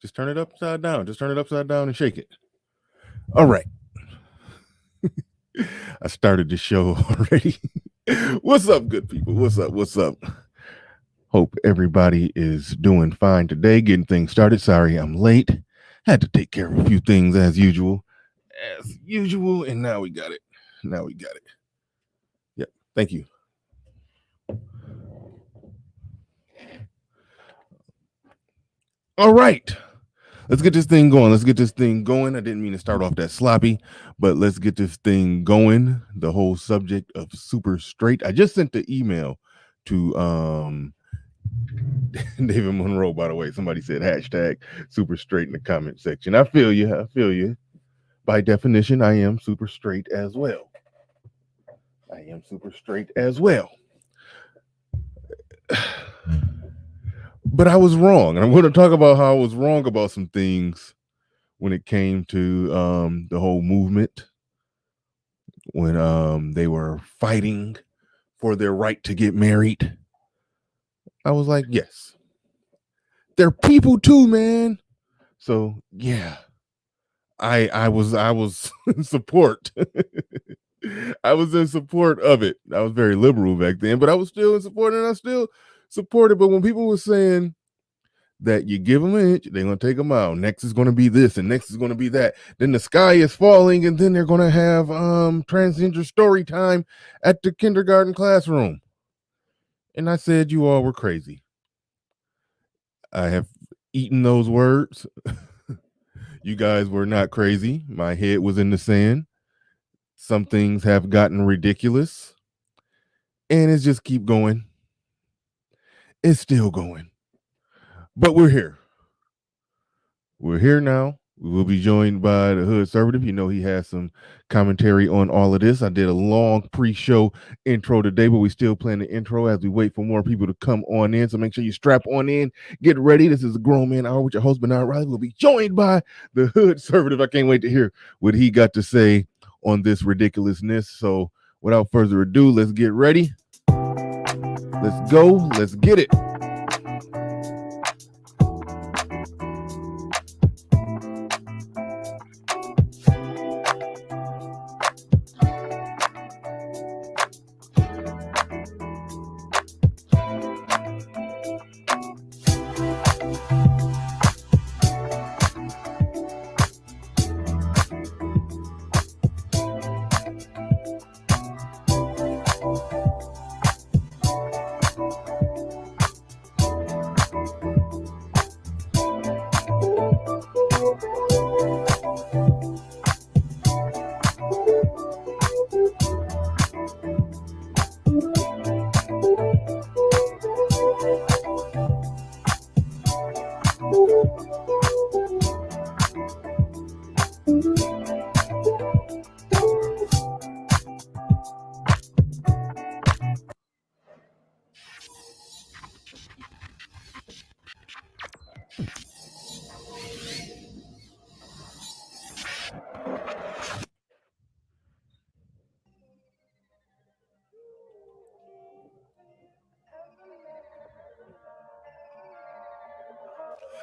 Just turn it upside down. Just turn it upside down and shake it. All right. I started the show already. What's up, good people? What's up? What's up? Hope everybody is doing fine today, getting things started. Sorry I'm late. Had to take care of a few things as usual. And now we got it. Yep. Thank you. All right. Let's get this thing going. I didn't mean to start off that sloppy, but let's get this thing going. The whole subject of super straight. I just sent the email to David Monroe, by the way. Somebody said hashtag super straight in the comment section. I feel you. By definition, I am super straight as well. But I was wrong. And I'm going to talk about how I was wrong about some things when it came to the whole movement, when they were fighting for their right to get married. I was like, yes, they're people too, man. So yeah, I was in support. I was in support of it. I was very liberal back then, but I was still in support, and I still support it. But when people were saying that you give them an inch, they're going to take a mile. Next is going to be this, and next is going to be that. Then the sky is falling, and then they're going to have transgender story time at the kindergarten classroom. And I said, you all were crazy. I have eaten those words. You guys were not crazy. My head was in the sand. Some things have gotten ridiculous, and it's just keep going. It's still going. But we're here. We're here now. We will be joined by the Hoodservative. You know, he has some commentary on all of this. I did a long pre-show intro today, but we still plan the intro as we wait for more people to come on in. So make sure you strap on in, get ready. This is the Grown Man Hour with your host, Bernard Riley. We'll be joined by the Hoodservative. I can't wait to hear what he got to say on this ridiculousness. So without further ado, let's get ready. Let's go. Let's get it.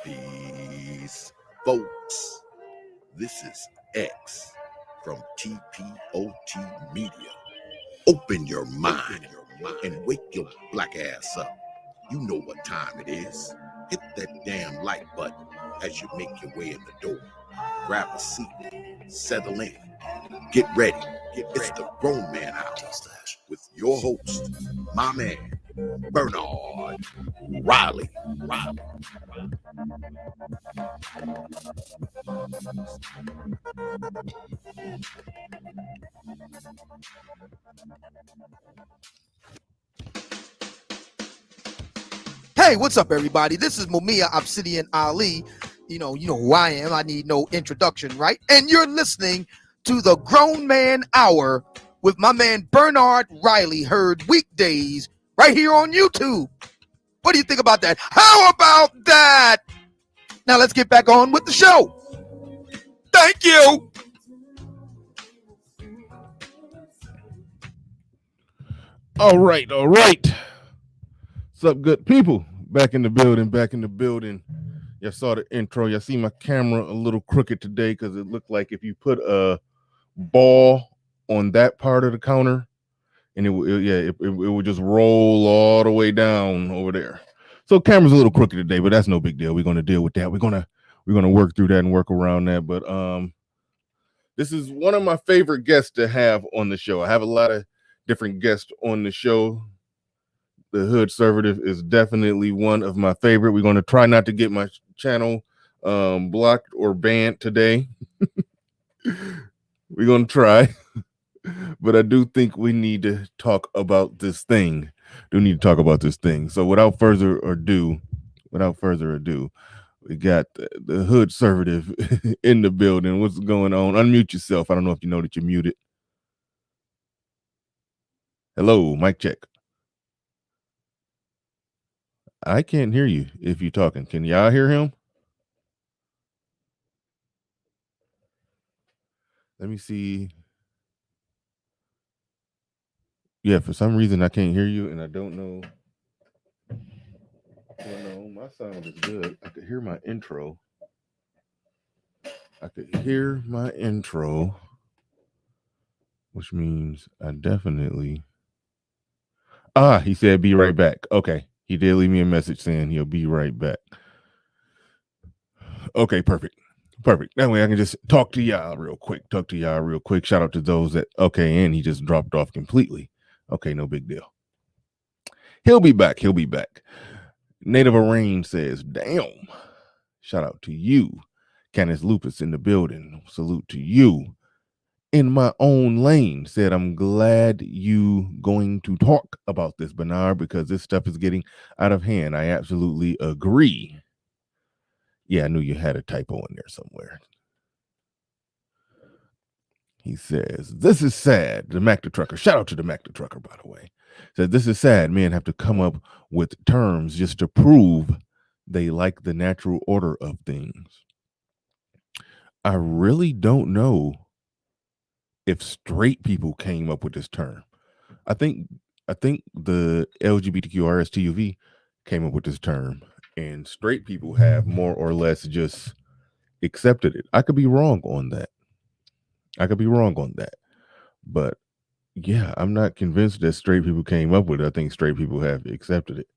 Peace, folks. This is X from TPOT Media. Open your mind and wake your black ass up. You know what time it is. Hit that damn like button as you make your way in the door. Grab a seat, settle in, get ready. It's the Grown Man Hour with your host, my man, Bernard Riley. Hey, what's up, everybody? This is Mumia Obsidian Ali. You know who I am. I need no introduction, right? And you're listening to the Grown Man Hour with my man Bernard Riley, heard weekdays right here on YouTube. What do you think about that? How about that? Now let's get back on with the show. Thank you. All right. What's up, good people? Back in the building. Y'all saw the intro. Y'all see my camera a little crooked today because it looked like if you put a ball on that part of the counter, and it would just roll all the way down over there. So camera's a little crooked today, but that's no big deal. We're gonna deal with that. We're gonna work through that and work around that. But this is one of my favorite guests to have on the show. I have a lot of different guests on the show. The Hoodservative is definitely one of my favorite. We're gonna try not to get my channel blocked or banned today. We're gonna try. But I do think we need to talk about this thing. So without further ado, we got the Hoodservative in the building. What's going on? Unmute yourself. I don't know if you know that you're muted. Hello, mic check. I can't hear you if you're talking. Can y'all hear him? Let me see. Yeah, for some reason I can't hear you, and I don't know. Well, no, my sound is good. I could hear my intro. Which means I definitely. He said be right back. Okay. He did leave me a message saying he'll be right back. Okay, perfect. That way I can just talk to y'all real quick. Shout out to those that, okay, and he just dropped off completely. Okay, no big deal. He'll be back. Native Arraign says, damn. Shout out to you. Canis Lupus in the building. Salute to you. In my own lane said, I'm glad you going to talk about this, Bernard, because this stuff is getting out of hand. I absolutely agree. Yeah, I knew you had a typo in there somewhere. He says, this is sad. The Mac the Trucker. Shout out to the Mac the Trucker, by the way. Says, this is sad. Men have to come up with terms just to prove they like the natural order of things. I really don't know if straight people came up with this term. I think the LGBTQRSTUV came up with this term, and straight people have more or less just accepted it. I could be wrong on that. But yeah, I'm not convinced that straight people came up with it. I think straight people have accepted it.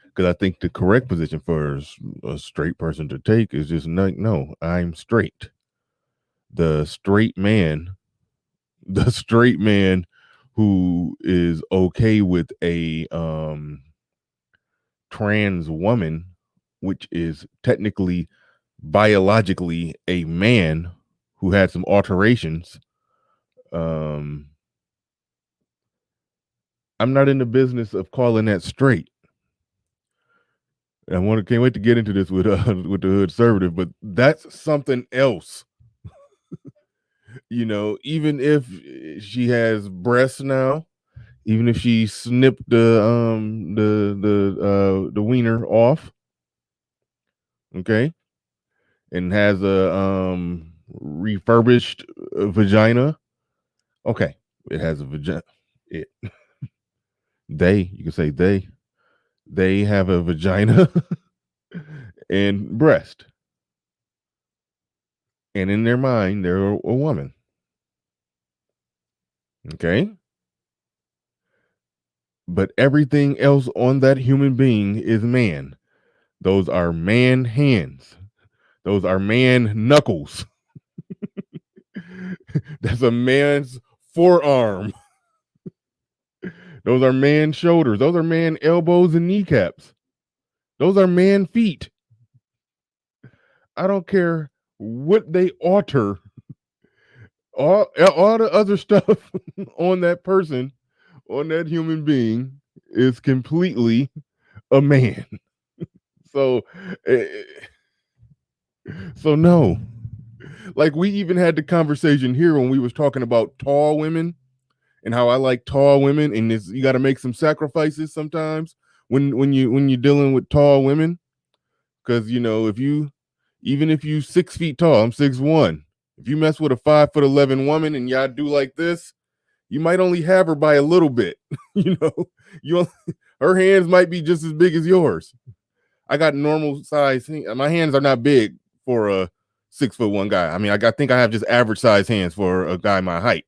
Because I think the correct position for a straight person to take is just no, I'm straight. The straight man who is okay with a trans woman, which is technically biologically a man who had some alterations. I'm not in the business of calling that straight. Can't wait to get into this with the Hoodservative, but that's something else. Even if she has breasts now, even if she snipped the wiener off, okay, and has a refurbished vagina, okay, it has a vagina. You can say they have a vagina and breast, and in their mind they're a woman. Okay. But everything else on that human being is man. Those are man hands. Those are man knuckles. That's a man's forearm. Those are man shoulders. Those are man elbows and kneecaps. Those are man feet. I don't care what they alter. All the other stuff on that person, on that human being, is completely a man. So no. Like, we even had the conversation here when we was talking about tall women and how I like tall women, and you got to make some sacrifices sometimes when you're dealing with tall women, because even if you 6 feet tall, I'm 6'1". If you mess with a 5'11" woman and y'all do like this, you might only have her by a little bit. Her hands might be just as big as yours. I got normal size. My hands are not big for a 6'1" guy. I mean, I think I have just average size hands for a guy my height.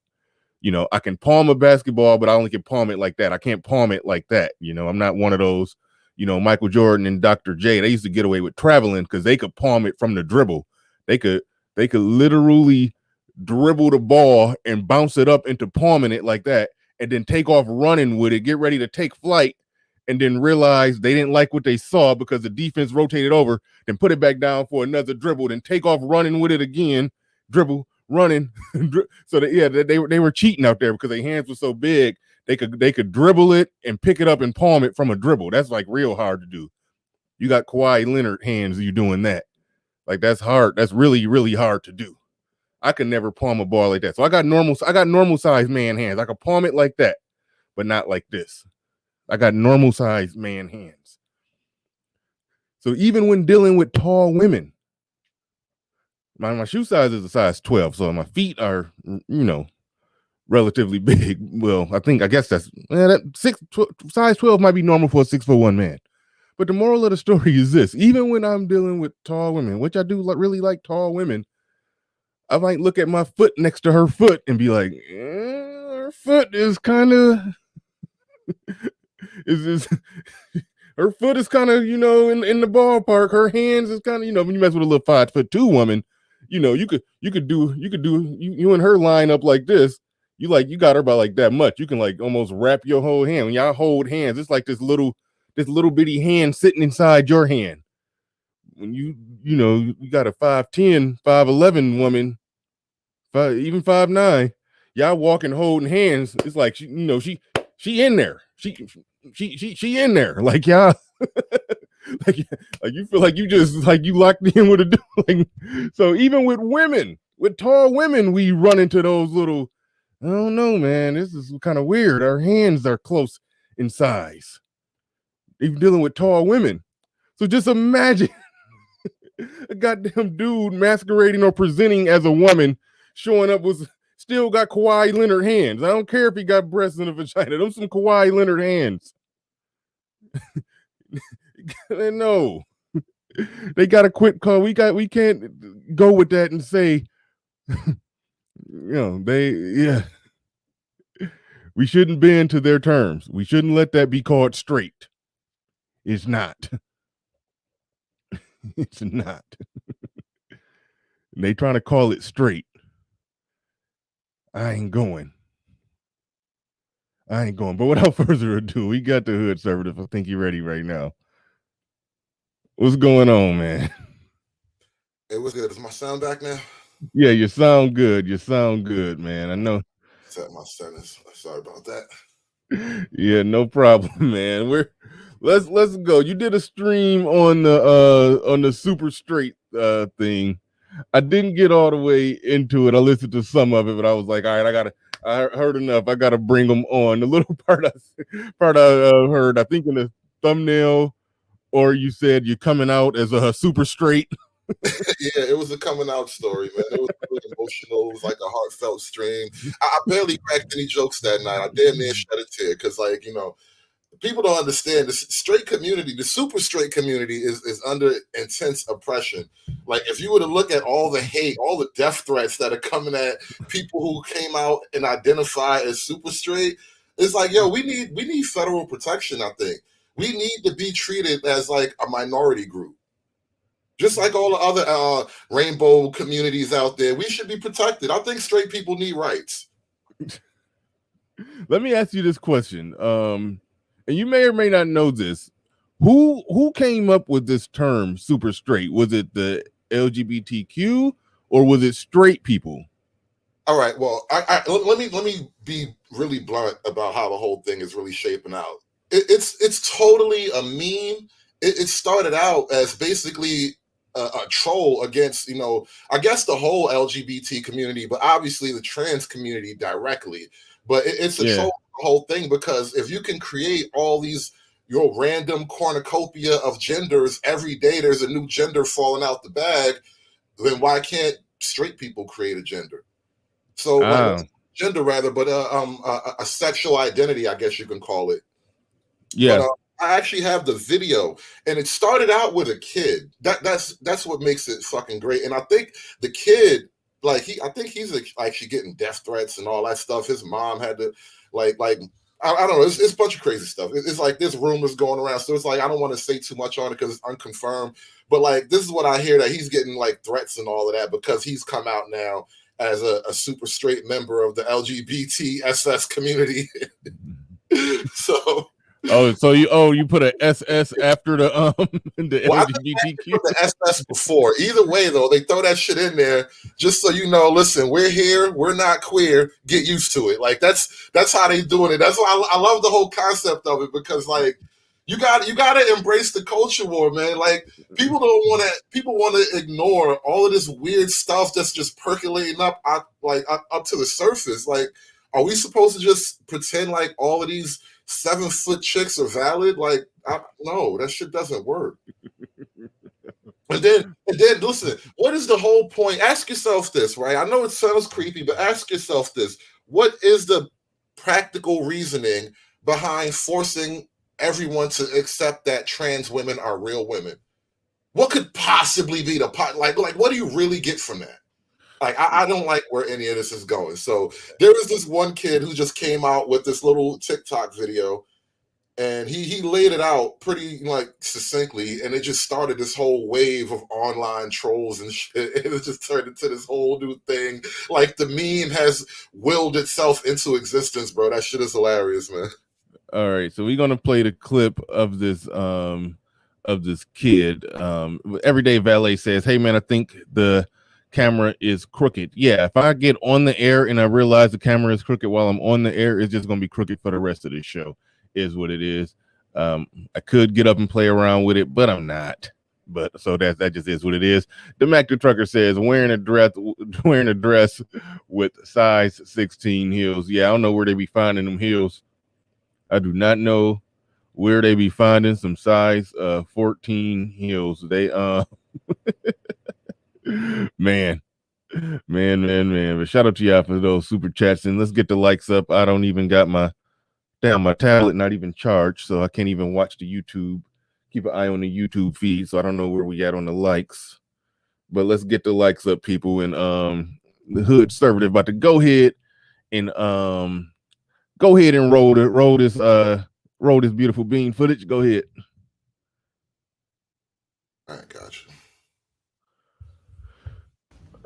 I can palm a basketball, but I only can palm it like that. I can't palm it like that. I'm not one of those, Michael Jordan and Dr. J. They used to get away with traveling because they could palm it from the dribble. They could literally dribble the ball and bounce it up into palming it like that, and then take off running with it, get ready to take flight, and then realize they didn't like what they saw because the defense rotated over, then put it back down for another dribble, then take off running with it again, dribble, running. So they were cheating out there because their hands were so big. They could dribble it and pick it up and palm it from a dribble. That's like real hard to do. You got Kawhi Leonard hands, you doing that. Like that's hard. That's really, really hard to do. I could never palm a ball like that. So I got normal size man hands. I could palm it like that, but not like this. I got normal size man hands. So even when dealing with tall women, my shoe size is a size 12, so my feet are, relatively big. Well, I guess that's size 12 might be normal for a 6'1" man. But the moral of the story is this: even when I'm dealing with tall women, which I do really like tall women, I might look at my foot next to her foot and be like, her foot is kind of is her foot is kind of, in the ballpark. Her hands is kind of, when you mess with a little 5'2" woman, you could do you and her line up like this. You got her by like that much. You can like almost wrap your whole hand. When y'all hold hands, it's like this little bitty hand sitting inside your hand. When you got a 5'10", 5'11" woman, even 5'9", y'all walking holding hands. It's like she in there. She in there. Like y'all like you feel like you just like you locked in with a dude. So even with women, with tall women, we run into those little, I don't know, man. This is kind of weird. Our hands are close in size. Even dealing with tall women. So just imagine a goddamn dude masquerading or presenting as a woman, showing up with still got Kawhi Leonard hands. I don't care if he got breasts in a vagina. Them some Kawhi Leonard hands. No. They gotta quit call. We can't go with that and say, we shouldn't bend to their terms. We shouldn't let that be called straight. It's not. It's not. They trying to call it straight. I ain't going. But without further ado, we got the Hoodservative. I think you're ready right now. What's going on, man? Hey, what's good? Is my sound back now? Yeah, you sound good. Man. I know. Set my settings. Sorry about that. Yeah, no problem, man. Let's go. You did a stream on the super straight thing. I didn't get all the way into it. I listened to some of it, but I was like, all right, I heard enough. I gotta bring them on. The little part I heard, I think in the thumbnail, or you said you're coming out as a super straight. Yeah, it was a coming out story, man. It was really emotional. It was like a heartfelt stream. I barely cracked any jokes that night. I damn near shed a tear because, like, people don't understand the straight community, the super straight community is under intense oppression. Like, if you were to look at all the hate, all the death threats that are coming at people who came out and identify as super straight, it's like, yo, we need federal protection. I think we need to be treated as like a minority group. Just like all the other rainbow communities out there, we should be protected. I think straight people need rights. Let me ask you this question. And you may or may not know this. Who came up with this term super straight? Was it the LGBTQ or was it straight people? All right. Well, let me be really blunt about how the whole thing is really shaping out. It's totally a meme. It started out as basically a troll against, I guess the whole LGBT community, but obviously the trans community directly. But it's a troll the whole thing, because if you can create all these your random cornucopia of genders every day, there's a new gender falling out the bag, then why can't straight people create a gender? So like gender rather, but a sexual identity, I guess you can call it. Yeah. But I actually have the video, and it started out with a kid. That's what makes it fucking great. And I think the kid, like I think he's actually getting death threats and all that stuff. His mom had to like I don't know. It's a bunch of crazy stuff. It's like there's rumors going around, so it's like I don't want to say too much on it because it's unconfirmed. But like this is what I hear, that he's getting like threats and all of that because he's come out now as a super straight member of the LGBTSS community. So so you put a SS after the the well, LGBTQ. the SS before. Either way, though, they throw that shit in there just so you know. Listen, we're here. We're not queer. Get used to it. Like that's how they doing it. That's why I love the whole concept of it, because like you got to embrace the culture war, man. Like people want to ignore all of this weird stuff that's just percolating up to the surface. Like, are we supposed to just pretend like all of these 7-foot chicks are valid? Like, no, that shit doesn't work. And then listen, what is the whole point? Ask yourself this, right? I know it sounds creepy, but ask yourself this. What is the practical reasoning behind forcing everyone to accept that trans women are real women? What could possibly be the part? Like what do you really get from that? Like, I don't like where any of this is going. So there is this one kid who just came out with this little TikTok video, and he laid it out pretty like succinctly, and it just started this whole wave of online trolls and shit. And it just turned into this whole new thing. Like the meme has willed itself into existence, bro. That shit is hilarious, man. All right, so we're gonna play the clip of this kid. Everyday Valet says, "Hey man, I think the camera is crooked." Yeah, if I get on the air and I realize the camera is crooked while I'm on the air, it's just gonna be crooked for the rest of the show. Is what it is. I could get up and play around with it, but I'm not. But so that just is what it is. The Mac the Trucker says, wearing a dress with size 16 heels. Yeah, I don't know where they be finding them heels. I do not know where they be finding some size 14 heels. They man. But shout out to y'all for those super chats, and let's get the likes up. I don't even got my tablet not even charged, so I can't even watch the YouTube. Keep an eye on the YouTube feed, so I don't know where we at on the likes. But let's get the likes up, people. And the Hoodservative about to go ahead and roll this beautiful bean footage. Go ahead. All right, gotcha.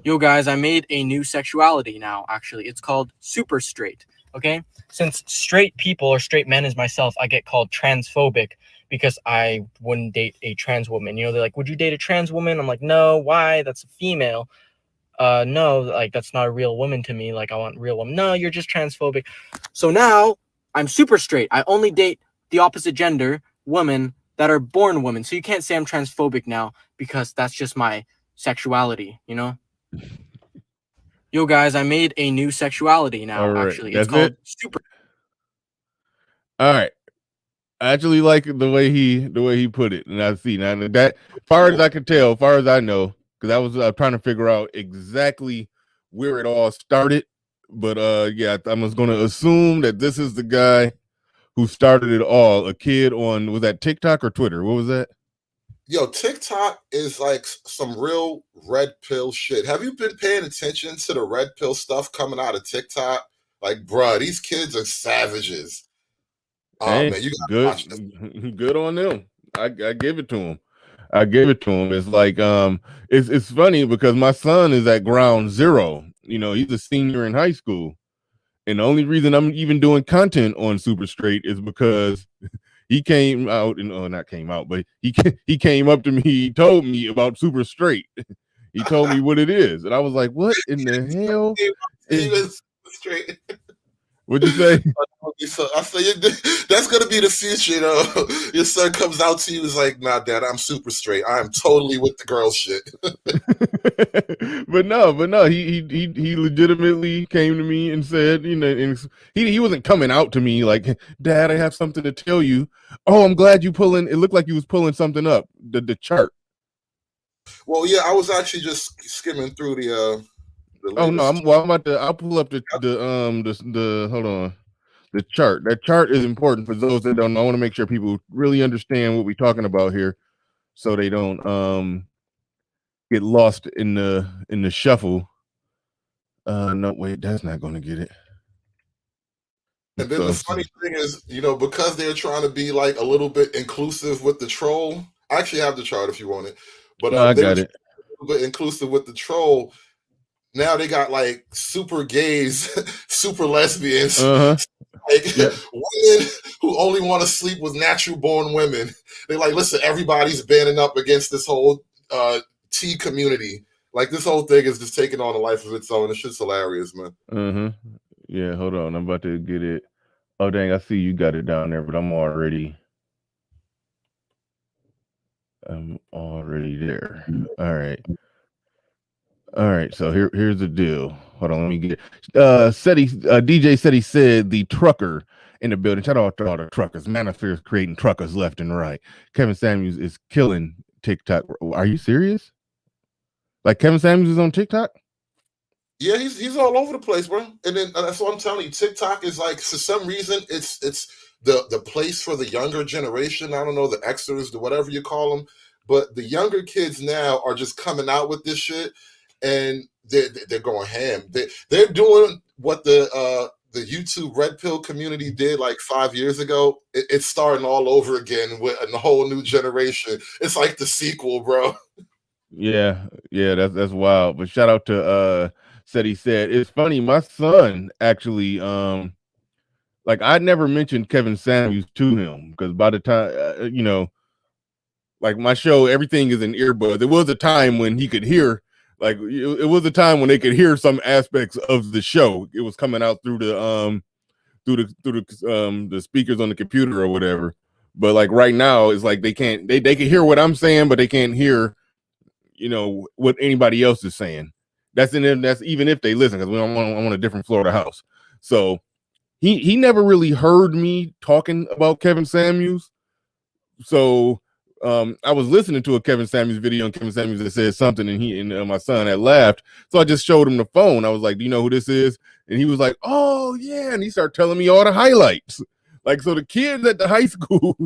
Yo guys, I made a new sexuality now, actually. It's called super straight, okay? Since straight people or straight men as myself, I get called transphobic because I wouldn't date a trans woman. You know, they're like, would you date a trans woman? I'm like, no, why? That's a female. No, like that's not a real woman to me. Like I want real woman. No, you're just transphobic. So now I'm super straight. I only date the opposite gender women that are born women. So you can't say I'm transphobic now because that's just my sexuality, you know? Yo guys, I made a new sexuality now, All right, actually. It's called super. All right. I actually like the way he put it. And I see now that far as I can tell, far as I know, because I was trying to figure out exactly where it all started. But yeah, I'm just gonna assume that this is the guy who started it all. A kid on, was that TikTok or Twitter? What was that? Yo, TikTok is like some real red pill shit. Have you been paying attention to the red pill stuff coming out of TikTok? Like, bruh, these kids are savages. Oh Hey, man, you gotta watch this. good on them. I give it to him. I give it to him. It's like it's funny because my son is at ground zero. You know, he's a senior in high school. And the only reason I'm even doing content on Super Straight is because he came out and not came out, but he came up to me. He told me about Super Straight. He told me what it is, and I was like, "What in the hell?" He was straight. What'd you say? So I say that's gonna be the future. You know, your son comes out to you is like, "Nah, Dad, I'm super straight. I am totally with the girl shit." but no, he legitimately came to me and said, you know, and he wasn't coming out to me like, "Dad, I have something to tell you." Oh, I'm glad you pulling. It looked like you was pulling something up the chart. Well, yeah, I was actually just skimming through the Oh no, I'm about to. I'll pull up the hold on. the chart. That chart is important for those that don't know. I want to make sure people really understand what we're talking about here, so they don't get lost in the shuffle. No, wait, that's not going to get it. And then the funny thing is, because they're trying to be like a little bit inclusive with the troll. I actually have the chart if you want it, but no, I they were got it. a little bit inclusive with the troll. Now they got like super gays, super lesbians, like Yep. women who only want to sleep with natural born women. They're like, listen, everybody's banding up against this whole T community. Like this whole thing is just taking on a life of its own. It's just hilarious, man. Yeah, hold on. I'm about to get it. Oh dang, I see you got it down there, but I'm already there. All right. All right, so here's the deal. Hold on, let me get it. DJ said he said the trucker in the building. Shout out to all the truckers. Manifest creating truckers left and right. Kevin Samuels is killing TikTok. Are you serious? Like Kevin Samuels is on TikTok? Yeah, he's all over the place, bro. And then that's what I'm telling you. TikTok is like, for some reason, it's the place for the younger generation. I don't know, the Xers, the whatever you call them, but the younger kids now are just coming out with this shit, and they're going ham. They're doing what the YouTube Red Pill community did like 5 years ago. It's starting all over again with a whole new generation. It's like the sequel, bro. Yeah, that's wild. But shout out to said he said it's funny. My son actually like I never mentioned Kevin Samuels to him because by the time like my show, everything is in earbuds. There was a time when he could hear, like it was a time when they could hear some aspects of the show. It was coming out through the speakers on the computer or whatever. But like right now, it's like they can't. They can hear what I'm saying, but they can't hear, what anybody else is saying. That's even if they listen, because I'm on a different floor of the house. So he never really heard me talking about Kevin Samuels. So I was listening to a Kevin Samuels video, and Kevin Samuels had said something, and he and my son had laughed. So I just showed him the phone. I was like, "Do you know who this is?" And he was like, "Oh yeah," and he started telling me all the highlights. Like, so the kids at the high school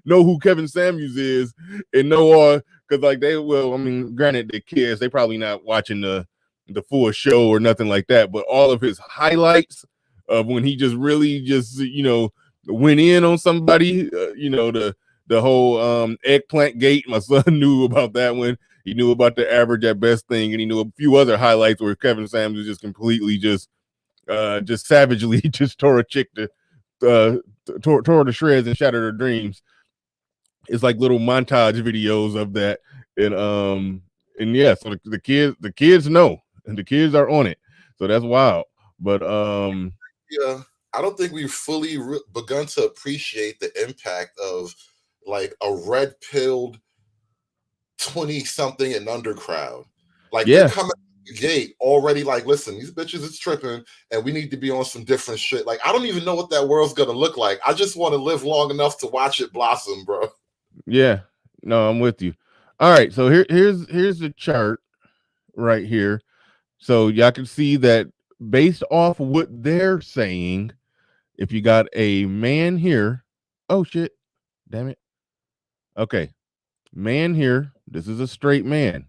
know who Kevin Samuels is and know all, because like granted, the kids, they probably not watching the full show or nothing like that, but all of his highlights of when he just really just went in on somebody, the whole eggplant gate. My son knew about that one. He knew about the average at best thing, and he knew a few other highlights where Kevin Samuels just completely just savagely just tore a chick to tore to shreds and shattered her dreams. It's like little montage videos of that, and yeah, so the kids know, and the kids are on it, so that's wild. But yeah, I don't think we've fully begun to appreciate the impact of like a red pilled 20-something and under crowd. Like they're coming the gate already like, listen, these bitches is tripping and we need to be on some different shit. Like, I don't even know what that world's gonna look like. I just want to live long enough to watch it blossom, bro. Yeah, no, I'm with you. All right, so here's the chart right here. So y'all can see that based off what they're saying, if you got a man here, oh shit, damn it. Okay, man here, this is a straight man.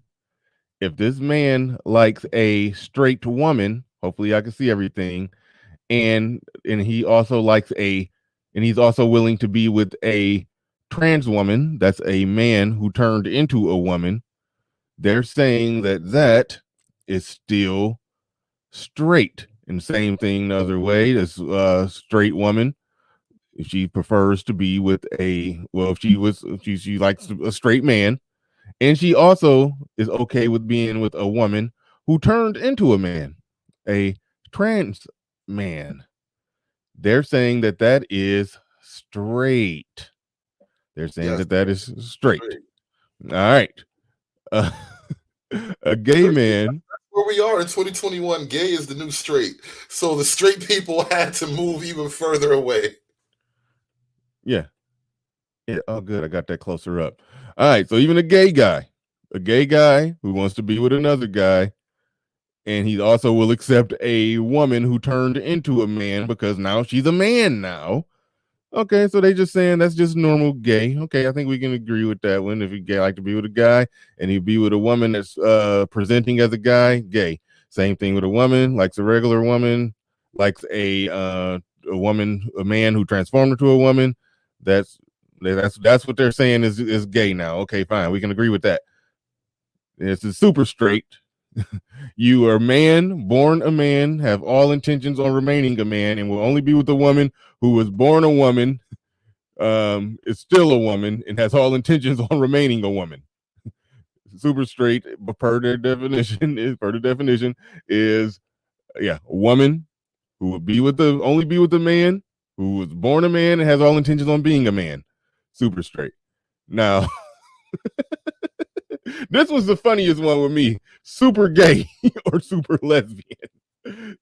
If this man likes a straight woman, hopefully I can see everything, and he also and he's also willing to be with a trans woman, that's a man who turned into a woman. They're saying that is still straight. And same thing the other way, this straight woman, if she prefers to be with if she likes a straight man, and she also is okay with being with a woman who turned into a man, a trans man. They're saying that is straight. They're saying that is straight. All right. A gay man. That's where we are in 2021. Gay is the new straight. So the straight people had to move even further away. Yeah. Oh, good. I got that closer up. All right. So even a gay guy who wants to be with another guy, and he also will accept a woman who turned into a man because now she's a man now. Okay, so they just saying that's just normal gay. Okay, I think we can agree with that one. If you gay, like to be with a guy and you be with a woman that's presenting as a guy, gay. Same thing with a woman, likes a regular woman, likes a woman, a man who transformed into a woman. That's what they're saying is gay now. Okay, fine, we can agree with that. This is super straight. You are a man, born a man, have all intentions on remaining a man, and will only be with a woman who was born a woman, is still a woman, and has all intentions on remaining a woman. Super straight, but per the definition is a woman who would be with the only be with a man who was born a man and has all intentions on being a man. Super straight. Now, this was the funniest one with me. Super gay or super lesbian.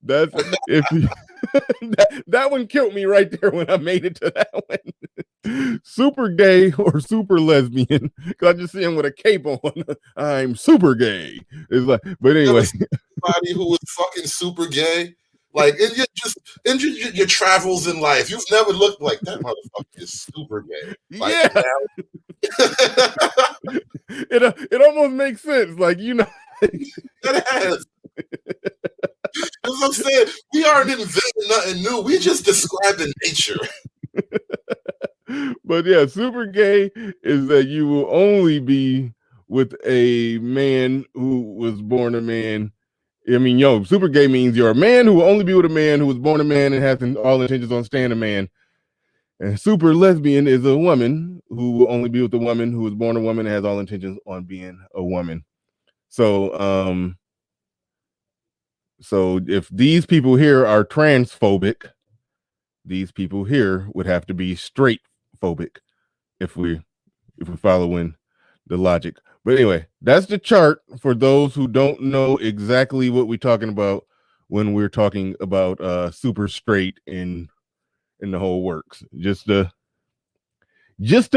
That's if you, that one killed me right there when I made it to that one. Super gay or super lesbian. Cause I just see him with a cape on. I'm super gay. It's like, but anyway. Somebody who was fucking super gay. Like in your travels in life, you've never looked like that motherfucker is super gay. Like, yeah. It almost makes sense. Like, you know. It has. As I'm saying, we aren't inventing nothing new. We just describing nature. But yeah, super gay is that you will only be with a man who was born a man. I mean, super gay means you're a man who will only be with a man who was born a man and has all intentions on staying a man. And super lesbian is a woman who will only be with a woman who was born a woman and has all intentions on being a woman. So, so if these people here are transphobic, these people here would have to be straight phobic if we're following the logic. But anyway, that's the chart for those who don't know exactly what we're talking about when we're talking about super straight in the whole works. Just to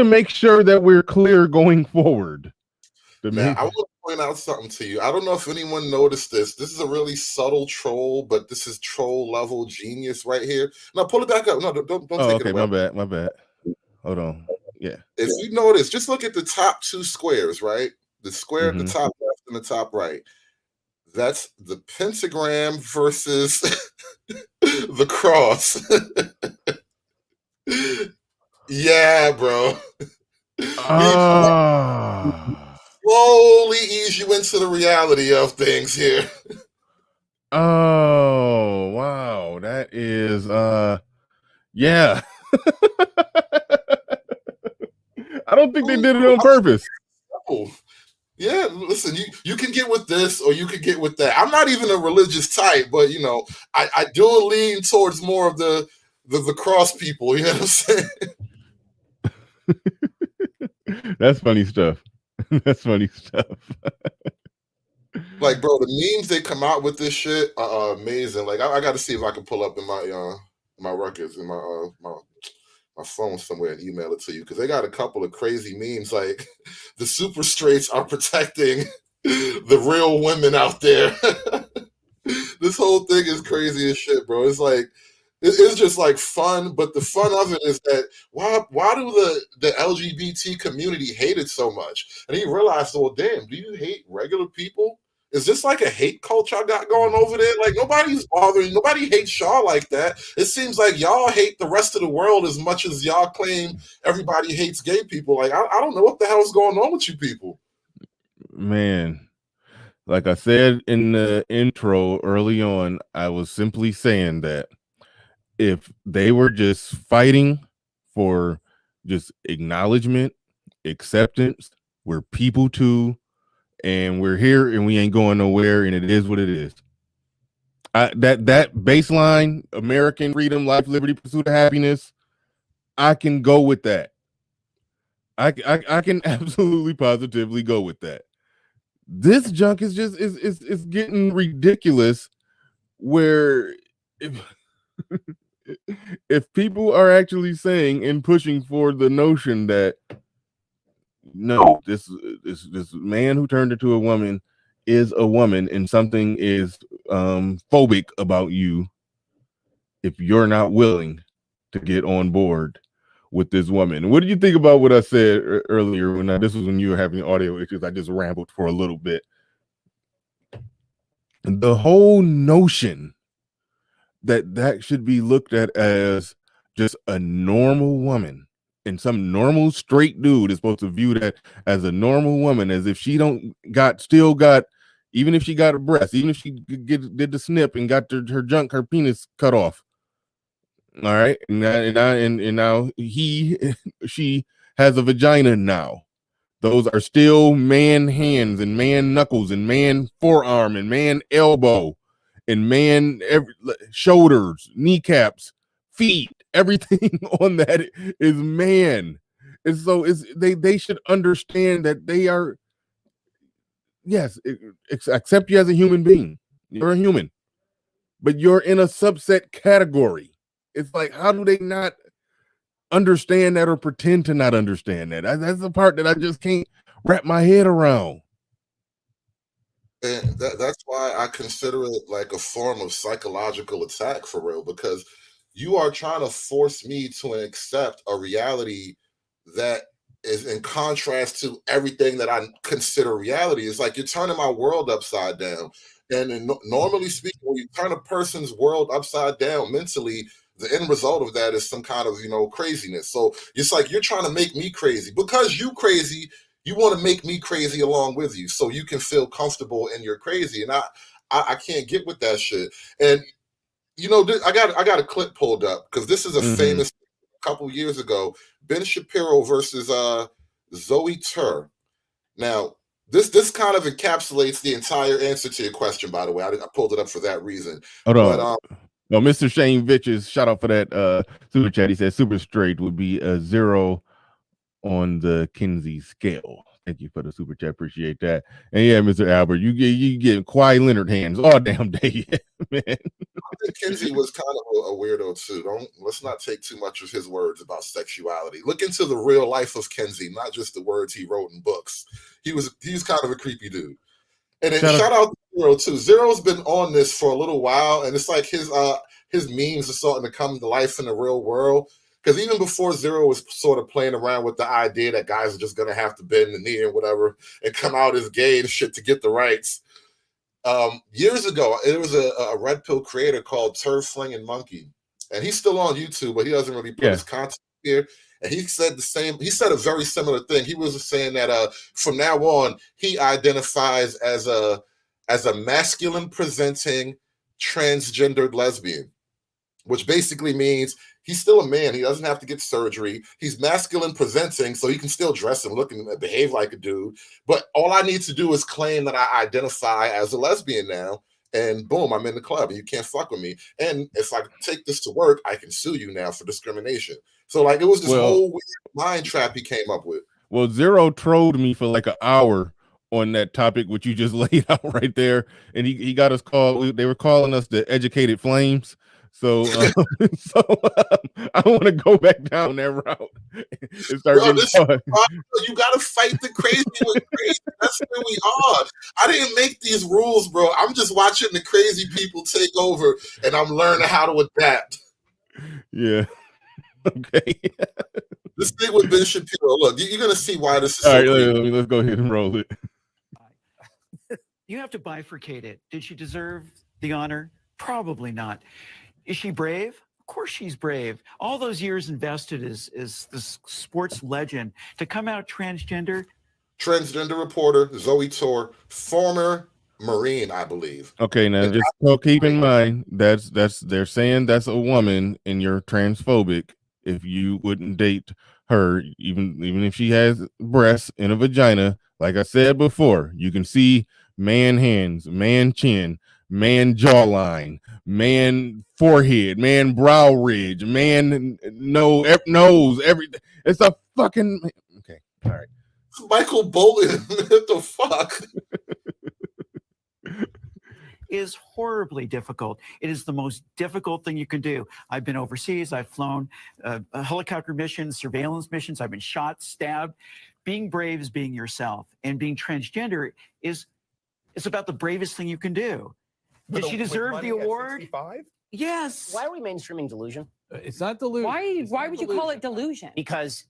make sure that we're clear going forward. Now, I want to point out something to you. I don't know if anyone noticed this. This is a really subtle troll, but this is troll level genius right here. Now, pull it back up. No, don't take it away. My bad. Hold on. Yeah. If you notice, just look at the top two squares, right? The square at the top left and the top right. That's the pentagram versus the cross. Yeah, bro. Slowly ease you into the reality of things here. Oh, wow. That is yeah. I don't think they did it on purpose. Oh, yeah, listen, you can get with this or you can get with that. I'm not even a religious type, but you know, I do lean towards more of the cross people, you know what I'm saying? That's funny stuff. That's funny stuff. Like, bro, the memes they come out with this shit are amazing. Like, I got to see if I can pull up in my records in my phone somewhere and email it to you, because they got a couple of crazy memes. Like, the super straights are protecting the real women out there. This whole thing is crazy as shit, bro. It's like, it's just like fun, but the fun of it is that why do the LGBT community hate it so much? And he realized, well, damn, do you hate regular people? Is this like a hate culture I got going over there? Like, nobody's bothering, nobody hates y'all like that. It seems like y'all hate the rest of the world as much as y'all claim everybody hates gay people. Like, I don't know what the hell is going on with you people. Man, like I said in the intro early on, I was simply saying that if they were just fighting for just acknowledgement, acceptance, we're people too, and we're here and we ain't going nowhere, and it is what it is. That baseline, American freedom, life, liberty, pursuit of happiness, I can go with that. I can absolutely positively go with that. This junk is just is getting ridiculous, where if people are actually saying and pushing for the notion that no, this man who turned into a woman is a woman, and something is phobic about you if you're not willing to get on board with this woman. What did you think about what I said earlier when this was when you were having audio issues? I just rambled for a little bit. The whole notion that should be looked at as just a normal woman, and some normal straight dude is supposed to view that as a normal woman, as if she still got, even if she got a breast, even if she did the snip and got her penis cut off. All right, and now she has a vagina now. Those are still man hands and man knuckles and man forearm and man elbow and man shoulders, kneecaps, feet. Everything on that is man. And so they should understand that they are, yes, accept you as a human being. You're a human, but you're in a subset category. It's like, how do they not understand that or pretend to not understand that? That's the part that I just can't wrap my head around. And that's why I consider it like a form of psychological attack for real, because you are trying to force me to accept a reality that is in contrast to everything that I consider reality. It's like you're turning my world upside down. And normally speaking, when you turn a person's world upside down mentally, the end result of that is some kind of, craziness. So it's like you're trying to make me crazy. Because you crazy, you want to make me crazy along with you so you can feel comfortable in your crazy. And I can't get with that shit. And I got a clip pulled up because this is a famous couple years ago, Ben Shapiro versus Zoe Tur. Now, this kind of encapsulates the entire answer to your question, by the way. I pulled it up for that reason. Hold on. Well, Mr. Shane Vitches, shout out for that super chat. He said super straight would be a 0 on the Kinsey scale. Thank you for the super chat. Appreciate that. And yeah, Mr. Albert, you get Kawhi Leonard hands all damn day, man. I think Kinsey was kind of a weirdo too. Let's not take too much of his words about sexuality. Look into the real life of Kinsey, not just the words he wrote in books. He's kind of a creepy dude. And then shout out to Zero too. Zero's been on this for a little while, and it's like his memes are starting to come to life in the real world. Because even before Zero was sort of playing around with the idea that guys are just gonna have to bend the knee and whatever and come out as gay and shit to get the rights. Years ago, it was a red pill creator called Turf Flinging Monkey, and he's still on YouTube, but he doesn't really put his content here. And he said a very similar thing. He was saying that from now on, he identifies as a masculine presenting transgendered lesbian, which basically means he's still a man. He doesn't have to get surgery. He's masculine presenting, so he can still dress and look and behave like a dude. But all I need to do is claim that I identify as a lesbian now, and boom, I'm in the club, and you can't fuck with me. And if I take this to work, I can sue you now for discrimination. So like it was this whole weird mind trap he came up with. Well, Zero trolled me for like an hour on that topic, which you just laid out right there, and he got us called. They were calling us the educated flames. So, I want to go back down that route and start you got to fight the crazy with crazy. That's where we are. I didn't make these rules, bro. I'm just watching the crazy people take over, and I'm learning how to adapt. Yeah. Okay. This thing with Ben Shapiro, look, you're going to see why this is all right, let's go ahead and roll it. You have to bifurcate it. Did she deserve the honor? Probably not. Is she brave? Of course she's brave. All those years invested as this sports legend to come out transgender. Transgender reporter, Zoe Tur, former Marine, I believe. Okay, now just keep in mind that's they're saying that's a woman and you're transphobic if you wouldn't date her, even if she has breasts and a vagina. Like I said before, you can see man hands, man chin, man jawline, man forehead, man brow ridge, man nose, everything. It's a fucking okay. All right. Michael Bolton, what the fuck? Is horribly difficult. It is the most difficult thing you can do. I've been overseas. I've flown helicopter missions, surveillance missions. I've been shot, stabbed. Being brave is being yourself, and being transgender is about the bravest thing you can do. Did she deserve the award? Yes. Why are we mainstreaming delusion? It's not delusion. Why would you call it delusion? Because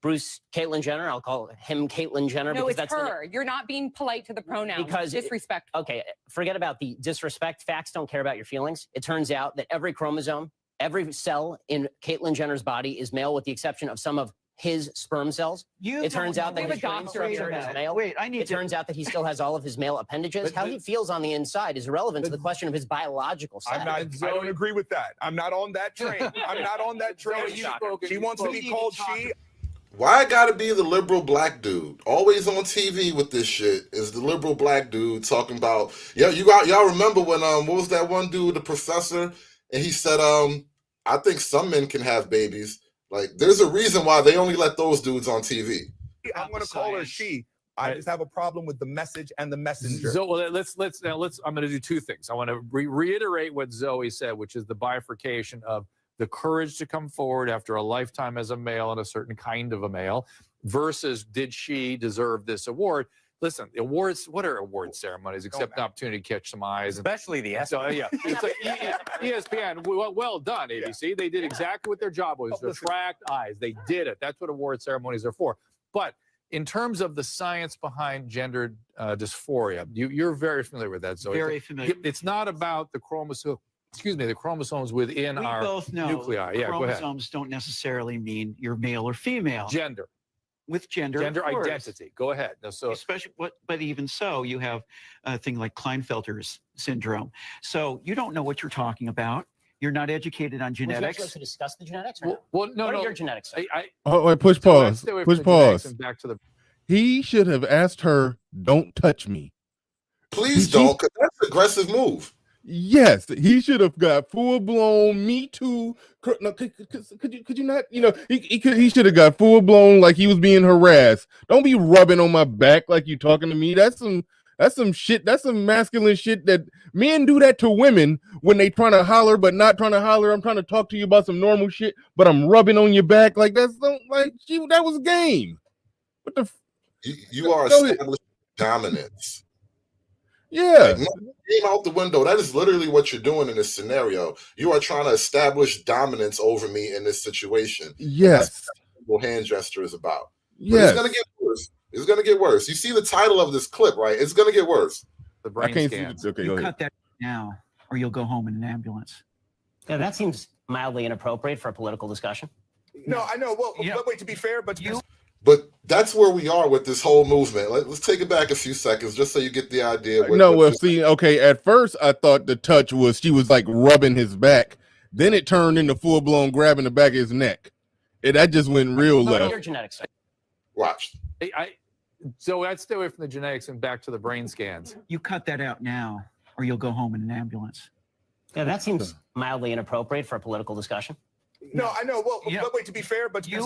Bruce Caitlyn Jenner, I'll call him Caitlyn Jenner. No, because it's that's her. You're not being polite to the pronouns. Because disrespectful. Okay, forget about the disrespect. Facts don't care about your feelings. It turns out that every chromosome, every cell in Caitlyn Jenner's body is male, with the exception of some of his sperm cells. It turns out that his brain structure is male. Wait, It turns out that he still has all of his male appendages. How he feels on the inside is irrelevant to the question of his biological sex. I don't agree with that. I'm not on that train. I'm not on that train. She wants to be called she. Why I gotta be the liberal black dude? Always on TV with this shit is the liberal black dude talking about, y'all remember when what was that one dude, the professor, and he said I think some men can have babies. Like, there's a reason why they only let those dudes on TV. I'm gonna call her she. I just have a problem with the message and the messenger. So let's I'm going to do two things. I want to reiterate what Zoe said, which is the bifurcation of the courage to come forward after a lifetime as a male and a certain kind of a male versus did she deserve this award? Listen, awards, what are award ceremonies except an opportunity to catch some eyes? Especially the S. So, yeah. It's like ESPN, well done, ABC. They did exactly what their job was, to attract eyes. They did it. That's what award ceremonies are for. But in terms of the science behind gender dysphoria, you're very familiar with that, Zoe. Very familiar. It's not about the chromosome. Excuse me, the chromosomes within We our both know nuclei. Yeah, go ahead. chromosomes don't necessarily mean you're male or female. Gender. With gender of course. Identity. Go ahead. No, so especially, but even so, you have a thing like Klinefelter's syndrome. So you don't know what you're talking about. You're not educated on Would you genetics. like to discuss the genetics? Or well, no, what no. are your genetics? Oh, wait, push So let's pause. stay away Push from the genetics pause. and back to the. He should have asked her, "Don't touch me." Please don't, because that's an aggressive move. Yes, he should have got full blown Me Too. No, could you not? He should have got full blown like he was being harassed. Don't be rubbing on my back like you talking to me. That's some shit. That's some masculine shit that men do that to women when they trying to holler but not trying to holler. I'm trying to talk to you about some normal shit, but I'm rubbing on your back like that's that was game. What the? You are establishing dominance. Yeah. Like, game out the window. That is literally what you're doing in this scenario. You are trying to establish dominance over me in this situation. Yes. That's what hand gesture is about. Yes. But it's gonna get worse. It's gonna get worse. You see the title of this clip, right? It's gonna get worse. The brain I can't scans. see. Okay, You go ahead. cut that now, or you'll go home in an ambulance. Yeah, that seems mildly inappropriate for a political discussion. No, I know. Well, Yeah. but wait, to be fair, but But that's where we are with this whole movement. Let's take it back a few seconds just so you get the idea. Okay, at first I thought the touch was she was like rubbing his back. Then it turned into full blown grabbing the back of his neck. That just went real What are left. your genetics? Watch. So I'd stay away from the genetics and back to the brain scans. You cut that out now, or you'll go home in an ambulance. Yeah, that seems mildly inappropriate for a political discussion. no, I know. Well, Yeah. but wait, to be fair, but to be fair,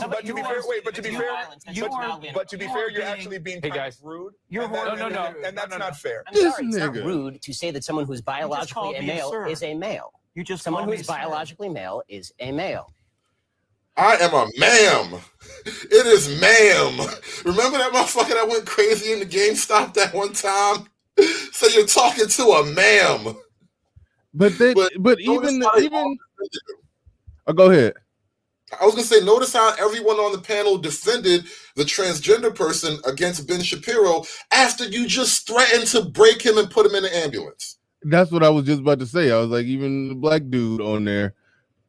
you're actually being Hey, guys. rude. You're and that- horrible. and that's not fair. I'm This sorry, it's not nigga. rude to say that someone who's biologically called a me a male sir. is a male. You just Someone called who's me sir. biologically male is a male. I am a ma'am. It is ma'am. Remember that motherfucker that went crazy in the GameStop that one time? So you're talking to a ma'am. But even oh, go ahead. I was gonna say, notice how everyone on the panel defended the transgender person against Ben Shapiro after you just threatened to break him and put him in an ambulance. That's what I was just about to say. I was like, even the black dude on there,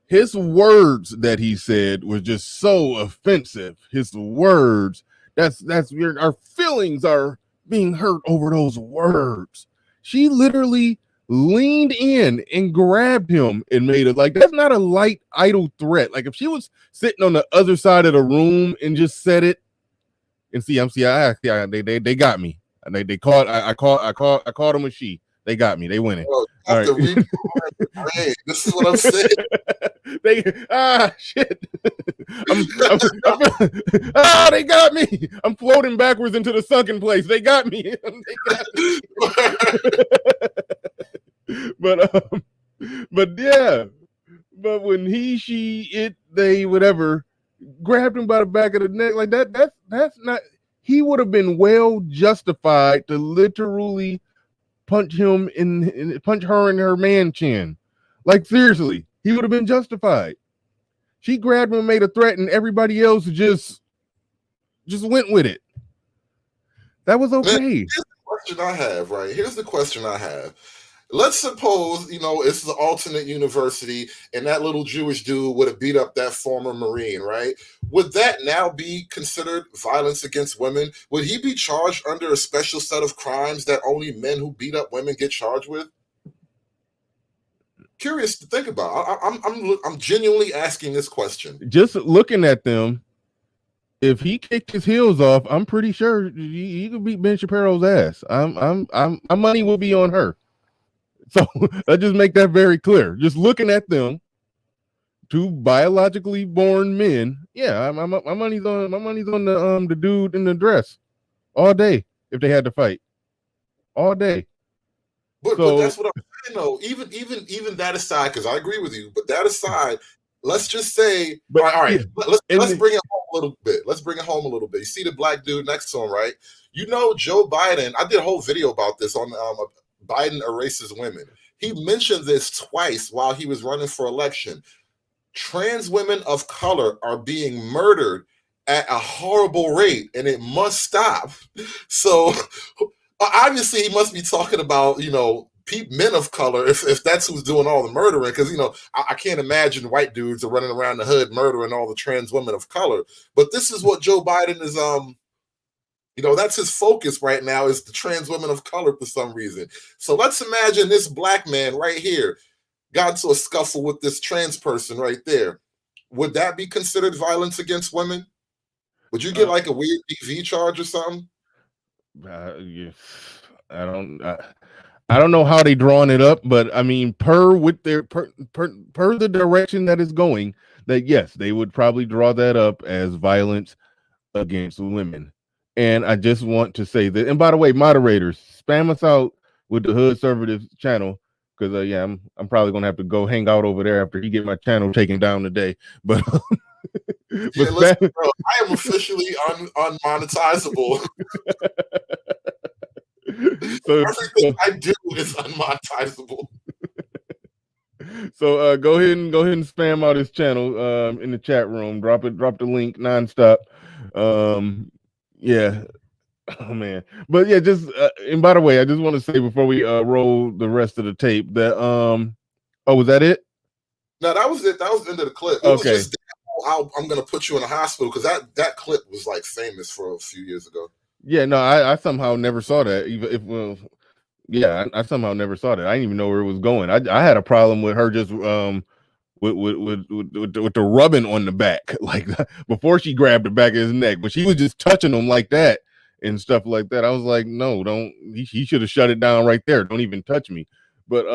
his words that he said was just so offensive. His words, our feelings are being hurt over those words. She literally leaned in and grabbed him and made it like that's not a light idle threat. Like if she was sitting on the other side of the room and just said it, and they got me. And I called him a she. They got me. They winning. Bro, All right. This is what I'm saying. Shit. They got me. I'm floating backwards into the sunken place. They got me. They got me. But yeah. But when he, she, it, they, whatever, grabbed him by the back of the neck like that's not. He would have been well justified to literally punch him punch her in her man chin. Like seriously, he would have been justified. She grabbed him and made a threat, and everybody else just went with it. That was okay. Here's the question I have, right? Here's the question I have. Let's suppose, it's the alternate university and that little Jewish dude would have beat up that former Marine, right? Would that now be considered violence against women? Would he be charged under a special set of crimes that only men who beat up women get charged with? Curious to think about. I'm genuinely asking this question. Just looking at them, if he kicked his heels off, I'm pretty sure he could beat Ben Shapiro's ass. My money will be on her. So let's just make that very clear. Just looking at them, two biologically born men. Yeah, my money's on the dude in the dress all day if they had to fight all day. But that's what I'm saying though. Even that aside, because I agree with you. But that aside, let's just say, all right. Let's bring it home a little bit. Let's bring it home a little bit. You see the black dude next to him, right? Joe Biden. I did a whole video about this on Biden erases women. He mentioned this twice while he was running for election. Trans women of color are being murdered at a horrible rate, and it must stop. So obviously he must be talking about, men of color, if that's who's doing all the murdering, because I can't imagine white dudes are running around the hood murdering all the trans women of color. But this is what Joe Biden is that's his focus right now, is the trans women of color for some reason. So let's imagine this black man right here got into a scuffle with this trans person right there. Would that be considered violence against women? Would you get like a weird DV charge or something? Yeah, I don't know how they drawing it up, but I mean, per the direction that it's going, that yes, they would probably draw that up as violence against women. And I just want to say that, and by the way, moderators, spam us out with the Hoodservative channel, because I'm probably gonna have to go hang out over there after he get my channel taken down today. But listen, bro, I am officially unmonetizable. So everything I do is unmonetizable. So go ahead and spam out his channel in the chat room. Drop the link nonstop. Yeah. Oh man. But yeah, just and by the way, I just want to say before we roll the rest of the tape that was that it? No, that was it. That was the end of the clip. It was just I'm gonna put you in a hospital, because that clip was like famous for a few years ago. Yeah, no, I somehow never saw that. Even if I somehow never saw that. I didn't even know where it was going. I had a problem with her just with the rubbing on the back, like before she grabbed the back of his neck, but she was just touching him like that and stuff like that. I was like, no, don't. He should have shut it down right there. Don't even touch me. But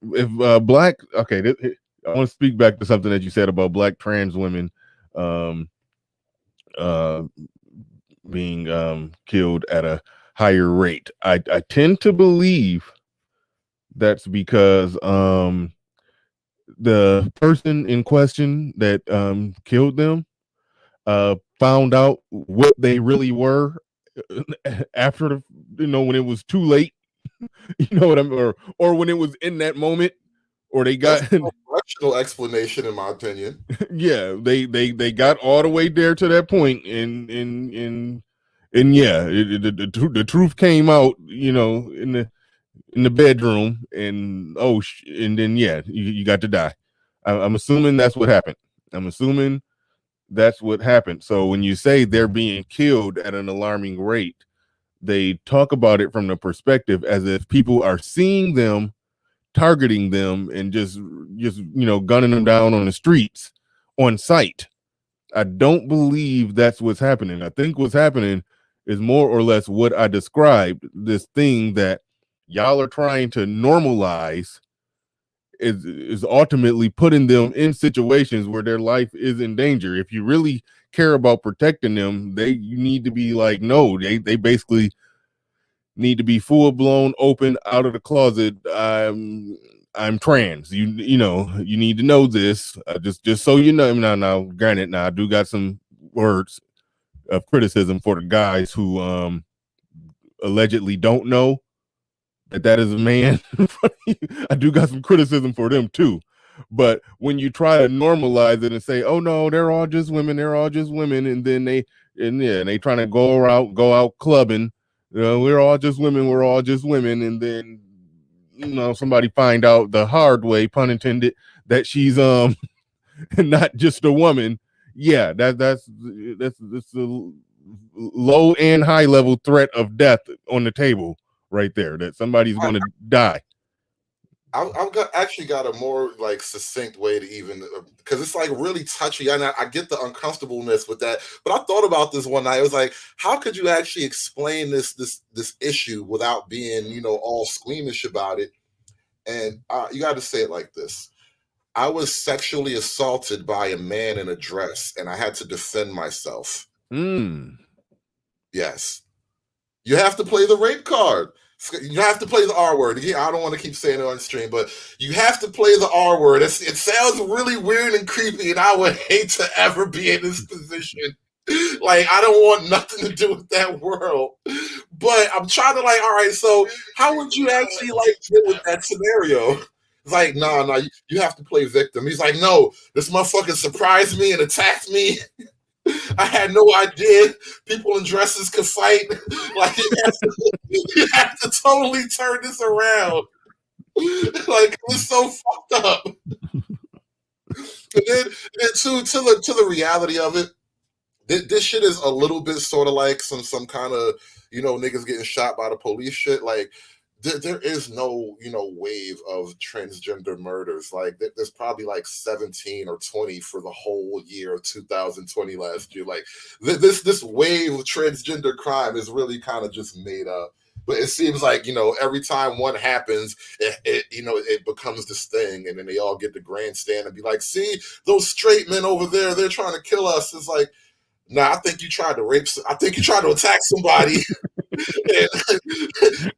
if black, okay, I want to speak back to something that you said about black trans women being killed at a higher rate. I tend to believe that's because the person in question that killed them found out what they really were after when it was too late. You know what I mean? Or when it was in that moment, or they got a rational explanation, in my opinion. Yeah, they got all the way there to that point, and yeah, the truth came out, in the bedroom, and and then yeah, you got to die. I'm assuming that's what happened. So when you say they're being killed at an alarming rate, they talk about it from the perspective as if people are seeing them, targeting them, and just gunning them down on the streets on sight. I don't believe that's what's happening. I think what's happening is more or less what I described, this thing that y'all are trying to normalize is ultimately putting them in situations where their life is in danger. If you really care about protecting them, you need to be like, no, they basically need to be full blown, open, out of the closet. I'm trans. You need to know this. Just so you know. Now, granted, I do got some words of criticism for the guys who allegedly don't know, that is a man. I do got some criticism for them too. But when you try to normalize it and say, "Oh no, they're all just women, and then they trying to go out clubbing, we're all just women, and then somebody find out the hard way, pun intended, that she's not just a woman. Yeah, that's a low and high level threat of death on the table right there, that somebody's going to die. Actually got a more like succinct way to even, because it's like really touchy, and I get the uncomfortableness with that. But I thought about this one night. I was like, how could you actually explain this issue without being all squeamish about it? And you got to say it like this: I was sexually assaulted by a man in a dress, and I had to defend myself. Yes, you have to play the rape card. You have to play the R word. I don't want to keep saying it on stream, but you have to play the R word. It sounds really weird and creepy, and I would hate to ever be in this position. Like, I don't want nothing to do with that world. But I'm trying to all right, so how would you actually deal with that scenario? It's like, no, you have to play victim. He's like, no, this motherfucker surprised me and attacked me. I had no idea people in dresses could fight. Like, you have to totally turn this around. Like, it's so fucked up. And then to the reality of it, this shit is a little bit sort of like some kind of niggas getting shot by the police shit. Like, there is no wave of transgender murders. Like, there's probably like 17 or 20 for the whole year of 2020 last year. Like, this wave of transgender crime is really kind of just made up. But it seems like every time one happens, it becomes this thing, and then they all get the grandstand and be like, "See those straight men over there? They're trying to kill us." It's like, nah, I think you tried to rape. I think you tried to attack somebody. And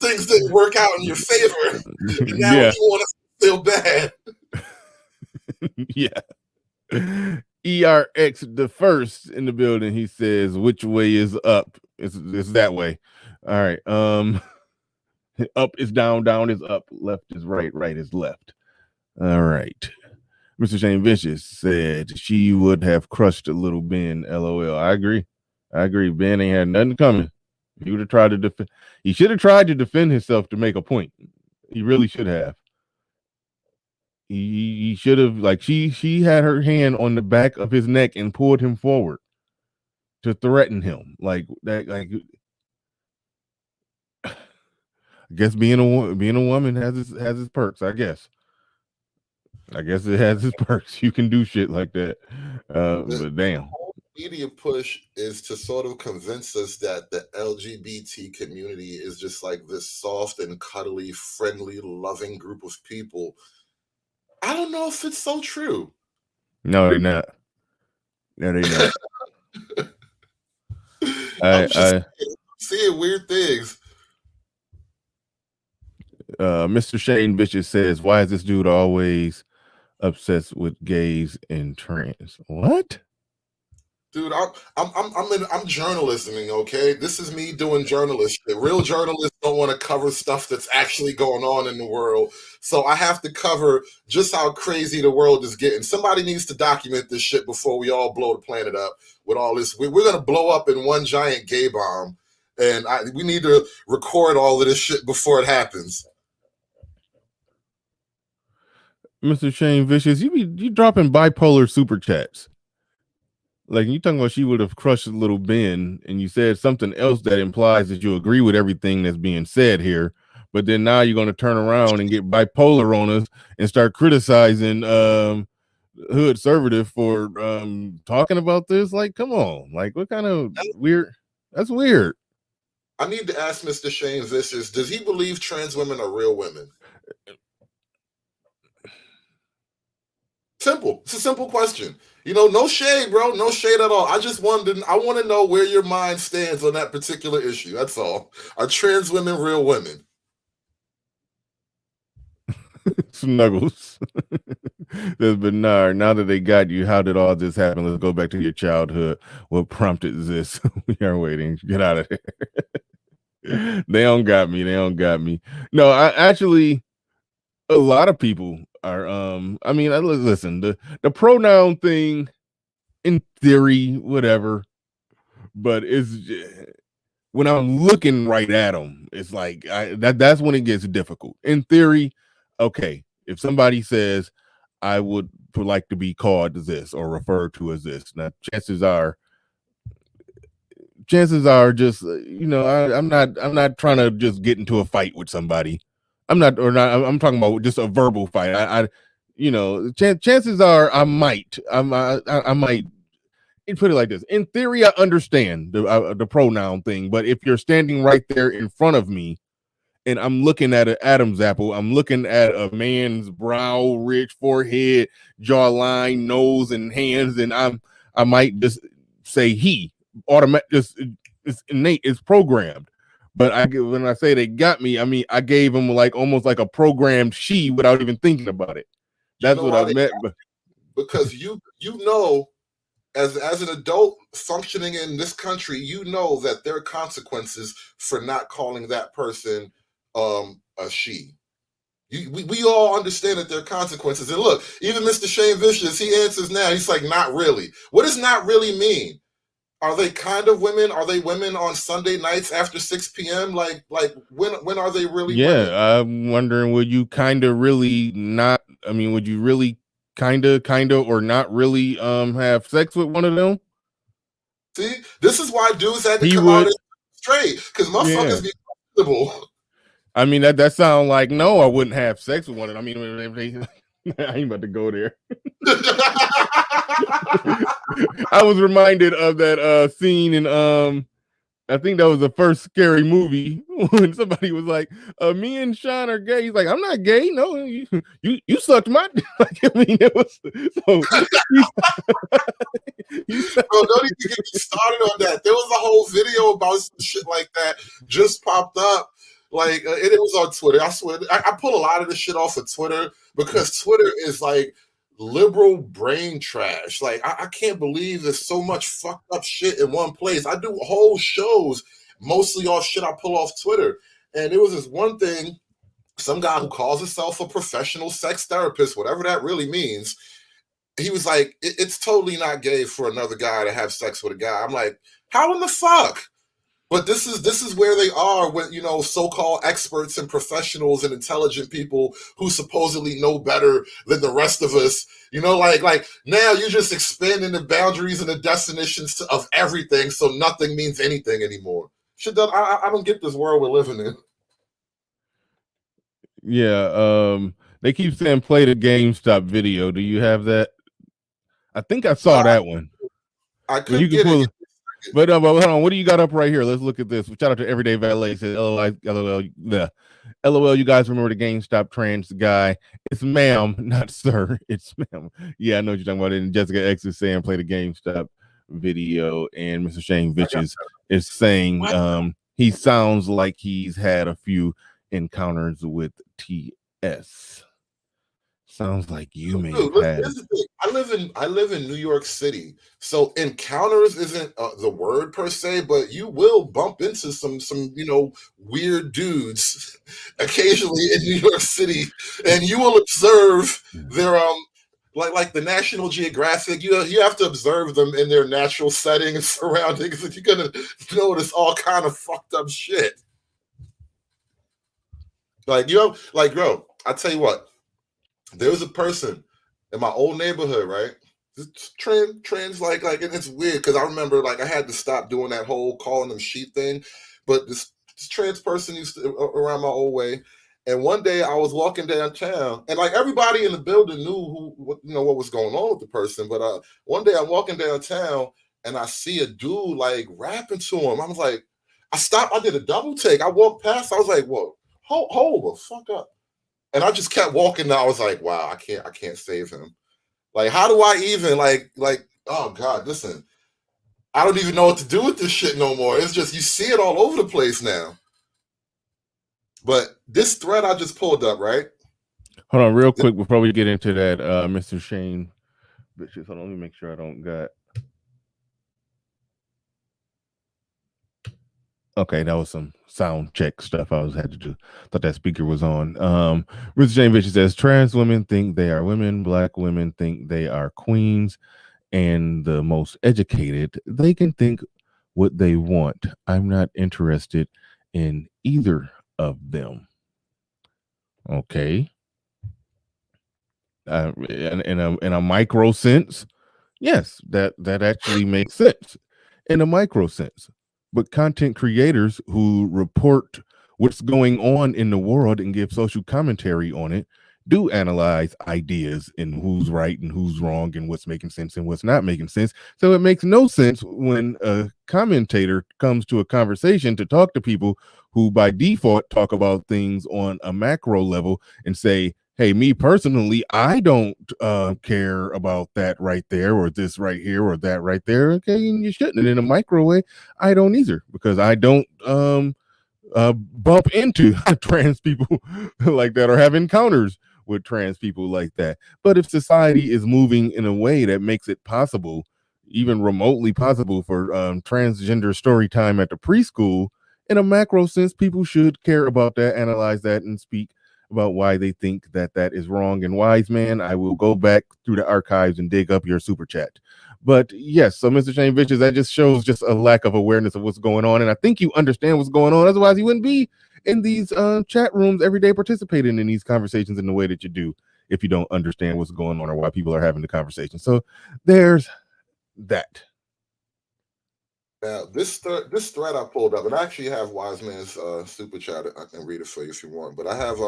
things didn't work out in your favor. And now you want to feel bad. Yeah. ERX the first in the building. He says, "Which way is up?" It's that way. All right. Up is down, down is up, left is right, right is left. All right. Mr. Shane Vicious said she would have crushed a little Ben. LOL. I agree. Ben ain't had nothing coming. He would have tried to defend. He should have tried to defend himself to make a point. He really should have. He should have, like, she had her hand on the back of his neck and pulled him forward to threaten him. Like that. Like, I guess being a woman has its perks. I guess it has its perks. You can do shit like that. But damn. Media push is to sort of convince us that the LGBT community is just like this soft and cuddly, friendly, loving group of people. I don't know if it's so true. No, they're not. I'm seeing weird things. Mr. Shane Vicious says, "Why is this dude always obsessed with gays and trans?" What? Dude, I'm journalisming, okay? This is me doing journalist shit. Real journalists don't want to cover stuff that's actually going on in the world. So I have to cover just how crazy the world is getting. Somebody needs to document this shit before we all blow the planet up with all this. We're going to blow up in one giant gay bomb. And we need to record all of this shit before it happens. Mr. Shane Vicious, you dropping bipolar super chats. Like, you talking about she would have crushed little Ben, and you said something else that implies that you agree with everything that's being said here, but then now you're going to turn around and get bipolar on us and start criticizing Hoodservative for talking about this. Like, come on. Like, what kind of weird? That's weird. I need to ask Mr. Shane Vicious, does he believe trans women are real women? Simple. It's a simple question. No shade, bro. No shade at all. I just want to know where your mind stands on that particular issue. That's all. Are trans women real women? Snuggles. There's Bernard. Now that they got you, how did all this happen? Let's go back to your childhood. What prompted this? We are waiting. Get out of here. They don't got me. They don't got me. No, I actually a lot of people are I mean, listen, the pronoun thing in theory, whatever, but it's when I'm looking right at them, it's like that's when it gets difficult. In theory, okay, if somebody says I would like to be called this or referred to as this, now chances are just I'm not trying to just get into a fight with somebody. I'm talking about just a verbal fight. Chances are I might put it like this. In theory, I understand the pronoun thing, but if you're standing right there in front of me and I'm looking at an Adam's apple, I'm looking at a man's brow, ridge, forehead, jawline, nose, and hands, and I might just say he automatic. Just it's innate, it's programmed. But when I say they got me, I mean I gave them like almost like a programmed she without even thinking about it. That's what I meant. Because you know, as an adult functioning in this country, you know that there are consequences for not calling that person a she. We all understand that there are consequences. And look, even Mr. Shane Vicious, he answers now. He's like, not really. What does not really mean? Are they kind of women? Are they women on Sunday nights after 6 p.m.? Like when are they really women? I'm wondering, would you kind of really not? I mean, would you really kind of, or not really have sex with one of them? See, this is why dudes had to come out straight, because motherfuckers be comfortable. I mean, that sound like no, I wouldn't have sex with one of them. I mean, I ain't about to go there. I was reminded of that scene in I think that was the first Scary Movie when somebody was like, "Me and Sean are gay." He's like, "I'm not gay. No, you sucked my." Like, I mean, it was so. Bro, don't even get me started on that. There was a whole video about some shit like that just popped up. Like, and it was on Twitter. I swear, I pull a lot of this shit off of Twitter because Twitter is like liberal brain trash. Like, I can't believe there's so much fucked up shit in one place. I do whole shows mostly off shit I pull off Twitter. And it was this one thing, some guy who calls himself a professional sex therapist, whatever that really means. He was like, it's totally not gay for another guy to have sex with a guy. I'm like, how in the fuck? But this is where they are with, so-called experts and professionals and intelligent people who supposedly know better than the rest of us. Like now you're just expanding the boundaries and the definitions of everything, so nothing means anything anymore. I don't get this world we're living in. Yeah, they keep saying play the GameStop video. Do you have that? I think I saw that one. I couldn't get it. But hold on, what do you got up right here? Let's look at this. Shout out to Everyday Valet. Says LOL, you guys remember the GameStop trans guy? It's ma'am, not sir. It's ma'am. Yeah, I know what you're talking about. And Jessica X is saying play the GameStop video, and Mr. Shane Vitches is saying he sounds like he's had a few encounters with TS. Sounds like you may have had. Here's the thing. I live in New York City, so encounters isn't the word per se, but you will bump into some weird dudes occasionally in New York City, and you will observe their like the National Geographic. You have to observe them in their natural setting and surroundings, and you're gonna notice all kind of fucked up shit. Like bro, I tell you what. There was a person in my old neighborhood, right? Trans, like, and it's weird because I remember, like, I had to stop doing that whole calling them sheep thing. But this trans person used to around my old way, and one day I was walking downtown, and like everybody in the building knew what was going on with the person. But one day I'm walking downtown, and I see a dude like rapping to him. I was like, I stopped. I did a double take. I walked past. I was like, whoa, hold the fuck up. And I just kept walking. I was like, wow, I can't save him. Like, how do I even like, oh God, listen, I don't even know what to do with this shit no more. It's just, you see it all over the place now. But this thread I just pulled up, right? Hold on real quick before we get into that, Mr. Shane. Hold on, let me make sure I don't got. Okay, that was some sound check stuff I was had to do. Thought that speaker was on. Ruth Jane Bishop says trans women think they are women, black women think they are queens, and the most educated, they can think what they want. I'm not interested in either of them. Okay. In a micro sense, yes, that actually makes sense in a micro sense. But content creators who report what's going on in the world and give social commentary on it do analyze ideas and who's right and who's wrong and what's making sense and what's not making sense. So it makes no sense when a commentator comes to a conversation to talk to people who by default talk about things on a macro level and say, hey, me personally, I don't care about that right there or this right here or that right there. Okay, and you shouldn't. And in a microwave, I don't either because I don't bump into trans people like that or have encounters with trans people like that. But if society is moving in a way that makes it possible, even remotely possible for transgender story time at the preschool, in a macro sense, people should care about that, analyze that, and speak about why they think that that is wrong. And wise man, I will go back through the archives and dig up your super chat. But yes, so Mr. Shane Vicious, that just shows just a lack of awareness of what's going on. And I think you understand what's going on. Otherwise, you wouldn't be in these chat rooms every day participating in these conversations in the way that you do if you don't understand what's going on or why people are having the conversation. So there's that. Now, this thread I pulled up, and I actually have Wiseman's super chat. I can read it for you if you want. But I have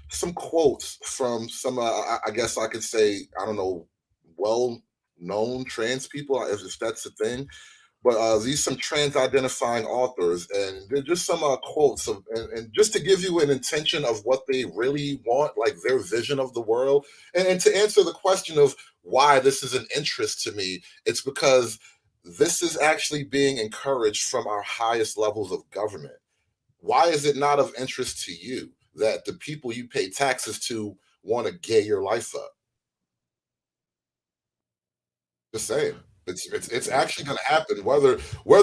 some quotes from some, I guess I could say, I don't know, well-known trans people, if that's a thing. But these some trans-identifying authors, and they're just some quotes of, and just to give you an intention of what they really want, like their vision of the world, and to answer the question of why this is an interest to me, it's because this is actually being encouraged from our highest levels of government. Why is it not of interest to you that the people you pay taxes to want to gay your life up? Just saying. It's actually going to happen, whether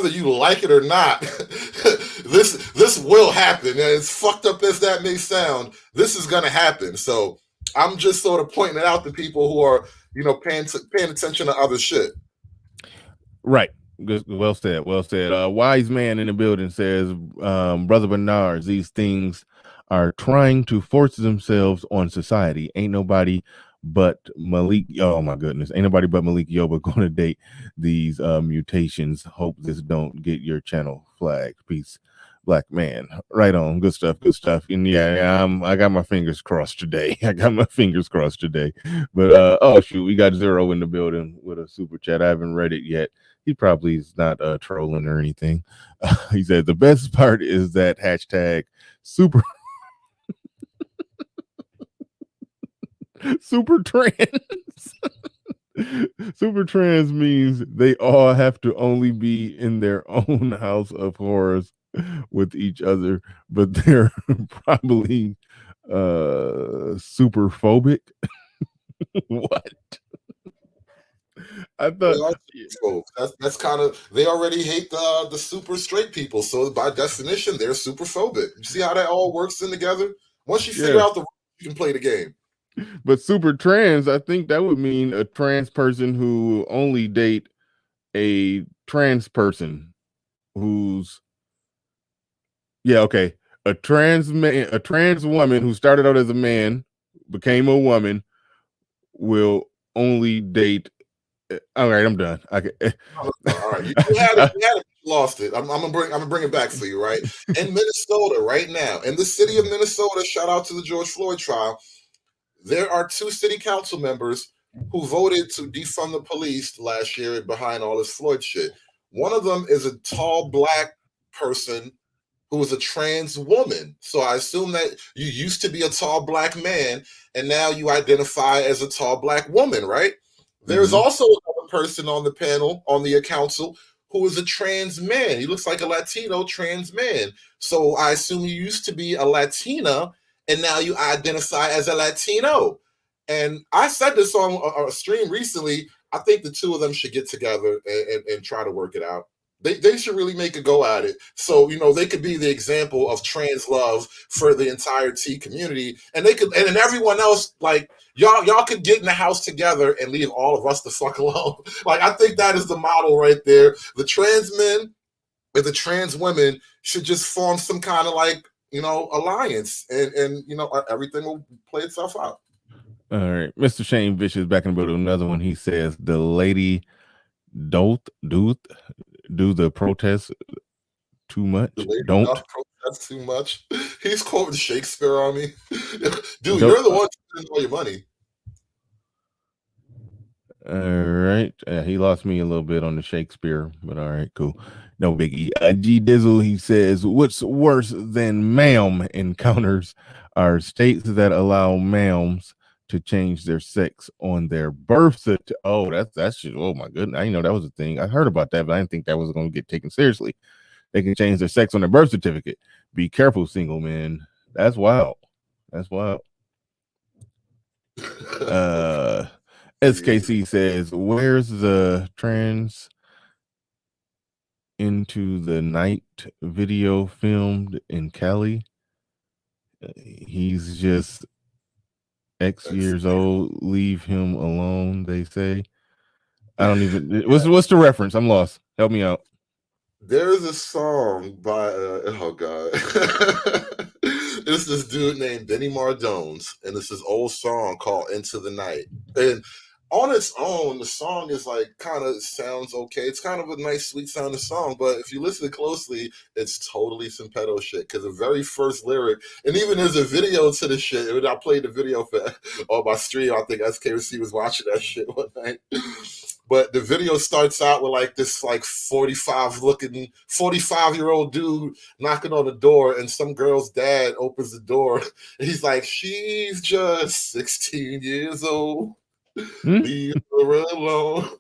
you like it or not. this will happen, and as fucked up as that may sound, this is going to happen. So I'm just sort of pointing it out to people who are, paying attention to other shit. Right. Good. Well said. Well said. Wise man in the building says, Brother Bernard, these things are trying to force themselves on society. Ain't nobody but Malik. Oh my goodness. Ain't nobody but Malik Yoba going to date these mutations. Hope this don't get your channel flagged. Peace. Black man. Right on. Good stuff. Good stuff. And I got my fingers crossed today. But oh shoot, we got Zero in the building with a super chat. I haven't read it yet. He probably is not trolling or anything. He said the best part is that hashtag super super trans. Super trans means they all have to only be in their own house of horrors with each other, but they're probably super phobic. What? I thought that's kind of, they already hate the super straight people, so by definition they're super phobic. You see how that all works in together? Once you figure out the rules, you can play the game. But super trans, I think that would mean a trans person who only date a trans person who's a trans man, a trans woman who started out as a man, became a woman, will only date. All right, I'm done. All right, you had it, lost it. I'm gonna bring it back for you, right? In Minnesota, right now, in the city of Minnesota, shout out to the George Floyd trial. There are 2 city council members who voted to defund the police last year behind all this Floyd shit. One of them is a tall black person who is a trans woman. So I assume that you used to be a tall black man and now you identify as a tall black woman, right? There's also another person on the panel, on the council, who is a trans man. He looks like a Latino trans man. So I assume you used to be a Latina and now you identify as a Latino. And I said this on a stream recently. I think the 2 of them should get together and try to work it out. They should really make a go at it. So, you know, they could be the example of trans love for the entire T community. And they could, and then everyone else, like, y'all could get in the house together and leave all of us the fuck alone. Like, I think that is the model right there. The trans men and the trans women should just form some kind of, like, you know, alliance, and you know, everything will play itself out. All right. Mr. Shane Vicious back in the middle. Another one. He says the lady don't do the protest too much. The lady Don't protest too much. He's quoting Shakespeare on me. Dude, Don't- you're the one spending all your money. All right. He lost me a little bit on the Shakespeare, but all right, cool. No biggie. G Dizzle, he says, what's worse than ma'am encounters are states that allow ma'ams to change their sex on their birth certificate. Oh, that's just, oh my goodness. I didn't know that was a thing. I heard about that, but I didn't think that was going to get taken seriously. They can change their sex on their birth certificate. Be careful, single men. That's wild. That's wild. SKC says, where's the trans into the night video filmed in Cali? He's just X years old. Leave him alone, they say. I don't even, what's the reference? I'm lost. Help me out. There is a song by oh god, it's this dude named Benny Mardones, and it's this old song called "Into the Night." And on its own, the song is like kind of sounds okay. It's kind of a nice, sweet sounding song, but if you listen closely, it's totally some pedo shit. Because the very first lyric, and even there's a video to the shit. When I played the video for on my stream, I think SKC was watching that shit one night. But the video starts out with like this like 45-year-old dude knocking on the door, and some girl's dad opens the door, and he's like, she's just 16 years old. Leave her alone.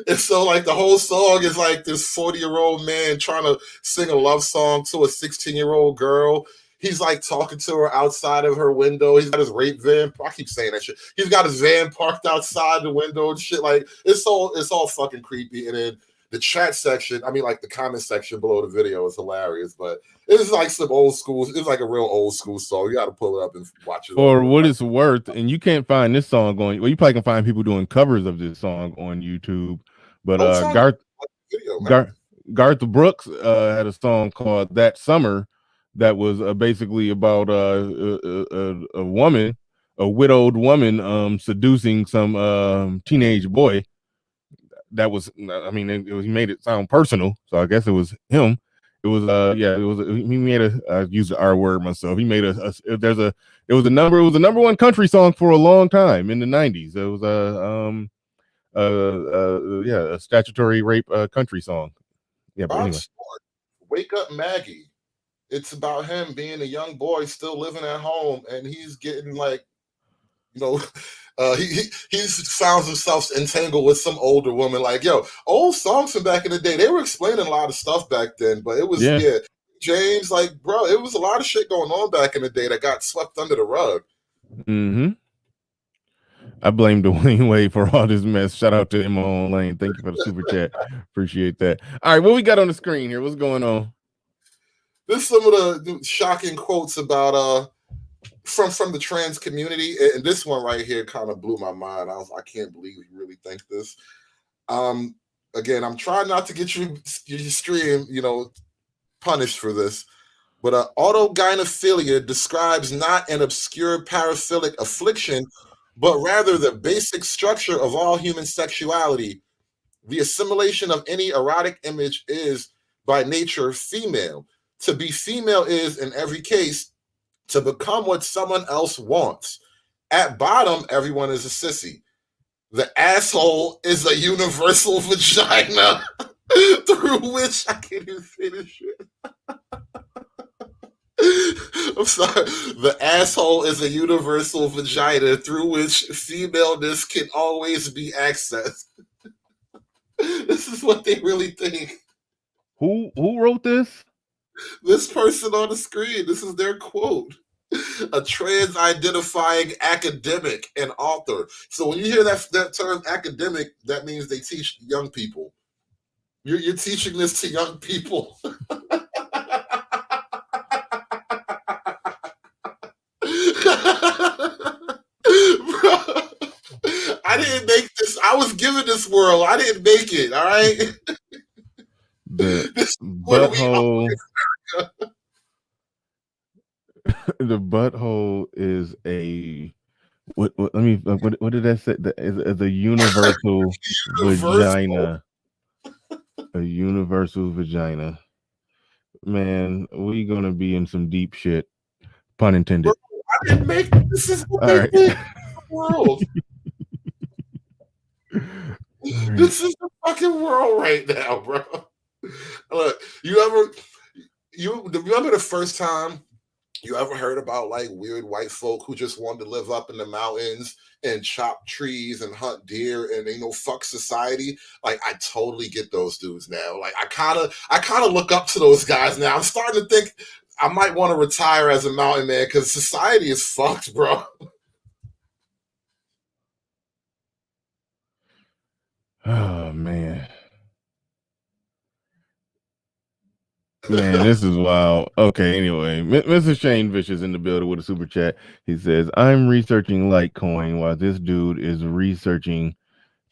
And so like the whole song is like this 40-year-old man trying to sing a love song to a 16-year-old girl. He's like talking to her outside of her window. He's got his rape van. I keep saying that shit. He's got his van parked outside the window and shit. Like it's all fucking creepy. And then the chat section, I mean, like the comment section below the video is hilarious. But it's like some old school. It's like a real old school song. You got to pull it up and watch it. For what it's worth, and you can't find this song well, you probably can find people doing covers of this song on YouTube. But Garth Brooks had a song called "That Summer" that was basically about a woman, a widowed woman, seducing some teenage boy. That was, I mean, he made it sound personal, so I guess it was him. It was he made I used the R word myself. He made it was the number one country song for a long time in the 90s. It was a statutory rape country song. Yeah, but anyway. Wake Up Maggie. It's about him being a young boy still living at home, and he's getting like, you know, he's found himself entangled with some older woman. Like, yo, old songs from back in the day, they were explaining a lot of stuff back then, but it was James, like, bro, it was a lot of shit going on back in the day that got swept under the rug. I blame Dwayne Wade for all this mess. Shout out to Emma Lane. Thank you for the super chat. Appreciate that. All right, what we got on the screen here? What's going on? This is some of the shocking quotes about from the trans community, and this one right here kind of blew my mind. I can't believe you really think this. Again, I'm trying not to get your stream, you know, punished for this, but autogynephilia describes not an obscure paraphilic affliction, but rather the basic structure of all human sexuality. The assimilation of any erotic image is by nature female. To be female is, in every case, to become what someone else wants. At bottom, everyone is a sissy. The asshole is a universal vagina through which I can't even say this shit. I'm sorry. The asshole is a universal vagina through which femaleness can always be accessed. This is what they really think. Who wrote this? This person on the screen. This is their quote. A trans-identifying academic and author. So when you hear that term academic, that means they teach young people. You're teaching this to young people. Bro, I didn't make this. I was given this world. I didn't make it. All right. The This is where we butthole. are. The butthole is a what? Let me. What did I say? Is a universal vagina. A universal vagina. Man, we gonna be in some deep shit. Pun intended. Bro, I didn't make this. Is what All they right. did in the world. This is the fucking world right now, bro. Look, you remember the first time you ever heard about like weird white folk who just wanted to live up in the mountains and chop trees and hunt deer and fuck society? Like, I totally get those dudes now. Like, I kind of look up to those guys now. I'm starting to think I might want to retire as a mountain man because society is fucked, bro. Oh man. Man, this is wild. Okay, anyway, Mr. Shane Vicious in the building with a super chat. He says, I'm researching Litecoin while this dude is researching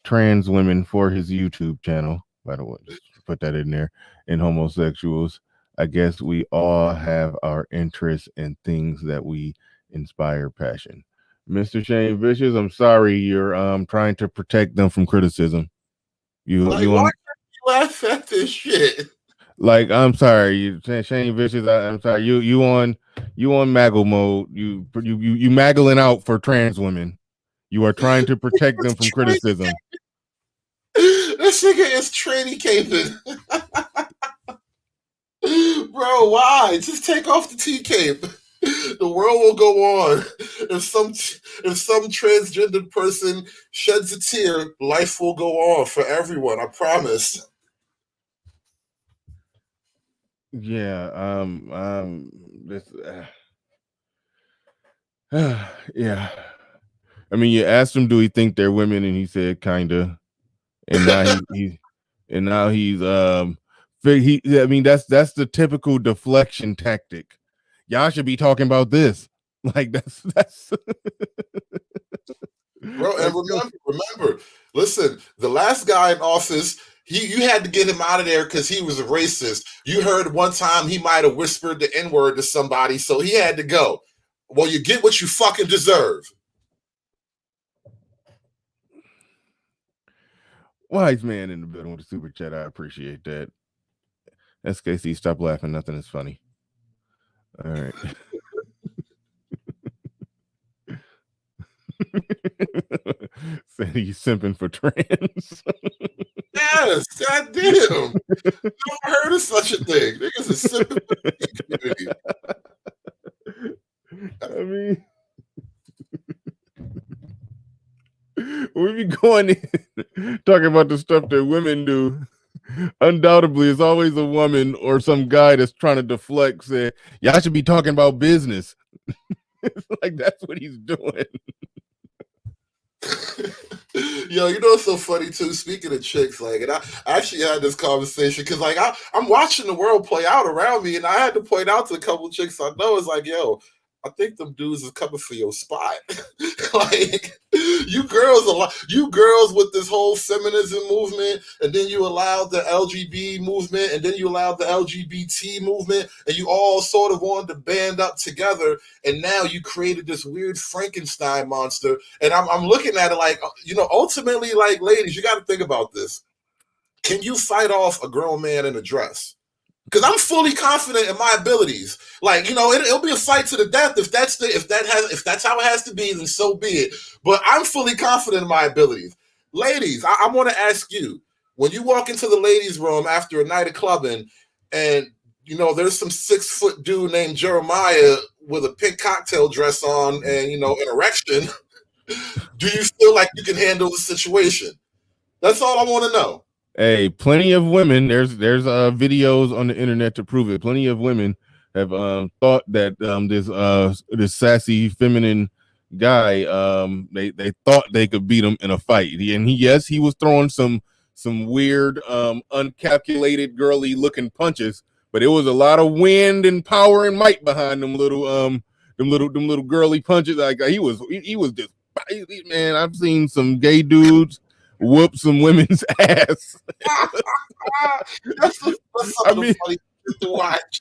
trans women for his YouTube channel. By the way, just put that in there. And homosexuals. I guess we all have our interests and things that we inspire passion. Mr. Shane Vicious, I'm sorry you're trying to protect them from criticism. Like, why can't you laugh at this shit? Like, I'm sorry, Shane Vicious. I'm sorry. You on Maggle mode. You maggling out for trans women. You are trying to protect them from criticism. This nigga is tranny caping. Bro, why? Just take off the T cape. The world will go on. If some transgendered person sheds a tear, life will go on for everyone. I promise. Yeah. This. Yeah. I mean, you asked him, do he think they're women, and he said, kinda. And now he's I mean, that's the typical deflection tactic. Y'all should be talking about this. Like, that's Bro, and remember, listen, the last guy in office, you had to get him out of there because he was a racist. You heard one time he might have whispered the N-word to somebody, so he had to go. Well, you get what you fucking deserve. Wise man in the building with a super chat. I appreciate that. SKC, stop laughing. Nothing is funny. All right. Said he's simping for trans. Yes, goddamn. Never heard of such a thing. Niggas is simping for the community. I mean, we be going in talking about the stuff that women do. Undoubtedly, it's always a woman or some guy that's trying to deflect, say, y'all should be talking about business. It's like that's what he's doing. Yo, you know what's so funny too? Speaking of chicks, like, and I actually had this conversation because, like, I'm watching the world play out around me, and I had to point out to a couple of chicks I know, it's like, yo, I think them dudes is coming for your spot. Like, you girls with this whole feminism movement, and then you allowed the LGBT movement, and then you allowed the LGBT movement, and you all sort of wanted to band up together, and now you created this weird Frankenstein monster. And I'm looking at it like, ultimately, like, ladies, you got to think about this. Can you fight off a grown man in a dress? Because I'm fully confident in my abilities. Like, it'll be a fight to the death. If that's how it has to be, then so be it. But I'm fully confident in my abilities. Ladies, I want to ask you, when you walk into the ladies' room after a night of clubbing, and there's some 6-foot dude named Jeremiah with a pink cocktail dress on and an erection, do you feel like you can handle the situation? That's all I want to know. Hey, plenty of women. There's videos on the internet to prove it. Plenty of women have thought that this sassy feminine guy they thought they could beat him in a fight. He was throwing some some weird, uncalculated, girly looking punches, but it was a lot of wind and power and might behind them little girly punches. Like he was just, man. I've seen some gay dudes whoop some women's ass. That's some I of the mean, funny shit to watch.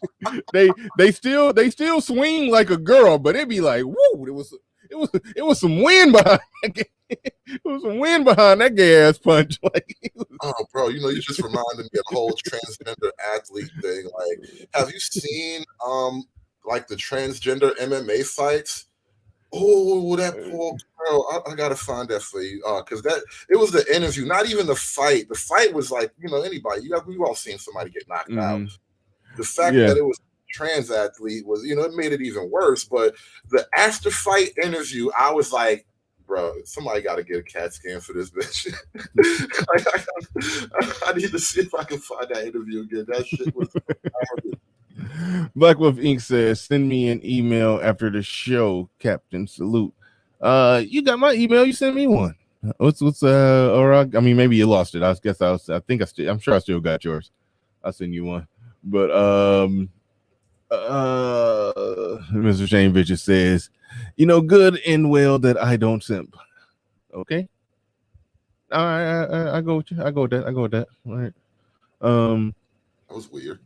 they still swing like a girl, but it'd be like, woo! It was some wind behind that. It was some wind behind that gay ass punch. Like, Oh, bro, you know, you just reminded me of the whole transgender athlete thing. Like, have you seen like the transgender MMA fights? Oh, that poor girl. I gotta find that for you. Because it was the interview, not even the fight. The fight was like, you know, anybody. We've all seen somebody get knocked out. The fact that it was a trans athlete was, you know, it made it even worse. But the after fight interview, I was like, bro, somebody got to get a CAT scan for this bitch. I need to see if I can find that interview again. That shit was Black Wolf Inc. says, send me an email after the show, Captain. Salute. You got my email, you sent me one. I mean, maybe you lost it. I'm sure I still got yours. I'll send you one. But Mr. Shane Bitches says, you know, good and well that I don't simp. Okay. I go with you. I go with that. All right. that was weird.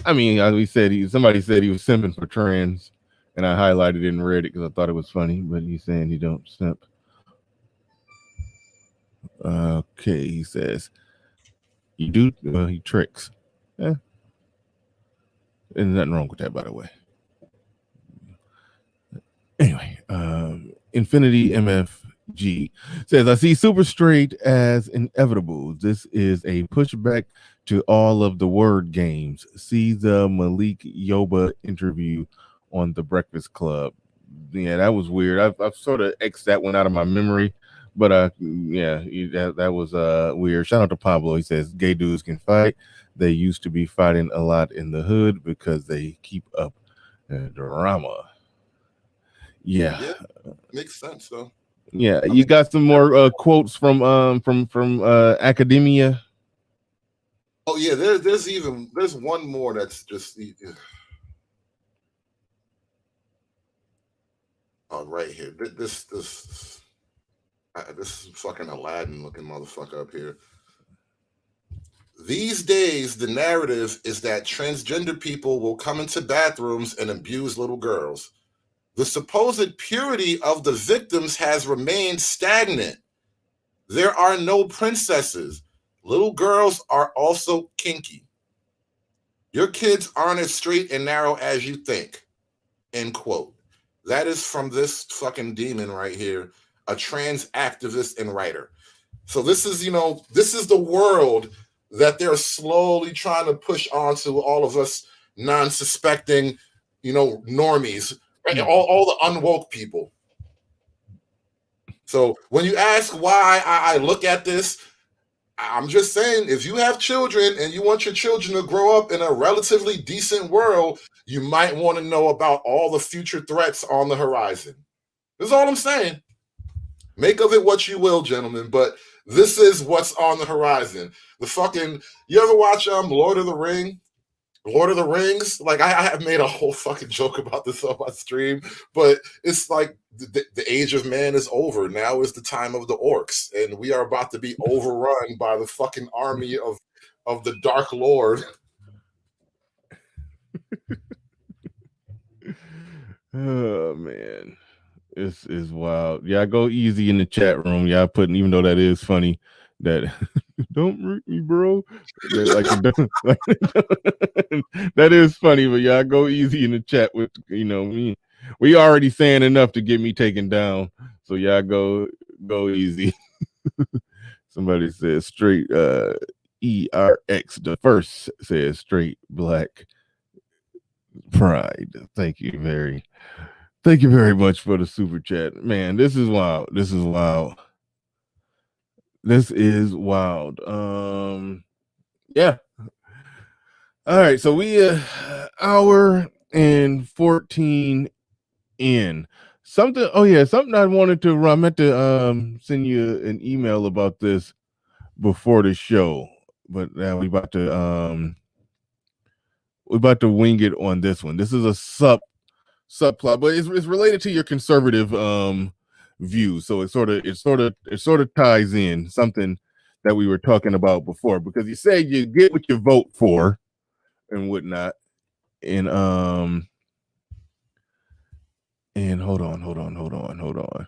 I mean, somebody said he was simping for trans, and I highlighted it and read it because I thought it was funny. But he's saying he don't simp. Okay, he says you do. Well, he tricks. There's nothing wrong with that, by the way. Anyway, Infinity MFG says, I see Super Straight as inevitable. This is a pushback to all of the word games. See the Malik Yoba interview on The Breakfast Club. Yeah, that was weird. I've sort of X'd that one out of my memory, but that was weird. Shout out to Pablo. He says, gay dudes can fight. They used to be fighting a lot in the hood because they keep up drama. Yeah, makes sense though. Yeah, you got some more quotes from academia. Oh yeah, there's one more that's just right here. This fucking Aladdin looking motherfucker up here. These days, the narrative is that transgender people will come into bathrooms and abuse little girls. The supposed purity of the victims has remained stagnant. There are no princesses. Little girls are also kinky. Your kids aren't as straight and narrow as you think. End quote. That is from this fucking demon right here, a trans activist and writer. So this is the world that they're slowly trying to push onto all of us non-suspecting, normies, right? All the unwoke people. So when you ask why I look at this, I'm just saying, if you have children and you want your children to grow up in a relatively decent world, you might want to know about all the future threats on the horizon. That's all I'm saying. Make of it what you will, gentlemen, but this is what's on the horizon. You ever watch Lord of the Rings? Like I have made a whole fucking joke about this on my stream, but it's like the age of man is over. Now is the time of the orcs, and we are about to be overrun by the fucking army of the Dark Lord. Oh man, this is wild. Yeah, go easy in the chat room. Yeah, even though that is funny, that don't root me, bro. That is funny, but yeah, go easy in the chat with me. We already saying enough to get me taken down, so yeah, go easy. Somebody says straight ERX. The first says straight black pride. Thank you very much for the super chat, man. This is wild. Yeah. All right, so we hour and 14 in. Something I wanted to I meant to send you an email about this. before the show, but now we about to wing it on this one. This is a subplot, but it's related to your conservative view. So it sort of ties in something that we were talking about before, because you say you get what you vote for and whatnot. And hold on.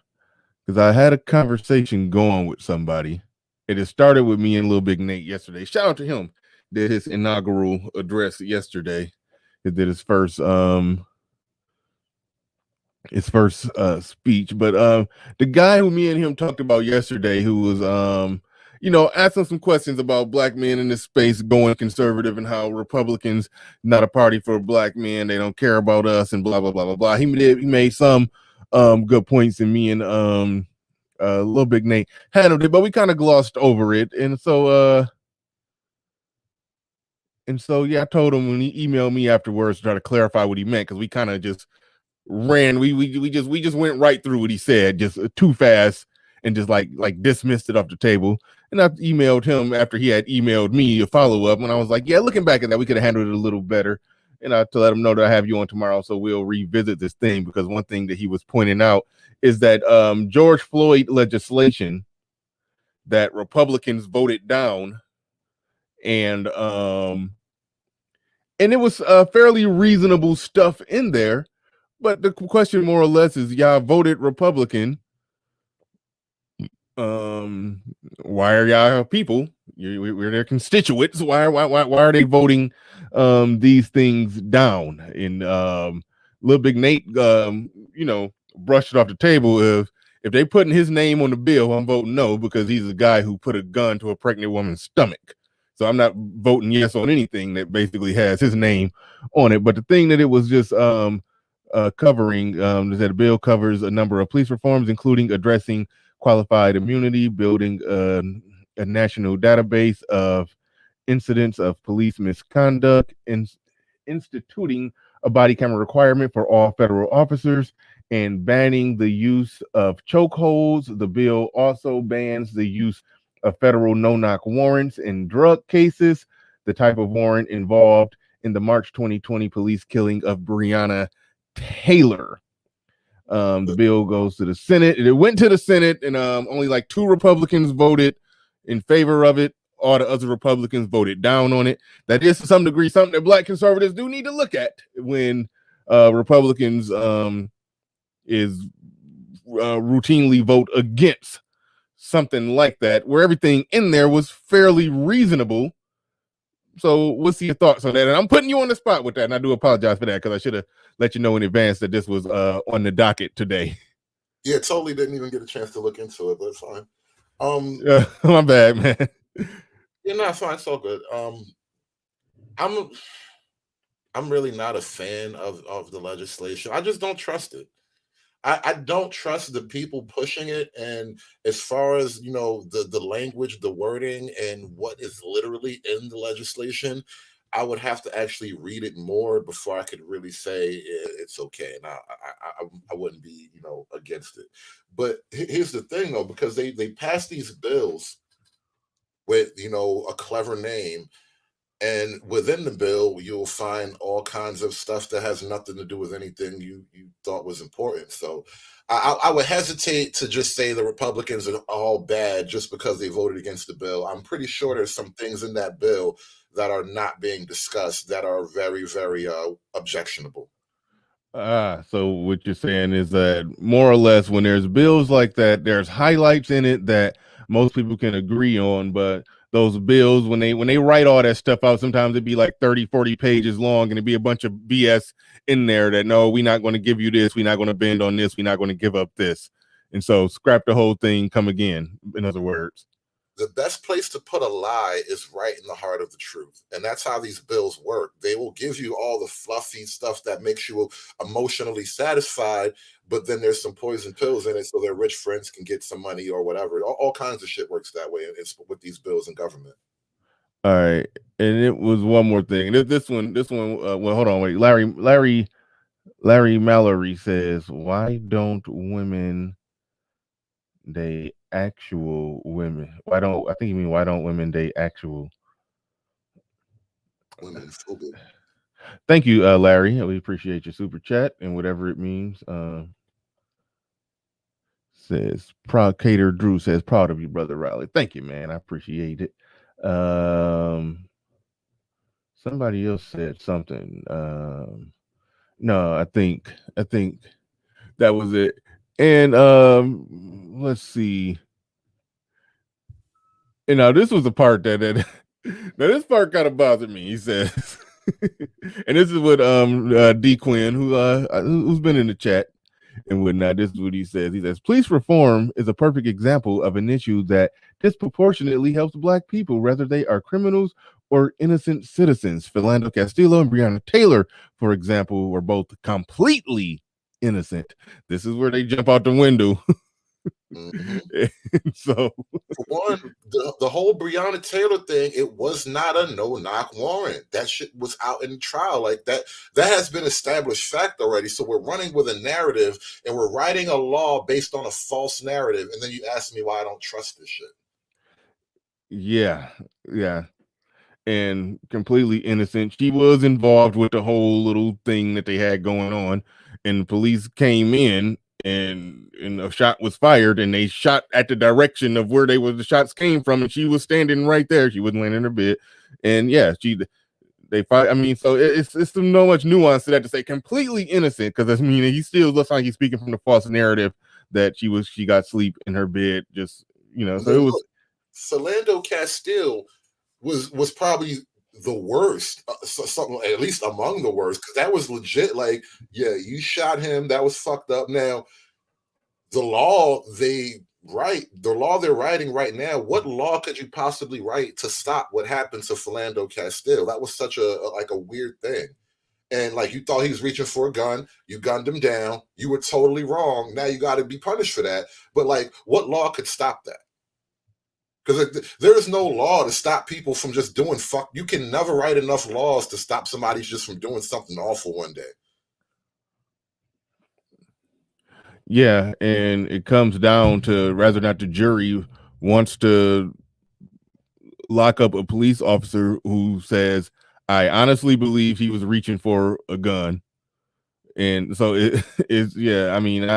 Because I had a conversation going with somebody. It had started with me and Lil Big Nate yesterday. Shout out to him. Did his inaugural address yesterday. He did his first speech. But the guy who me and him talked about yesterday, who was asking some questions about black men in this space going conservative and how Republicans not a party for black men, they don't care about us and blah blah blah blah blah. He made some good points, and me and Lil Big Nate handled it, but we kind of glossed over it. And so yeah, I told him when he emailed me afterwards to try to clarify what he meant, because we kind of just ran. We just went right through what he said, just too fast, and just like dismissed it off the table. And I emailed him after he had emailed me a follow up, and I was like, yeah, looking back at that, we could have handled it a little better. And I to let him know that I have you on tomorrow, so we'll revisit this thing, because one thing that he was pointing out is that George Floyd legislation that Republicans voted down, and it was fairly reasonable stuff in there. But the question more or less is, y'all voted Republican. Why are y'all people? We're their constituents. Why are they voting these things down? And Lil Big Nate, brushed it off the table. If they putting his name on the bill, I'm voting no, because he's a guy who put a gun to a pregnant woman's stomach. So I'm not voting yes on anything that basically has his name on it. But the thing that it was just covering is that the bill covers a number of police reforms, including addressing qualified immunity, building a national database of incidents of police misconduct, and instituting a body camera requirement for all federal officers, and banning the use of chokeholds. The bill also bans the use of federal no-knock warrants in drug cases, the type of warrant involved in the March 2020 police killing of Breonna Taylor. The bill goes to the Senate. It went to the Senate, and only like 2 Republicans voted in favor of it. All the other Republicans voted down on it. That is, to some degree, something that black conservatives do need to look at when Republicans routinely vote against something like that, where everything in there was fairly reasonable. So what's your thoughts on that? And I'm putting you on the spot with that, and I do apologize for that, because I should have let you know in advance that this was on the docket today. Yeah, totally didn't even get a chance to look into it, but it's fine. My bad, man. Yeah, no, it's fine. It's all good. I'm really not a fan of the legislation. I just don't trust it. I don't trust the people pushing it. And as far as, the language, the wording, and what is literally in the legislation, I would have to actually read it more before I could really say it's okay. And I wouldn't be, against it. But here's the thing, though, because they pass these bills with, a clever name. And within the bill, you'll find all kinds of stuff that has nothing to do with anything you thought was important. So I would hesitate to just say the Republicans are all bad just because they voted against the bill. I'm pretty sure there's some things in that bill that are not being discussed that are very, very objectionable. So what you're saying is that more or less, when there's bills like that, there's highlights in it that most people can agree on, but those bills, when they write all that stuff out, sometimes it'd be like 30, 40 pages long, and it'd be a bunch of BS in there that, no, we're not going to give you this, we're not going to bend on this, we're not going to give up this. And so scrap the whole thing, come again, in other words. The best place to put a lie is right in the heart of the truth. And that's how these bills work. They will give you all the fluffy stuff that makes you emotionally satisfied, but then there's some poison pills in it so their rich friends can get some money or whatever. All kinds of shit works that way. It's with these bills in government. All right. And it was one more thing. This one, well, hold on, wait. Larry Mallory says, why don't women, they actual women? Why don't I think you mean why don't women date actual Women phobic. Thank you, Larry. We appreciate your super chat and whatever it means. Says proud Cater Drew says proud of you, brother Riley. Thank you, man. I appreciate it. Somebody else said something. No, I think that was it. And let's see. And now this was the part that now this part kind of bothered me. He says, and this is what D Quinn, who's been in the chat and whatnot. This is what he says. He says, police reform is a perfect example of an issue that disproportionately helps black people, whether they are criminals or innocent citizens. Philando Castillo and Breonna Taylor, for example, were both completely innocent. This is where they jump out the window. So for one, the whole Breonna Taylor thing, it was not a no-knock warrant. That shit was out in the trial. Like that has been established fact already. So we're running with a narrative and we're writing a law based on a false narrative. And then you ask me why I don't trust this shit. Yeah. And completely innocent. She was involved with the whole little thing that they had going on, and the police came in and a shot was fired, and they shot at the direction of where the shots came from, and she was standing right there. She wasn't laying in her bed, and yeah, they fight. I mean, so it's so much nuance to that to say completely innocent, because I mean he still looks like he's speaking from the false narrative that she got sleep in her bed, just So it was Philando Castile was probably the worst, something at least among the worst, because that was legit. Like, yeah, you shot him. That was fucked up. Now, the law they're writing right now. What law could you possibly write to stop what happened to Philando Castile? That was such a weird thing. And like you thought he was reaching for a gun, you gunned him down. You were totally wrong. Now you got to be punished for that. But like, what law could stop that? Because there is no law to stop people from just doing fuck. You can never write enough laws to stop somebody just from doing something awful one day. Yeah, and it comes down to whether or not the jury wants to lock up a police officer who says, I honestly believe he was reaching for a gun. And so it is, yeah. I mean,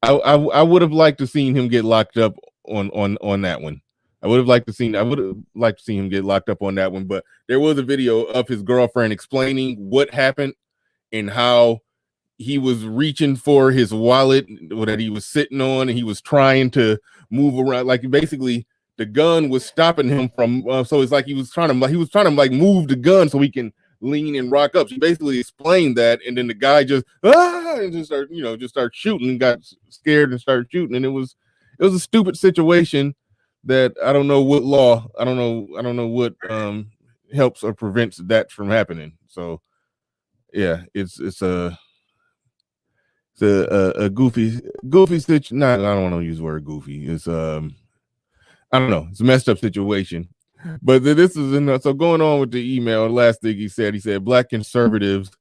I would have liked to seen him get locked up on that one. I would have liked to see him get locked up on that one. But there was a video of his girlfriend explaining what happened and how he was reaching for his wallet that he was sitting on, and he was trying to move around. Like basically, the gun was stopping him from. So it's like he was trying to like move the gun so he can lean and rock up. She basically explained that, and then the guy just and just start shooting, and got scared and started shooting, and it was a stupid situation that I don't know what law, I don't know what helps or prevents that from happening. So yeah, it's a goofy situation. I don't want to use the word goofy. It's I don't know. It's a messed up situation. But this is so going on with the email. The last thing he said black conservatives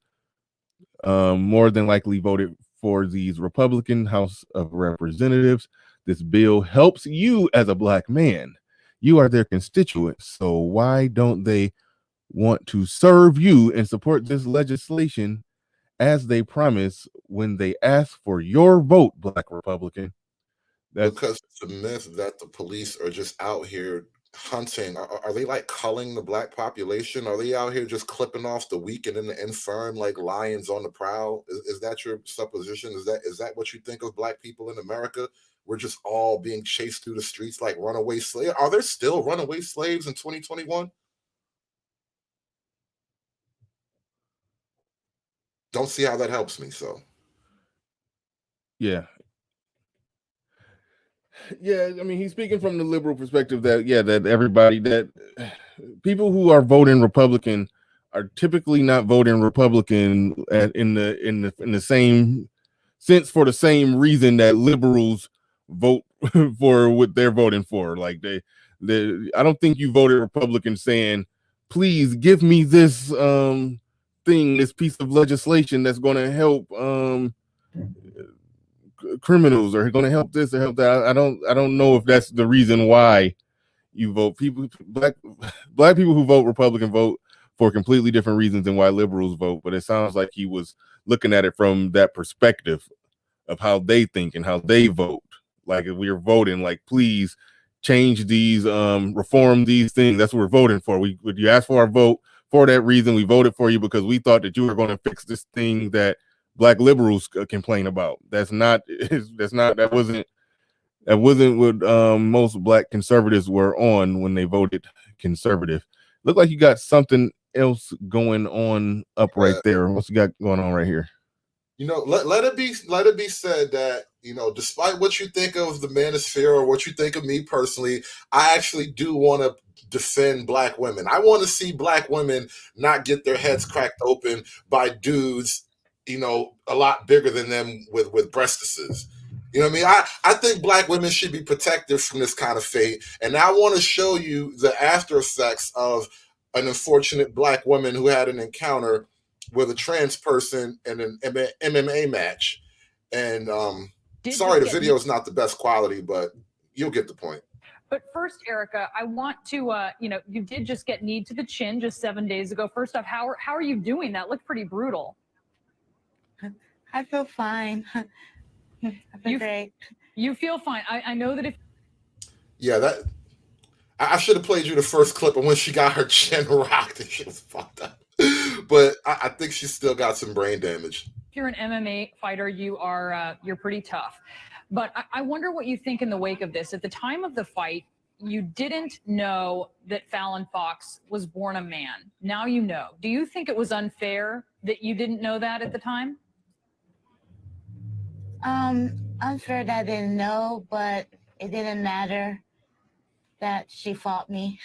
more than likely voted for these Republican House of Representatives. This bill helps you as a black man. You are their constituents. So why don't they want to serve you and support this legislation as they promise when they ask for your vote, black Republican? Because it's a myth that the police are just out here hunting. Are they like culling the black population? Are they out here just clipping off the weak and the infirm like lions on the prowl? Is that your supposition? Is that what you think of black people in America? We're just all being chased through the streets like runaway slaves. Are there still runaway slaves in 2021? Don't see how that helps me. So yeah, I mean, he's speaking from the liberal perspective that that people who are voting Republican are typically not voting Republican in the same sense for the same reason that liberals vote for what they're voting for. Like I don't think you voted Republican saying, please give me this this piece of legislation that's going to help criminals or going to help this or help that. I don't know if that's the reason why you vote. Black people who vote Republican vote for completely different reasons than why liberals vote. But it sounds like he was looking at it from that perspective of how they think and how they vote. Like if we are voting, like please change these, reform these things. That's what we're voting for. You asked for our vote for that reason. We voted for you because we thought that you were going to fix this thing that Black liberals complain about. That wasn't what most Black conservatives were on when they voted conservative. Look like you got something else going on up right there. What's you got going on right here? Let it be said that, despite what you think of the manosphere or what you think of me personally, I actually do want to defend Black women. I want to see Black women not get their heads cracked open by dudes, a lot bigger than them with breastises. You know what I mean? I think Black women should be protected from this kind of fate. And I want to show you the after effects of an unfortunate Black woman who had an encounter with a trans person in an MMA match. And sorry, the video is not the best quality, but you'll get the point. But first, Erica, I want to, you did just get kneed to the chin just 7 days ago. First off, how are you doing? That looked pretty brutal. I feel fine. I feel great. You feel fine. I know that if... Yeah, I should have played you the first clip of when she got her chin rocked and she was fucked up. But I think she's still got some brain damage. If you're an MMA fighter, you're pretty tough. But I wonder what you think in the wake of this. At the time of the fight, you didn't know that Fallon Fox was born a man. Now you know. Do you think it was unfair that you didn't know that at the time? Unfair that I didn't know, but it didn't matter that she fought me.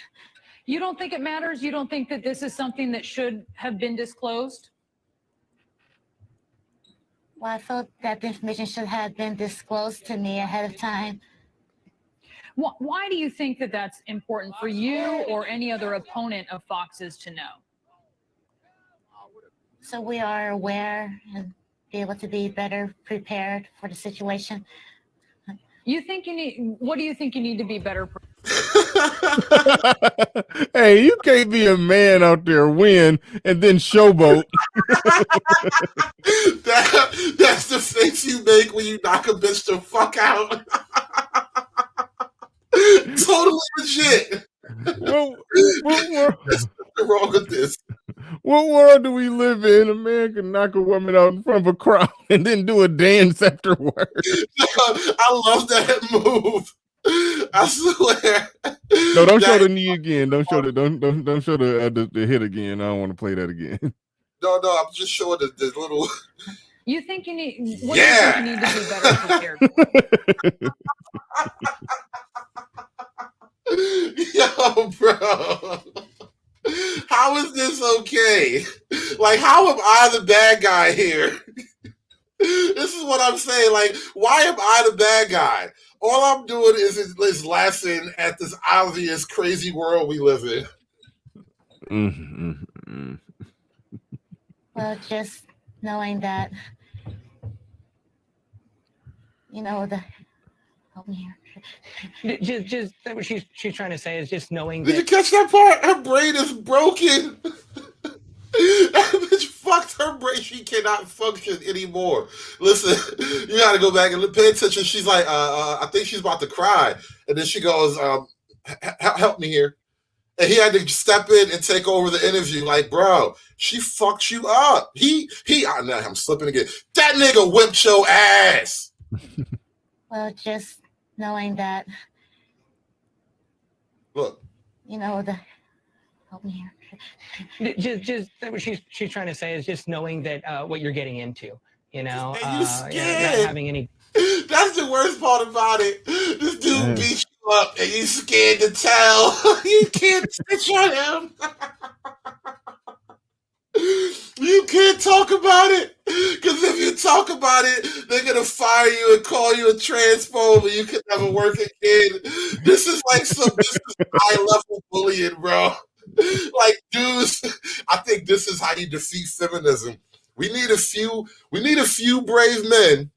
You don't think it matters? You don't think that this is something that should have been disclosed? Well, I felt that the information should have been disclosed to me ahead of time. Why do you think that that's important for you or any other opponent of Fox's to know? So we are aware and be able to be better prepared for the situation. What do you think you need to be better prepared? Hey, you can't be a man out there, win, and then showboat. That's the face you make when you knock a bitch the fuck out. Totally legit. There's nothing wrong with this. What world do we live in? A man can knock a woman out in front of a crowd and then do a dance afterwards. I love that move. I swear. No, don't show the knee again. Don't show the hit again. I don't want to play that again. No, I'm just showing the little. What do you think you need to be better prepared for? Yo, bro. How is this okay? Like, how am I the bad guy here? This is what I'm saying. Like, why am I the bad guy? All I'm doing is laughing at this obvious crazy world we live in. Mm-hmm. Well, just knowing that, help me here. Just what she's trying to say is just knowing. Did you catch that part? Her brain is broken. That bitch fucked her brain. She cannot function anymore. Listen, you gotta go back and pay attention. She's like, I think she's about to cry. And then she goes, help me here. And he had to step in and take over the interview. Like, bro, she fucked you up. I'm slipping again. That nigga whipped your ass. Well, just knowing that. Look. Help me here. Just what she's trying to say is just knowing that what you're getting into, And you not scared. having any. That's the worst part about it. This dude beats you up and you scared to tell. You can't snitch on him. You can't talk about it. Because if you talk about it, they're going to fire you and call you a transphobe and you can never work again. This is high-level bullying, bro. Like, dudes, I think this is how you defeat feminism. We need a few brave men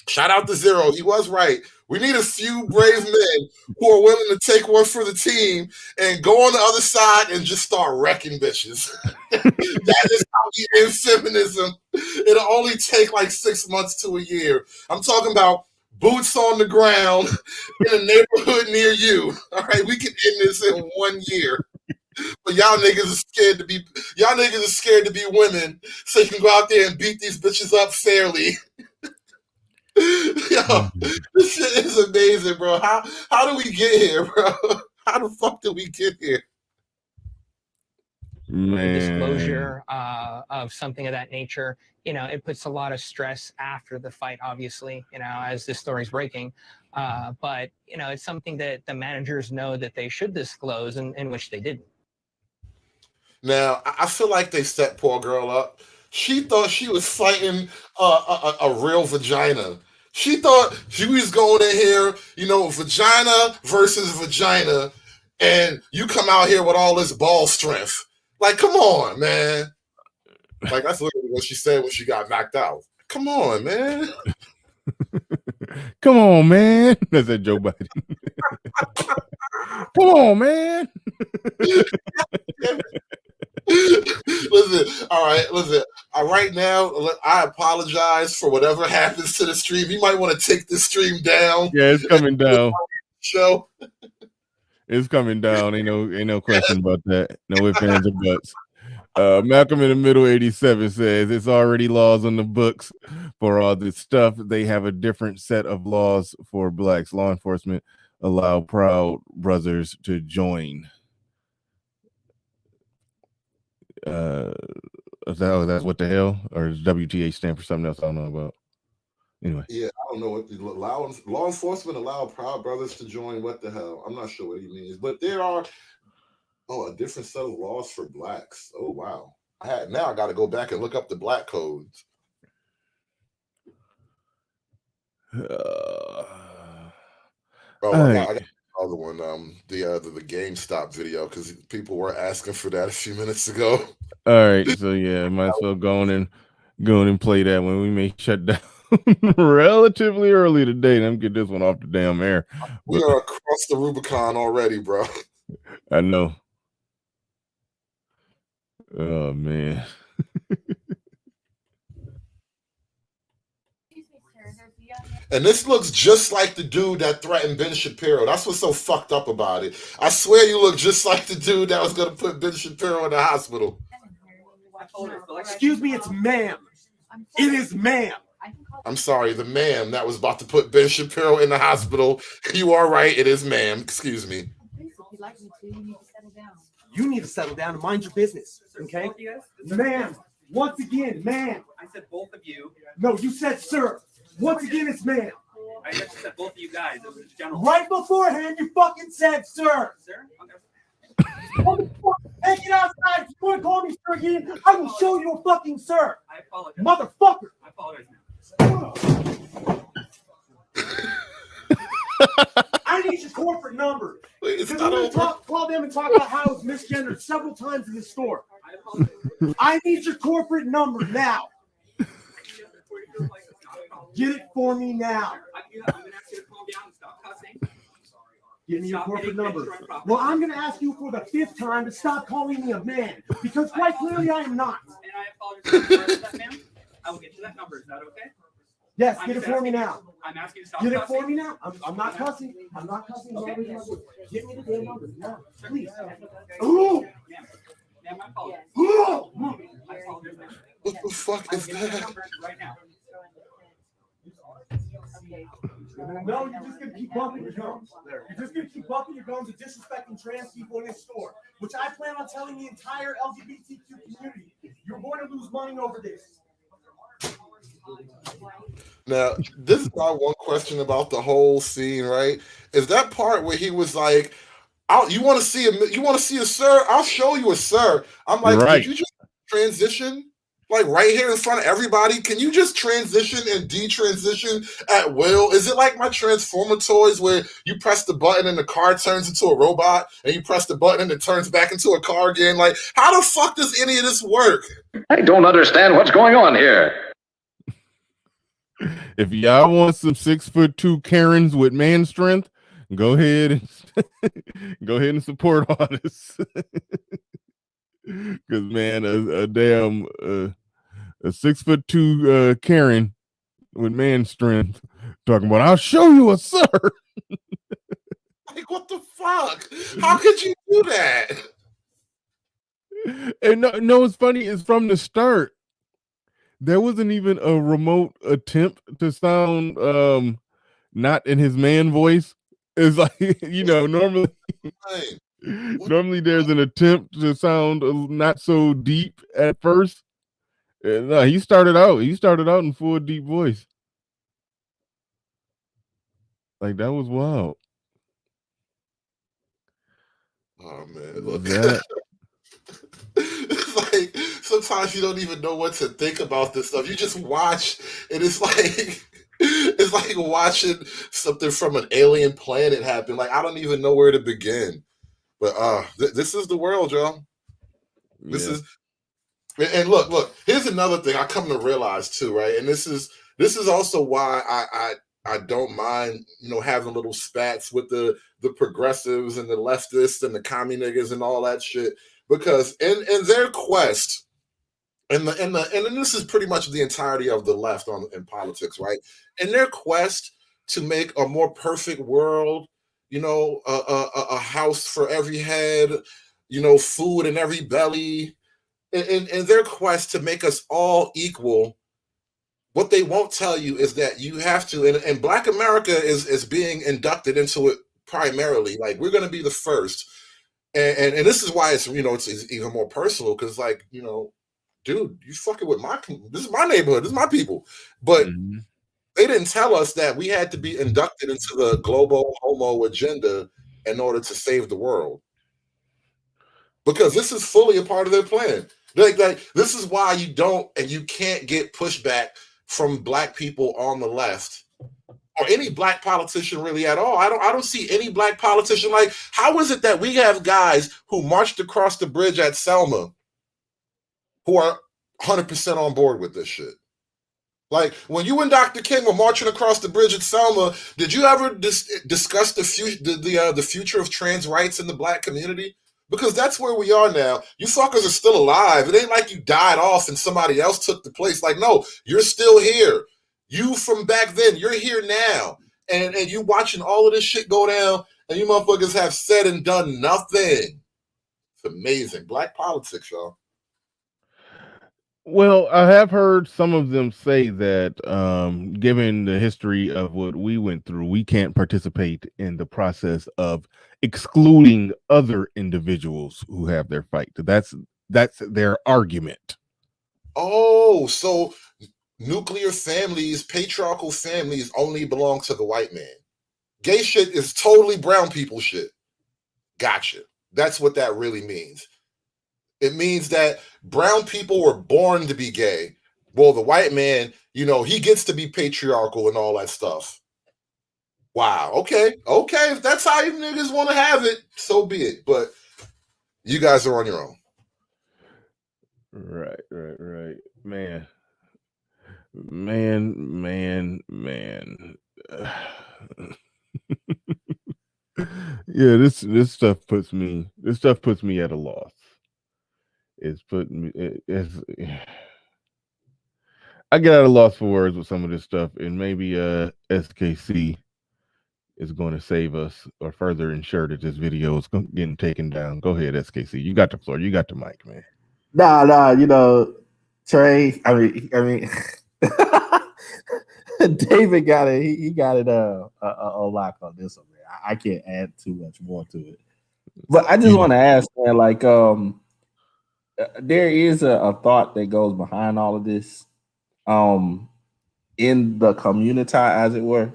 Shout out to Zero. He was right. We need a few brave men who are willing to take one for the team and go on the other side and just start wrecking bitches. That is how we end feminism. It'll only take like 6 months to a year. I'm talking about boots on the ground in a neighborhood near you. All right, we can end this in 1 year. But y'all niggas are scared to be women, so you can go out there and beat these bitches up fairly. Yo, this shit is amazing, bro. How do we get here, bro? How the fuck did we get here? Disclosure of something of that nature, it puts a lot of stress after the fight, obviously, as this story's breaking. But it's something that the managers know that they should disclose, and which they didn't. Now, I feel like they set poor girl up. She thought she was fighting a real vagina. She thought she was going in here, vagina versus vagina, and you come out here with all this ball strength. Like, come on, man. Like, that's literally what she said when she got knocked out. Come on, man. Come on, man. That's a Joe Biden. Come on, man. Listen, all right, listen. Right now, I apologize for whatever happens to the stream. You might want to take this stream down. Yeah, it's coming down. Show. It's coming down. Ain't no question about that. No ifs, ands, or buts. Malcolm in the Middle 87 says it's already laws on the books for all this stuff. They have a different set of laws for blacks. Law enforcement allow Proud Brothers to join. That's what the hell? Or does WTA stand for something else I don't know about? Anyway. Yeah, I don't know what law enforcement allow Proud Brothers to join. What the hell? I'm not sure what he means. But there are a different set of laws for blacks. Oh wow. Now I gotta go back and look up the black codes. I got the other one, the GameStop video, because people were asking for that a few minutes ago. All right, so yeah, might as well go on and play that when we may shut down relatively early today. Let me get this one off the damn air. We are across the Rubicon already, bro. I know. Oh man. And this looks just like the dude that threatened Ben Shapiro. That's what's so fucked up about it. I swear you look just like the dude that was going to put Ben Shapiro in the hospital. Excuse me, it's ma'am. It is ma'am. I'm sorry, the ma'am that was about to put Ben Shapiro in the hospital. You are right, it is ma'am. Excuse me. You need to settle down and mind your business, okay? Ma'am, once again, ma'am. I said both of you. No, you said sir. Once again, it's ma'am. I actually said both of you guys. It was general. Right beforehand, you fucking said sir. Sir? Okay. Take it outside. If you want to call me sir again, I will show you a fucking sir. I apologize. Motherfucker. I apologize now. I need your corporate number. Because I'm going to call them and talk about how it's misgendered several times in the store. I need your corporate number now. Get it for me now. I'm going to ask you to calm down and stop cussing. Give me your corporate number. Well, I'm going to ask you for the 5th time to stop calling me a man, because quite clearly I am not. And I apologize for that, ma'am. I will get you that number. Is that okay? Yes, get it for me now. I'm asking you to stop Get it cussing. for me now. I'm not cussing. I'm not cussing. Okay. Get me the damn number now, please. Ooh! Ma'am, I apologize. Ooh! I apologize. What the fuck is that? Right now. No, you're just gonna keep bumping your gums. You're just gonna keep bumping your gums and disrespecting trans people in this store, which I plan on telling the entire LGBTQ community. You're going to lose money over this. Now, this is my one question about the whole scene, right? Is that part where he was like, "You want to see a sir? I'll show you a sir." I'm like, right. Did you just transition? Like right here in front of everybody, can you just transition and detransition at will? Is it like my Transformer toys where you press the button and the car turns into a robot, and you press the button and it turns back into a car again? Like, how the fuck does any of this work? I don't understand what's going on here. If y'all want some 6'2" Karens with man strength, go ahead and support artists. Because man, a damn a 6'2" Karen with man strength talking about I'll show you a sir. Like, what the fuck? How could you do that? And no, it's funny. It's from the start. There wasn't even a remote attempt to sound not in his man voice. It's like normally there's an attempt to sound not so deep at first. No, he started out in full deep voice. Like that was wild. Oh man, look. That It's like sometimes you don't even know what to think about this stuff. You just watch, and it's like it's like watching something from an alien planet happen. Like I don't even know where to begin. But this is the world, y'all. This is, and look. Here's another thing I come to realize too, right? And this is also why I don't mind having little spats with the progressives and the leftists and the commie niggas and all that shit, because in their quest, and this is pretty much the entirety of the left in politics, right? In their quest to make a more perfect world, a house for every head, food in every belly, in their quest to make us all equal. What they won't tell you is that you have to, and Black America is being inducted into it primarily. Like we're going to be the first, and this is why it's it's even more personal, because like dude, you fucking with this is my neighborhood, this is my people, but they didn't tell us that we had to be inducted into the global homo agenda in order to save the world, because this is fully a part of their plan. Like this is why you can't get pushback from Black people on the left, or any Black politician really at all. I don't see any Black politician. Like, how is it that we have guys who marched across the bridge at Selma who are 100% on board with this shit? Like, when you and Dr. King were marching across the bridge at Selma, did you ever discuss the future of trans rights in the Black community? Because that's where we are now. You fuckers are still alive. It ain't like you died off and somebody else took the place. Like, no, you're still here. You from back then, you're here now. And you watching all of this shit go down, and you motherfuckers have said and done nothing. It's amazing. Black politics, y'all. Well, I have heard some of them say that, given the history of what we went through, we can't participate in the process of excluding other individuals who have their fight. That's their argument. Oh, so nuclear families, patriarchal families only belong to the white man. Gay shit is totally brown people shit. Gotcha. That's what that really means. It means that brown people were born to be gay. Well, the white man, he gets to be patriarchal and all that stuff. Wow. Okay. If that's how you niggas want to have it, so be it. But you guys are on your own. Right. Man. Yeah, this stuff puts me at a loss. It's putting me I get at a loss for words with some of this stuff, and maybe SKC is going to save us or further ensure that this video is getting taken down. Go ahead, SKC. You got the floor. You got the mic, man. Nah, Trey. I mean, David got it. He got it a lock on this one, man. I can't add too much more to it. But I just want to ask, man, like, there is a thought that goes behind all of this, in the community, as it were.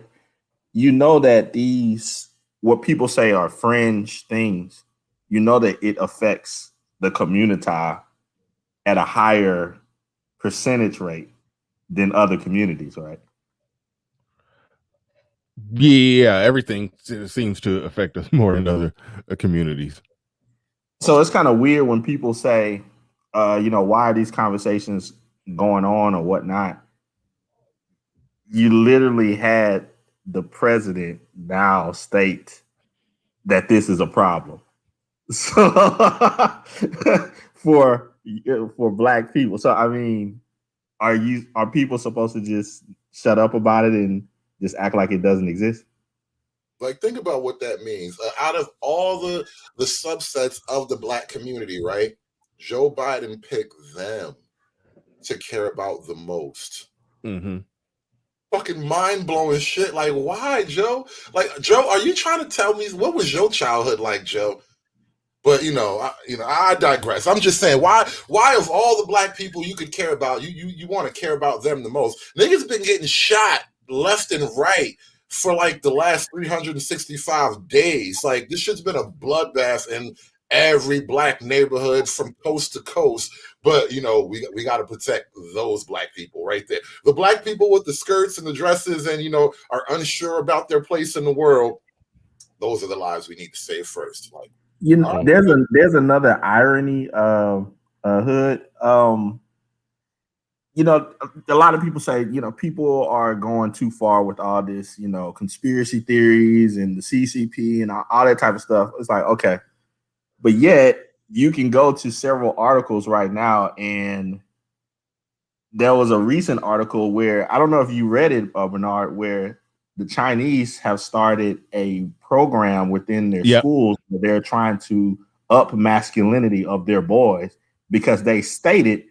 That these, what people say are fringe things, that it affects the community at a higher percentage rate than other communities, right? Yeah, everything seems to affect us more than other communities. So it's kind of weird when people say, why are these conversations going on or whatnot? you literally had the president now state that this is a problem. So for black people. So I mean, are people supposed to just shut up about it and just act like it doesn't exist? Like, think about what that means. Out of all the subsets of the black community, right? Joe Biden picked them to care about the most. Mm-hmm. Fucking mind-blowing shit. Like, why, Joe? Like, Joe, are you trying to tell me what was your childhood like, Joe? But I digress. I'm just saying, why of all the black people you could care about, you want to care about them the most? Niggas been getting shot left and right for like the last 365 days. Like, this shit's been a bloodbath in every black neighborhood from coast to coast. But we got to protect those black people right there. The black people with the skirts and the dresses and are unsure about their place in the world. Those are the lives we need to save first. Like, there's another irony of Hood. A lot of people say, people are going too far with all this, conspiracy theories and the CCP and all that type of stuff. It's like, okay, but yet you can go to several articles right now, and there was a recent article where, I don't know if you read it, Bernard, where the Chinese have started a program within their schools where they're trying to up masculinity of their boys because they stated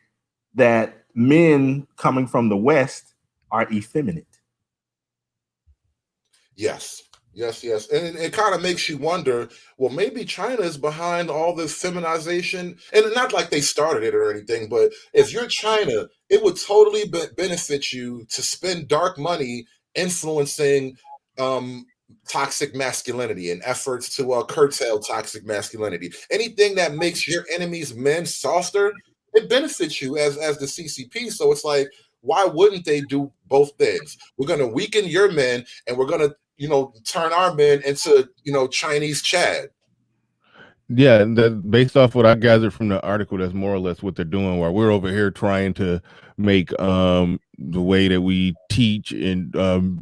that men coming from the West are effeminate. Yes. And it kind of makes you wonder, well, maybe China is behind all this feminization. And not like they started it or anything, but if you're China, it would totally benefit you to spend dark money influencing toxic masculinity and efforts to curtail toxic masculinity. Anything that makes your enemy's men softer, it benefits you as the CCP. So it's like, why wouldn't they do both things? We're going to weaken your men, and we're going to turn our men into Chinese Chad. Yeah, based off what I gathered from the article, that's more or less what they're doing. While we're over here trying to make the way that we teach and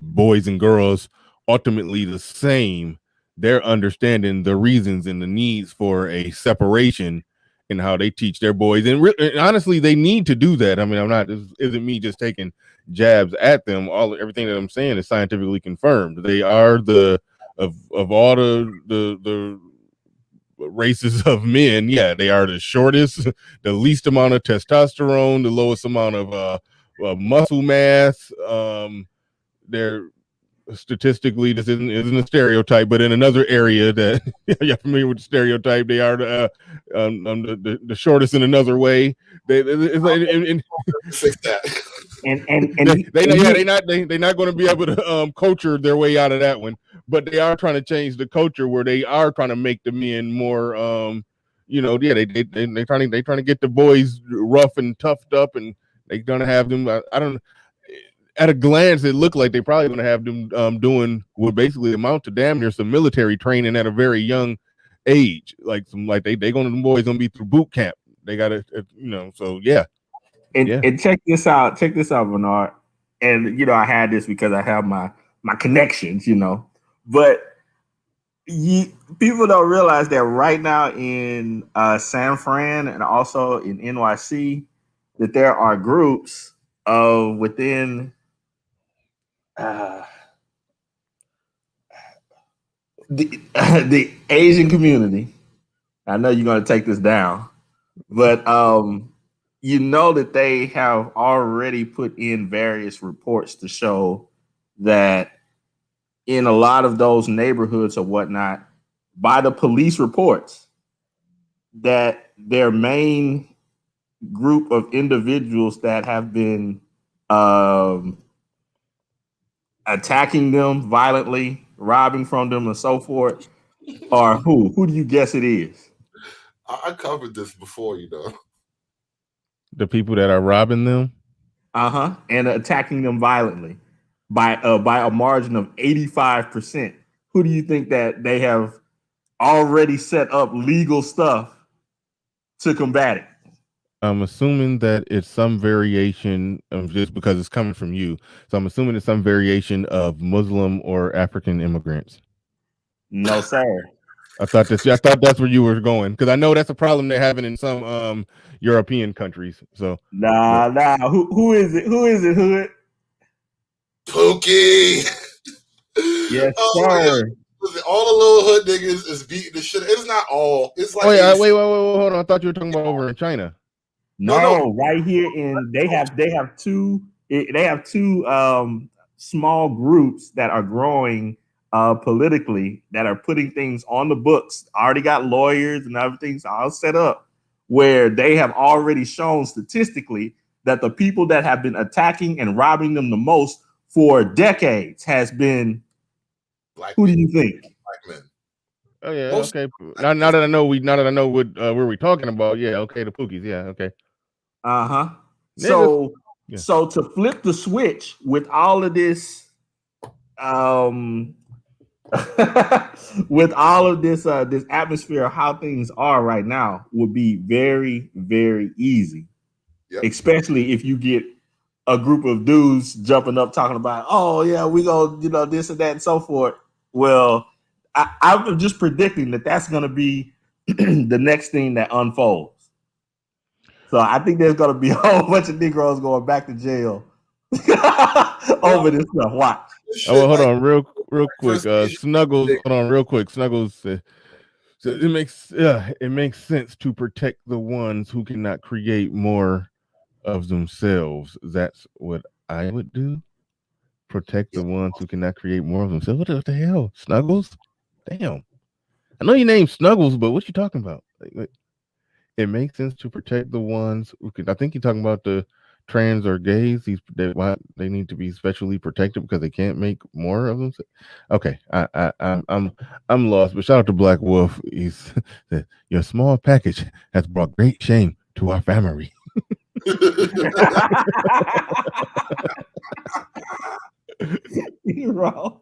boys and girls ultimately the same, they're understanding the reasons and the needs for a separation in how they teach their boys. And honestly, they need to do that. I mean, this isn't me just taking jabs at them. Everything that I'm saying is scientifically confirmed. They are of all the races of men, they are the shortest, the least amount of testosterone, the lowest amount of muscle mass. They're statistically, this isn't a stereotype, but in another area that you're familiar with the stereotype, they are the shortest in another way. They're not going to be able to culture their way out of that one, but they are trying to change the culture where they are trying to make the men more they're trying to get the boys rough and toughed up, and they're gonna have them I don't, at a glance it looked like they probably gonna have them doing what basically amount to damn near some military training at a very young age, like the boys gonna be through boot camp. They gotta so yeah. And check this out, Bernard. And I had this because I have my connections, but people don't realize that right now in San Fran and also in NYC, that there are groups within the Asian community. I know you're going to take this down, but that they have already put in various reports to show that in a lot of those neighborhoods or whatnot, by the police reports, that their main group of individuals that have been attacking them violently, robbing from them, and so forth, are who? Who do you guess it is? I covered this before, The people that are robbing them, and attacking them violently by a margin of 85%. Who do you think that they have already set up legal stuff to combat it? I'm assuming that it's some variation of, just because it's coming from you. So I'm assuming it's some variation of Muslim or African immigrants. No, sir. I thought that's where you were going, because I know that's a problem they're having in some European countries. So Nah. Who is it? Who is it? Hood? Pookie. Yes, Oh sir. yeah. All the little hood niggas is beating the shit. It's not all. It's like oh yeah, 80. wait, hold on. I thought you were talking about over in China. No. No, right here in they have two small groups that are growing politically, that are putting things on the books. Already got lawyers and everything's all set up, where they have already shown statistically that the people that have been attacking and robbing them the most for decades has been Black who men. do you think? Black men. Oh yeah, Most- okay. Now that I know what where we talking about, yeah, okay, the Pookies, yeah, okay. Uh-huh. Niggas. Yeah. So to flip the switch with all of this, with all of this this atmosphere of how things are right now would be very, very easy. Yep. Especially if you get a group of dudes jumping up talking about, oh yeah, we go, this and that and so forth. Well, I'm just predicting that that's going to be the next thing that unfolds. So I think there's going to be a whole bunch of Negroes going back to jail over this stuff. Watch. Oh, well, hold on, real quick. Prestige. Snuggles, hold on, real quick. Snuggles, so it makes sense to protect the ones who cannot create more of themselves. That's what I would do. Protect the ones who cannot create more of themselves. What the hell, Snuggles? Damn, I know your name's Snuggles, but what you talking about? Like, it makes sense to protect the ones who can. I think you're talking about the trans or gays. Why they need to be specially protected because they can't make more of them. Okay, I'm lost. But shout out to Black Wolf. He's your small package has brought great shame to our family. You're wrong.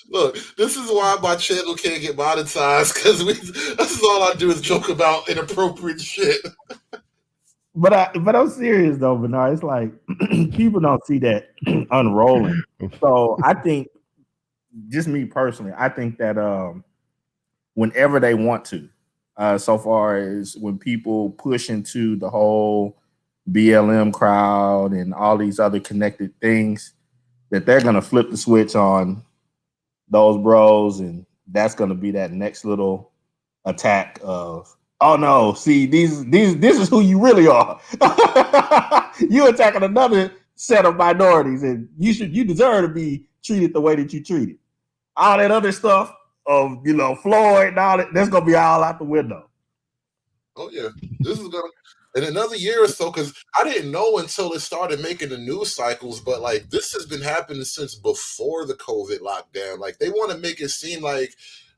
Look, this is why my channel can't get monetized, because this is all I do is joke about inappropriate shit. But I'm serious though, Bernard. It's like people don't see that unrolling. So I think, just me personally, I think that whenever they want to, so far as when people push into the whole BLM crowd and all these other connected things, that they're gonna flip the switch on those bros, and that's gonna be that next little attack of, oh no, see, this is who you really are. You attacking another set of minorities, and you deserve to be treated the way that you treated. All that other stuff of Floyd and all that, that's gonna be all out the window. Oh yeah, this is gonna in another year or so, because I didn't know until it started making the news cycles, but like this has been happening since before the COVID lockdown. Like they want to make it seem like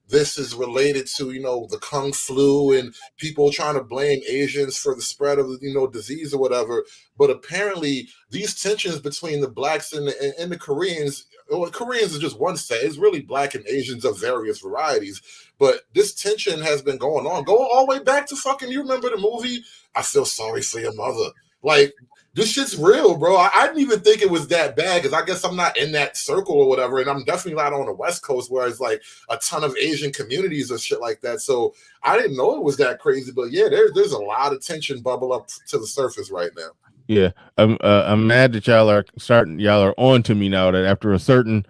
this is related to the Kung flu and people trying to blame Asians for the spread of disease or whatever. But apparently these tensions between the blacks and the Koreans. Well, Koreans is just one set. It's really black and Asians of various varieties. But this tension has been going on. Go all the way back to fucking, you remember the movie I Feel Sorry for Your Mother? Like, this shit's real, bro. I didn't even think it was that bad, because I guess I'm not in that circle or whatever, and I'm definitely not on the West Coast where it's like a ton of Asian communities or shit like that. So I didn't know it was that crazy. But yeah, there's a lot of tension bubble up to the surface right now. Yeah, I'm mad that y'all are on to me now, that after a certain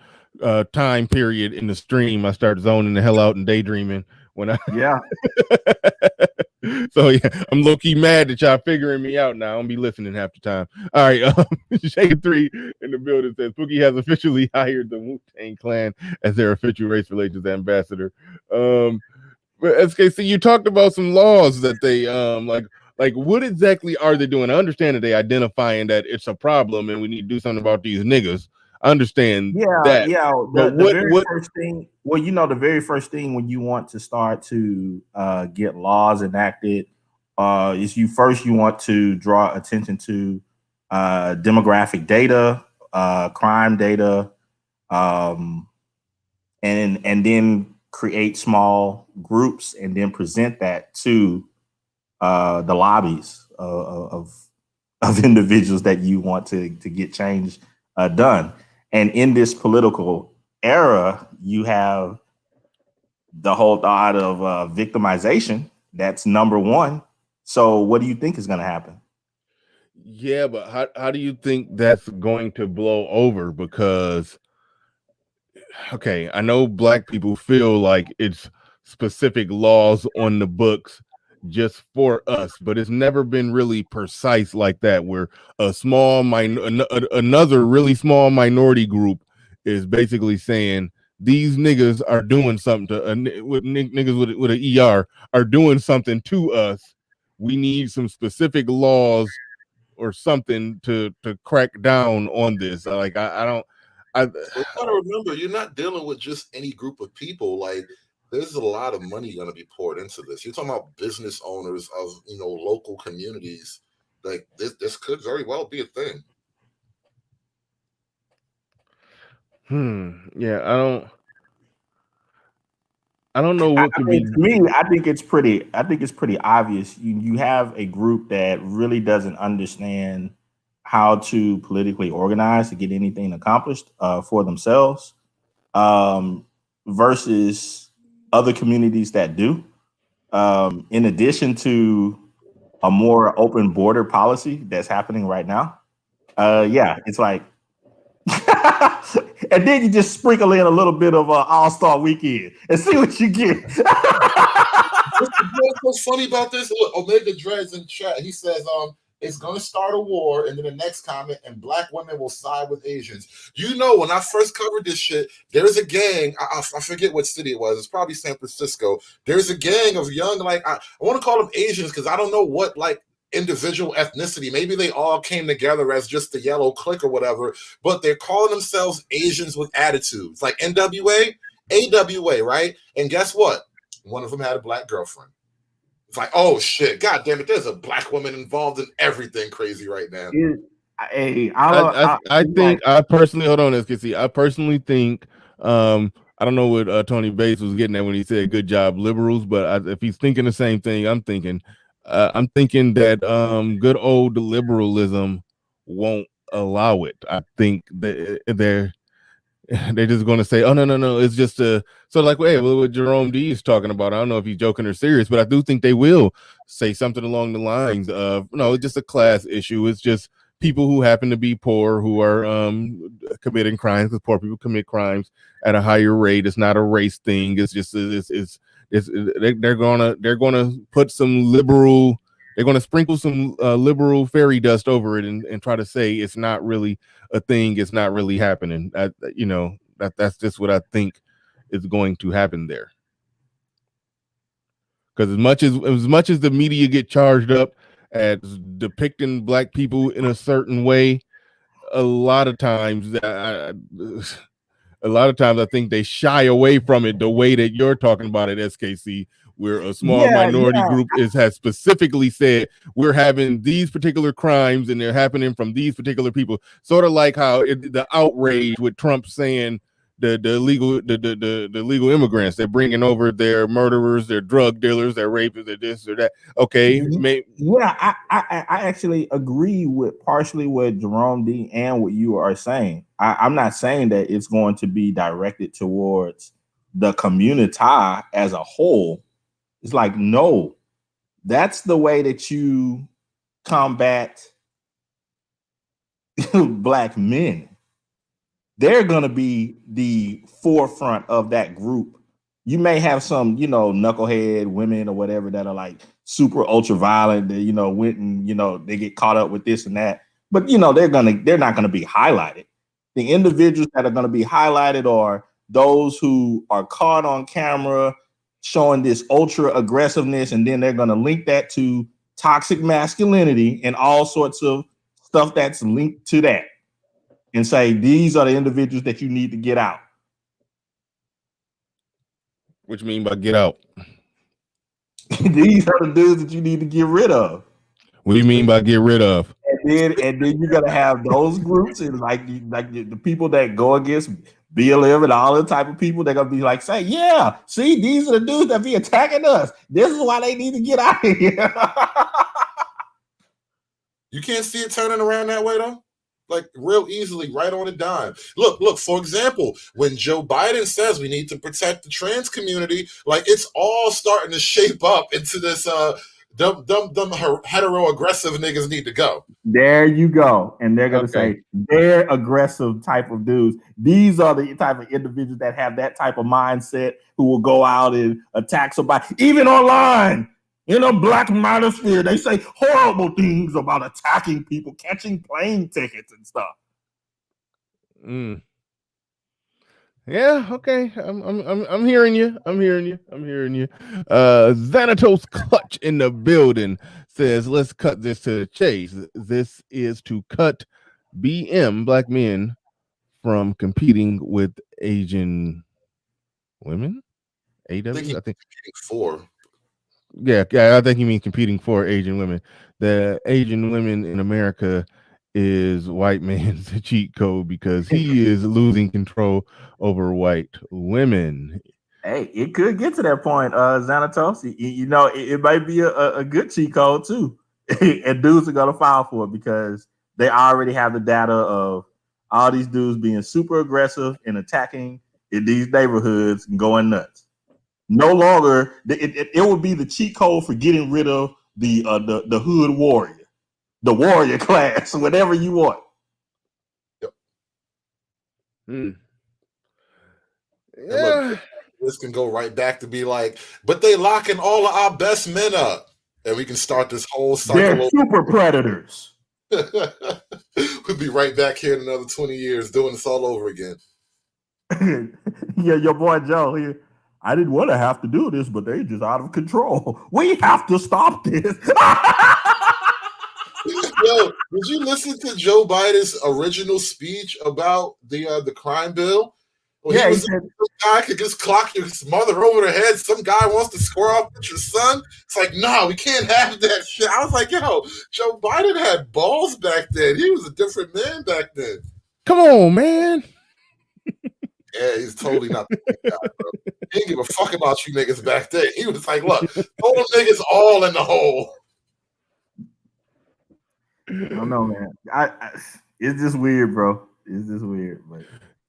time period in the stream, I start zoning the hell out and daydreaming when I So yeah, I'm low key mad that y'all figuring me out now. I'm gonna be listening half the time. All right, Shake 3 in the building says Pookie has officially hired the Wu-Tang Clan as their official race relations ambassador. But SKC, you talked about some laws that they like what exactly are they doing? I understand that they identifying that it's a problem and we need to do something about these niggas. I understand that. The very first thing, the very first thing when you want to start to get laws enacted is you want to draw attention to demographic data, crime data, and then create small groups and then present that to the lobbies of individuals that you want to get change done. And in this political era, you have the whole thought of victimization. That's number one. So what do you think is going to happen? Yeah, but how do you think that's going to blow over? Because, okay, I know black people feel like it's specific laws on the books just for us, but it's never been really precise like that, where a another really small minority group is basically saying these niggas are doing something to niggas with an ER are doing something to us. We need some specific laws or something to crack down on this. Like I don't. Well, you gotta remember, you're not dealing with just any group of people. Like, there's a lot of money going to be poured into this. You're talking about business owners of local communities. Like this could very well be a thing. Yeah, I don't know what could be. To me, I think it's pretty obvious. You have a group that really doesn't understand how to politically organize to get anything accomplished for themselves, versus other communities that do. In addition to a more open border policy that's happening right now, yeah, it's like, and then you just sprinkle in a little bit of All-Star Weekend and see what you get. What's funny about this? Look, Omega Dreads in chat. He says, it's going to start a war, and then the next comment, and black women will side with Asians. When I first covered this shit, there's a gang. I forget what city it was. It's probably San Francisco. There's a gang of young, like, I want to call them Asians because I don't know what, like, individual ethnicity. Maybe they all came together as just the yellow clique or whatever, but they're calling themselves Asians with attitudes, like NWA, AWA, right? And guess what? One of them had a black girlfriend. It's like, oh shit, god damn it, there's a black woman involved in everything crazy right now. I think I personally, hold on, SKC. I personally think I don't know what Tony Bates was getting at when he said good job liberals, but if he's thinking the same thing I'm thinking that good old liberalism won't allow it. I think that they're just going to say, oh no, it's just so like, hey, what Jerome D is talking about, I don't know if he's joking or serious, but I do think they will say something along the lines of, no, it's just a class issue. It's just people who happen to be poor who are committing crimes, because poor people commit crimes at a higher rate. It's not a race thing. It's just they're gonna put some liberal. They're going to sprinkle some liberal fairy dust over it and try to say it's not really a thing. It's not really happening. That's just what I think is going to happen there. Because as much as the media get charged up as depicting black people in a certain way, a lot of times I think they shy away from it the way that you're talking about it, SKC, where a small minority group has specifically said we're having these particular crimes and they're happening from these particular people. Sort of like how the outrage with Trump saying the legal immigrants, they're bringing over their murderers, their drug dealers, their rapists, their this or that. Okay, yeah, I actually agree with partially what Jerome D and what you are saying. I'm not saying that it's going to be directed towards the community as a whole. It's like, no, that's the way that you combat black men. They're going to be the forefront of that group. You may have some, knucklehead women or whatever that are like super ultra violent. That, went and, they get caught up with this and that. But, they're not going to be highlighted. The individuals that are going to be highlighted are those who are caught on camera showing this ultra aggressiveness, and then they're going to link that to toxic masculinity and all sorts of stuff that's linked to that, and say these are the individuals that you need to get out. What you mean by get out? These are the dudes that you need to get rid of. What do you mean by get rid of? then you're gonna have those groups and like the people that go against BLM and all the type of people. They're gonna be like, say, yeah, see, these are the dudes that be attacking us. This is why they need to get out of here. You can't see it turning around that way though. Like real easily, right on a dime. Look, for example, when Joe Biden says we need to protect the trans community, like it's all starting to shape up into this dumb hetero aggressive niggas need to go. There you go. And they're gonna say they're aggressive type of dudes. These are the type of individuals that have that type of mindset who will go out and attack somebody, even online. In a Black manosphere, they say horrible things about attacking people, catching plane tickets and stuff. Yeah, okay. I'm hearing you. I'm hearing you. Xanatos Clutch in the building says, let's cut this to the chase. This is to cut BM, black men, from competing with Asian women. AW, I think competing for. Yeah, I think you mean competing for Asian women. The Asian women in America is white man's cheat code because he is losing control over white women. Hey, it could get to that point, Xanatos. You know, it might be a good cheat code too. And dudes are gonna file for it because they already have the data of all these dudes being super aggressive and attacking in these neighborhoods and going nuts. No longer, it would be the cheat code for getting rid of the hood warrior, the warrior class, whatever you want. Yeah. Look, this can go right back to be like, but they locking all of our best men up, and we can start this whole cycle. They're super predators. We'll be right back here in another 20 years doing this all over again. Yeah, your boy Joe here. I didn't want to have to do this, but they just out of control. We have to stop this. Yo, did you listen to Joe Biden's original speech about the crime bill? Well, yeah, he was some guy could just clock your mother over the head. Some guy wants to square off with your son. It's like, no, we can't have that shit. I was like, yo, Joe Biden had balls back then. He was a different man back then. Come on, man. Yeah, he's totally not the same guy, bro. He didn't give a fuck about you niggas back then. He was like, look, throw them niggas all in the hole. I don't know, man. It's just weird, bro. It's just weird. But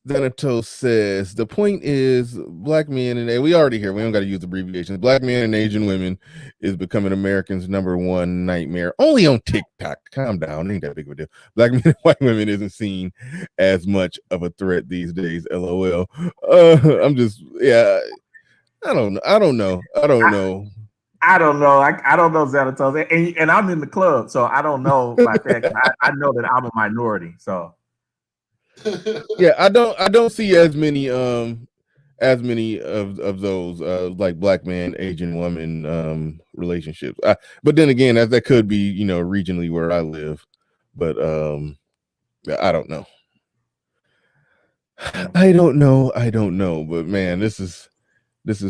Xanatos says the point is black men, and we already hear we don't got to use abbreviations. Black men and Asian women is becoming Americans' #1 nightmare. Only on TikTok. Calm down, ain't that big of a deal. Black men and white women isn't seen as much of a threat these days. LOL. I'm just I don't know. I don't know, Xanatos, and I'm in the club, so I don't know about that. I know that I'm a minority, so. Yeah, I don't see as many of those like black man Asian woman relationships. But then again, that could be regionally where I live, but I don't know. I don't know, but man, this is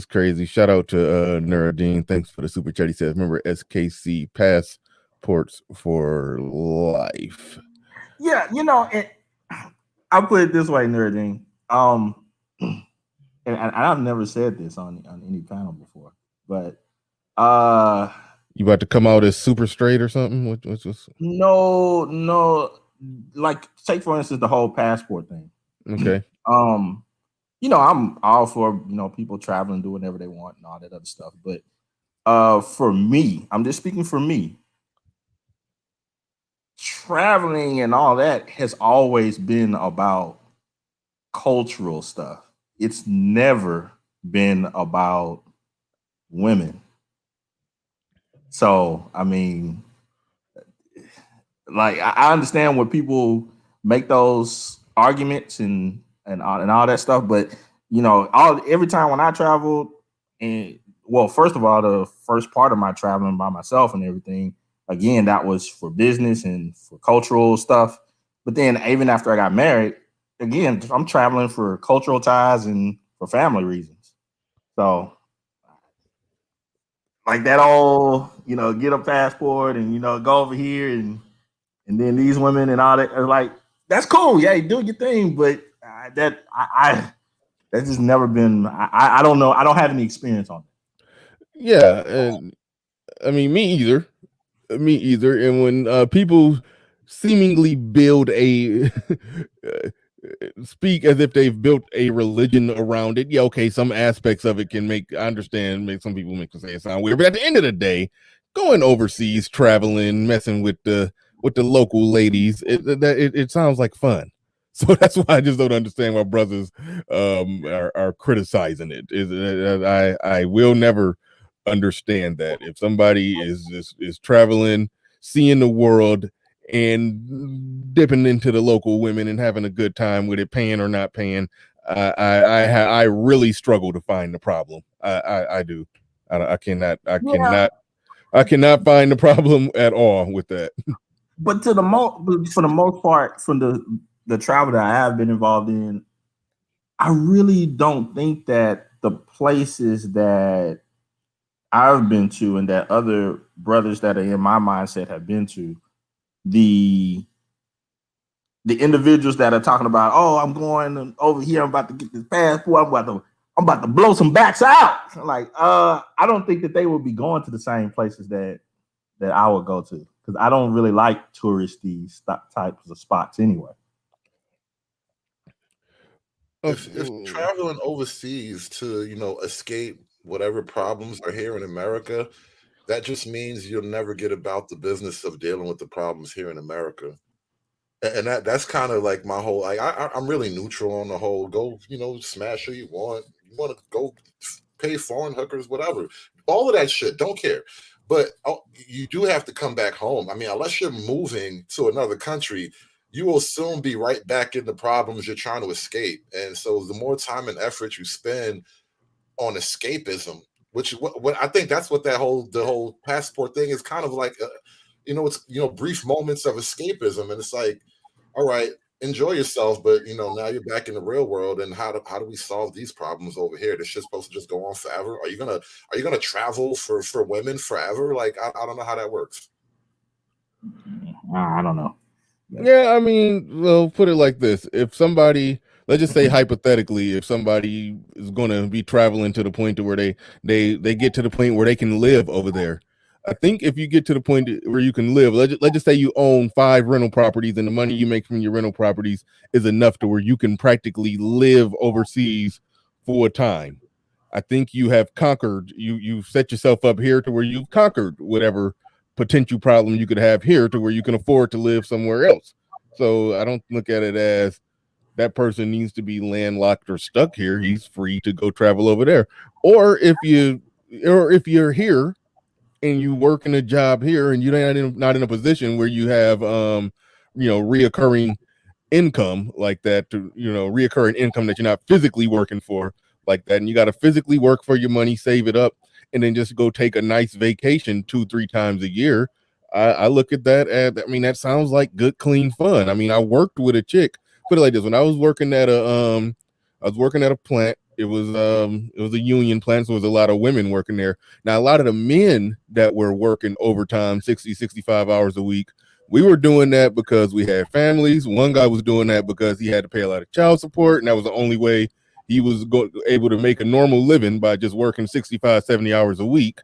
crazy. Shout out to Nuruddin. Thanks for the super chat. He says, remember SKC passports for life. Yeah, I'll put it this way, Nuruddin. And I've never said this on any panel before, but you about to come out as super straight or something? What's No, like take for instance the whole passport thing. Okay. I'm all for people traveling, do whatever they want and all that other stuff. But for me, I'm just speaking for me. Traveling and all that has always been about cultural stuff. It's never been about women. So, I mean, like I understand when people make those arguments and all that stuff, but every time when I traveled, and well, first of all, the first part of my traveling by myself and everything, again, that was for business and for cultural stuff. But then even after I got married, again, I'm traveling for cultural ties and for family reasons. So like that all, get a passport and, go over here and and then these women and all that are like, that's cool, yeah, do your thing, but that's just never been. I don't know. I don't have any experience on it. Yeah, and I mean, me either. Me either. And when people seemingly build a speak as if they've built a religion around it, yeah, okay, some aspects of it can make I understand. Make some people make it sound weird, but at the end of the day, going overseas, traveling, messing with the local ladies, it sounds like fun. So that's why I just don't understand why brothers are criticizing it. I will never understand that if somebody is traveling, seeing the world, and dipping into the local women and having a good time with it, paying or not paying, I really struggle to find the problem. I do. I cannot find the problem at all with that. But for the most part, from the travel that I have been involved in, I really don't think that the places that I've been to and that other brothers that are in my mindset have been to, the individuals that are talking about, oh, I'm going over here, I'm about to get this passport, I'm about to blow some backs out. Like, I don't think that they will be going to the same places that I would go to, because I don't really like touristy types of spots anyway. If traveling overseas to, escape whatever problems are here in America, that just means you'll never get about the business of dealing with the problems here in America. And that's kind of like my whole, like, I'm really neutral on the whole, go, smash who you want to go pay foreign hookers, whatever, all of that shit, don't care. But you do have to come back home. I mean, unless you're moving to another country, you will soon be right back in the problems you're trying to escape. And so the more time and effort you spend on escapism, which what I think that's what the whole passport thing is kind of like, it's, brief moments of escapism. And it's like, all right, enjoy yourself, but now you're back in the real world, and how do we solve these problems over here? This shit's supposed to just go on forever. Are you gonna travel for women forever? Like, I don't know how that works. I don't know. Yeah, I mean, well, put it like this: if somebody, let's just say hypothetically, if somebody is going to be traveling to the point to where they get to the point where they can live over there, I think if you get to the point where you can live, let's just say you own 5 rental properties, and the money you make from your rental properties is enough to where you can practically live overseas for a time. I think you have conquered. You've set yourself up here to where you've conquered whatever potential problem you could have here to where you can afford to live somewhere else. So I don't look at it as that person needs to be landlocked or stuck here. He's free to go travel over there. Or if you're here and you work in a job here and you're not in a position where you have reoccurring income like that, to reoccurring income that you're not physically working for like that, and you got to physically work for your money, save it up, and then just go take a nice vacation 2-3 times a year. I look at that as, I mean, that sounds like good, clean fun. I mean, I worked with a chick, put it like this, when I was working at a plant. It was a union plant, so there was a lot of women working there. Now, a lot of the men that were working overtime, 60-65 hours a week, we were doing that because we had families. One guy was doing that because he had to pay a lot of child support, and that was the only way he was able to make a normal living, by just working 65-70 hours a week,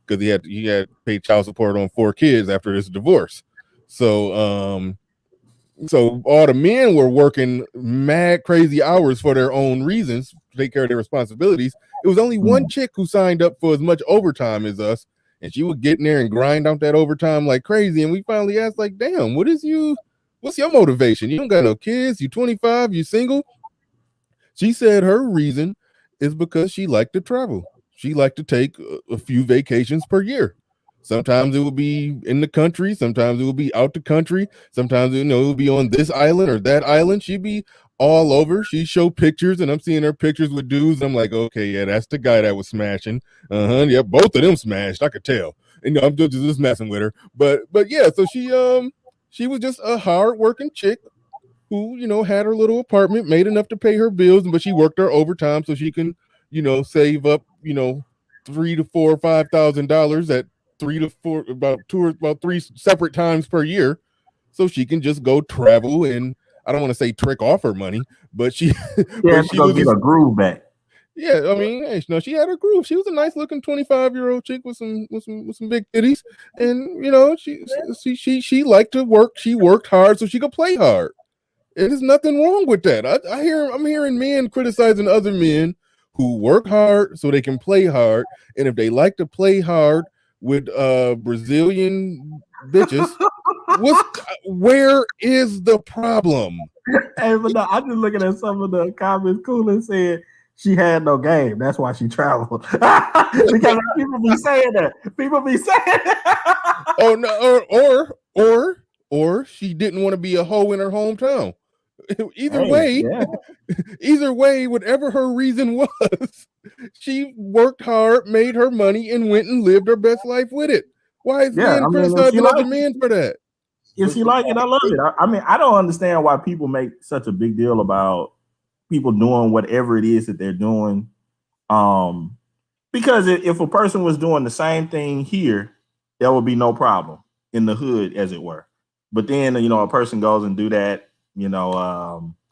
because he had paid child support on 4 kids after his divorce. So so all the men were working mad crazy hours for their own reasons, to take care of their responsibilities. It was only one chick who signed up for as much overtime as us, and she would get in there and grind out that overtime like crazy. And we finally asked, like, damn, what's your motivation? You don't got no kids, you 25, you single. She said her reason is because she liked to travel. She liked to take a few vacations per year. Sometimes it would be in the country, sometimes it would be out the country, sometimes it would be on this island or that island. She'd be all over. She'd show pictures, and I'm seeing her pictures with dudes. And I'm like, okay, yeah, that's the guy that was smashing. Yeah, both of them smashed. I could tell. And I'm just messing with her. But yeah, so she was just a hard working chick who, had her little apartment, made enough to pay her bills, but she worked her overtime so she can, save up, $3,000 to $4,000 or $5,000 at 3 to 4, about 3 separate times per year. so she can just go travel, and I don't want to say trick off her money, but she Yeah, but she go was get her groove back. yeah, I mean, hey, no, she had her groove. She was a nice looking 25-year-old chick with some big titties, and she liked to work. She worked hard so she could play hard. And there's nothing wrong with that. I'm hearing men criticizing other men who work hard so they can play hard, and if they like to play hard with Brazilian bitches, where is the problem? Hey, but no, I'm just looking at some of the comments. Coolin said she had no game. That's why she traveled. Because people be saying that. People be saying that. Oh no, or she didn't want to be a hoe in her hometown. Either way, whatever her reason was, she worked hard, made her money, and went and lived her best life with it. Why is men criticizing other men for that? If she like it, I love it. I mean, I don't understand why people make such a big deal about people doing whatever it is that they're doing. Because if a person was doing the same thing here, there would be no problem in the hood, as it were. But then, a person goes and do that,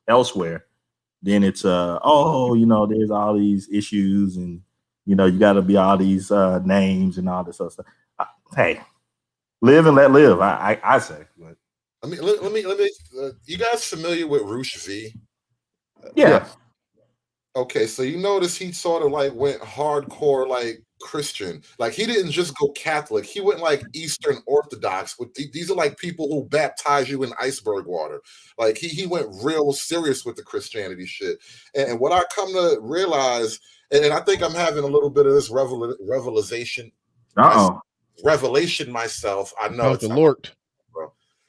elsewhere, then it's there's all these issues, and you got to be all these names and all this other stuff. Hey, live and let live. I say. I mean, let me. You guys familiar with Roosh V? Yeah. Okay, so you notice he sort of like went hardcore like Christian. Like he didn't just go Catholic. He went like Eastern Orthodox. These are like people who baptize you in iceberg water. Like he went real serious with the Christianity shit. And what I come to realize, and I think I'm having a little bit of this revelation. Revelation myself. I know it's the Lord.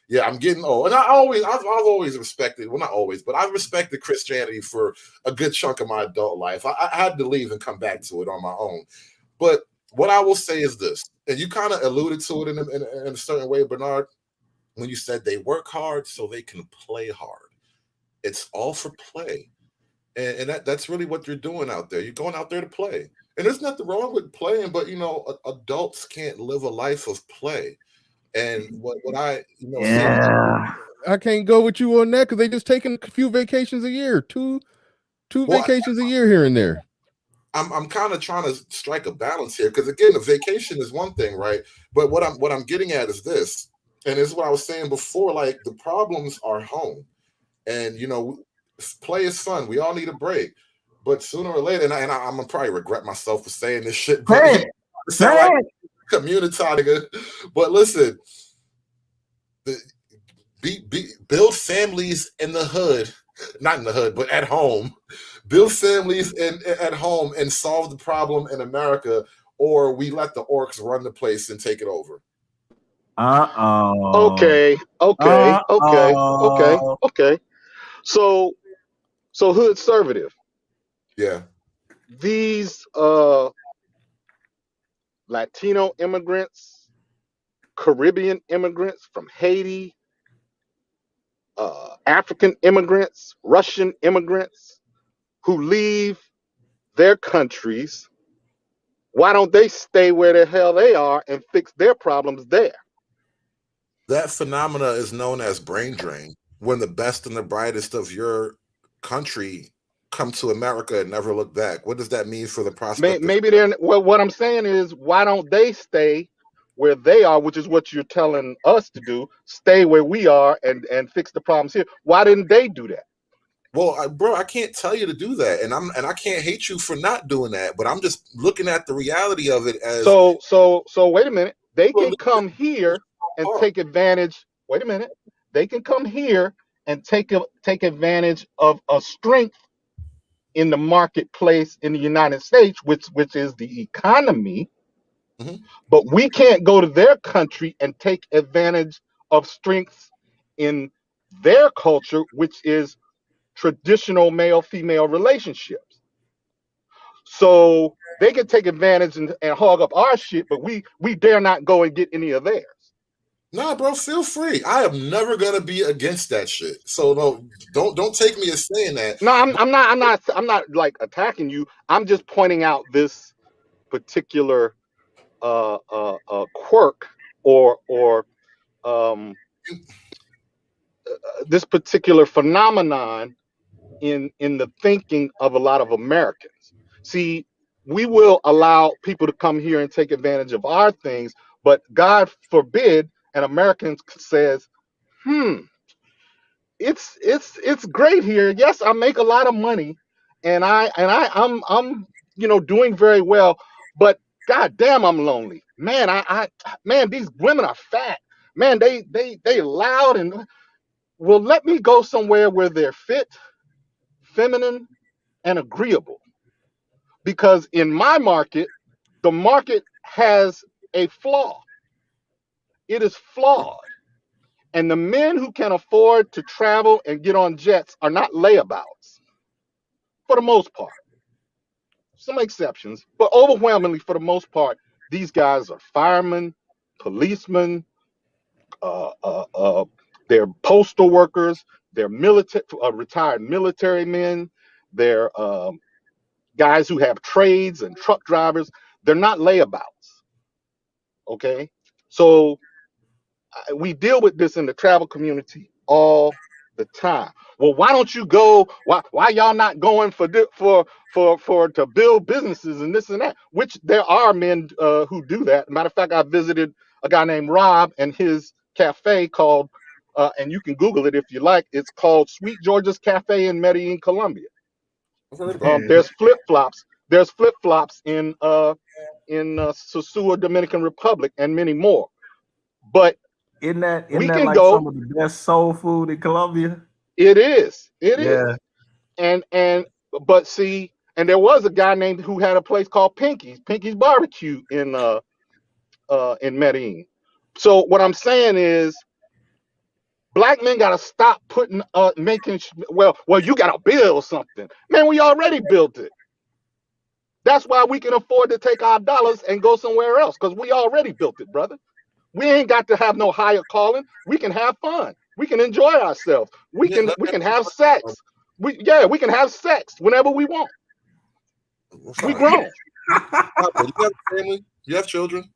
Yeah, I'm getting old, and I've always respected. Well, not always, but I've respected Christianity for a good chunk of my adult life. I had to leave and come back to it on my own. But what I will say is this, and you kind of alluded to it in a certain way, Bernard, when you said they work hard so they can play hard. It's all for play, and that's really what you're doing out there. You're going out there to play, and there's nothing wrong with playing, but adults can't live a life of play. And what I I can't go with you on that because they just taking a few vacations a year, two vacations a year here and there. I'm kind of trying to strike a balance here because again, a vacation is one thing, right? But what I'm getting at is this, and this is what I was saying before. Like the problems are home, and play is fun. We all need a break, but sooner or later, and I'm gonna probably regret myself for saying this shit. But sound like community, but listen. Build families in the hood, not in the hood, but at home. Build families at home and solve the problem in America, or we let the orcs run the place and take it over. Okay. So Hoodservative. Yeah. These Latino immigrants, Caribbean immigrants from Haiti, African immigrants, Russian immigrants who leave their countries, why don't they stay where the hell they are and fix their problems there? That phenomena is known as brain drain. When the best and the brightest of your country come to America and never look back. What does that mean for the prospect? Maybe they're well. What I'm saying is, why don't they stay where they are, which is what you're telling us to do? Stay where we are and fix the problems here. Why didn't they do that? Well, bro, I can't tell you to do that, and I can't hate you for not doing that. But I'm just looking at the reality of it as so. Wait a minute. They can come here and take advantage. Wait a minute. They can come here and take advantage of a strength in the marketplace in the United States, which is the economy. Mm-hmm. But we can't go to their country and take advantage of strengths in their culture, which is traditional male-female relationships. So they can take advantage and hog up our shit, but we dare not go and get any of theirs. Nah, bro, feel free. I am never gonna be against that shit. So no, don't take me as saying that. No, I'm not like attacking you. I'm just pointing out this particular quirk or this particular phenomenon in the thinking of a lot of Americans. See, we will allow people to come here and take advantage of our things, but God forbid an American says, it's great here. Yes, I make a lot of money, and I'm doing very well, but god damn, I'm lonely. Man, these women are fat. Man, they loud, and well, let me go somewhere where they're fit, feminine, and agreeable. Because in my market, the market has a flaw. It is flawed. And the men who can afford to travel and get on jets are not layabouts, for the most part. Some exceptions, but overwhelmingly, for the most part, these guys are firemen, policemen, they're postal workers, they're retired military men, they're guys who have trades and truck drivers. They're not layabouts. Okay, so we deal with this in the travel community all the time. Well, why don't you go? Why y'all not going for to build businesses and this and that? Which there are men who do that. Matter of fact, I visited a guy named Rob and his cafe called, and you can Google it if you like. It's called Sweet Georgia's Cafe in Medellin, Colombia. There's flip flops. There's flip flops in Sosua, Dominican Republic, and many more. But Isn't that we can like go. some of the best soul food in Colombia? It is. It Yeah. is. But see, and there was a guy named who had a place called Pinky's Barbecue in Medellin. So what I'm saying is, black men gotta stop putting well, you gotta build something. Man, we already built it. That's why we can afford to take our dollars and go somewhere else, because we already built it, brother. We ain't got to have no higher calling. We can have fun. We can enjoy ourselves. We can have sex. We can have sex whenever we want. We grown. You have a family? You have children?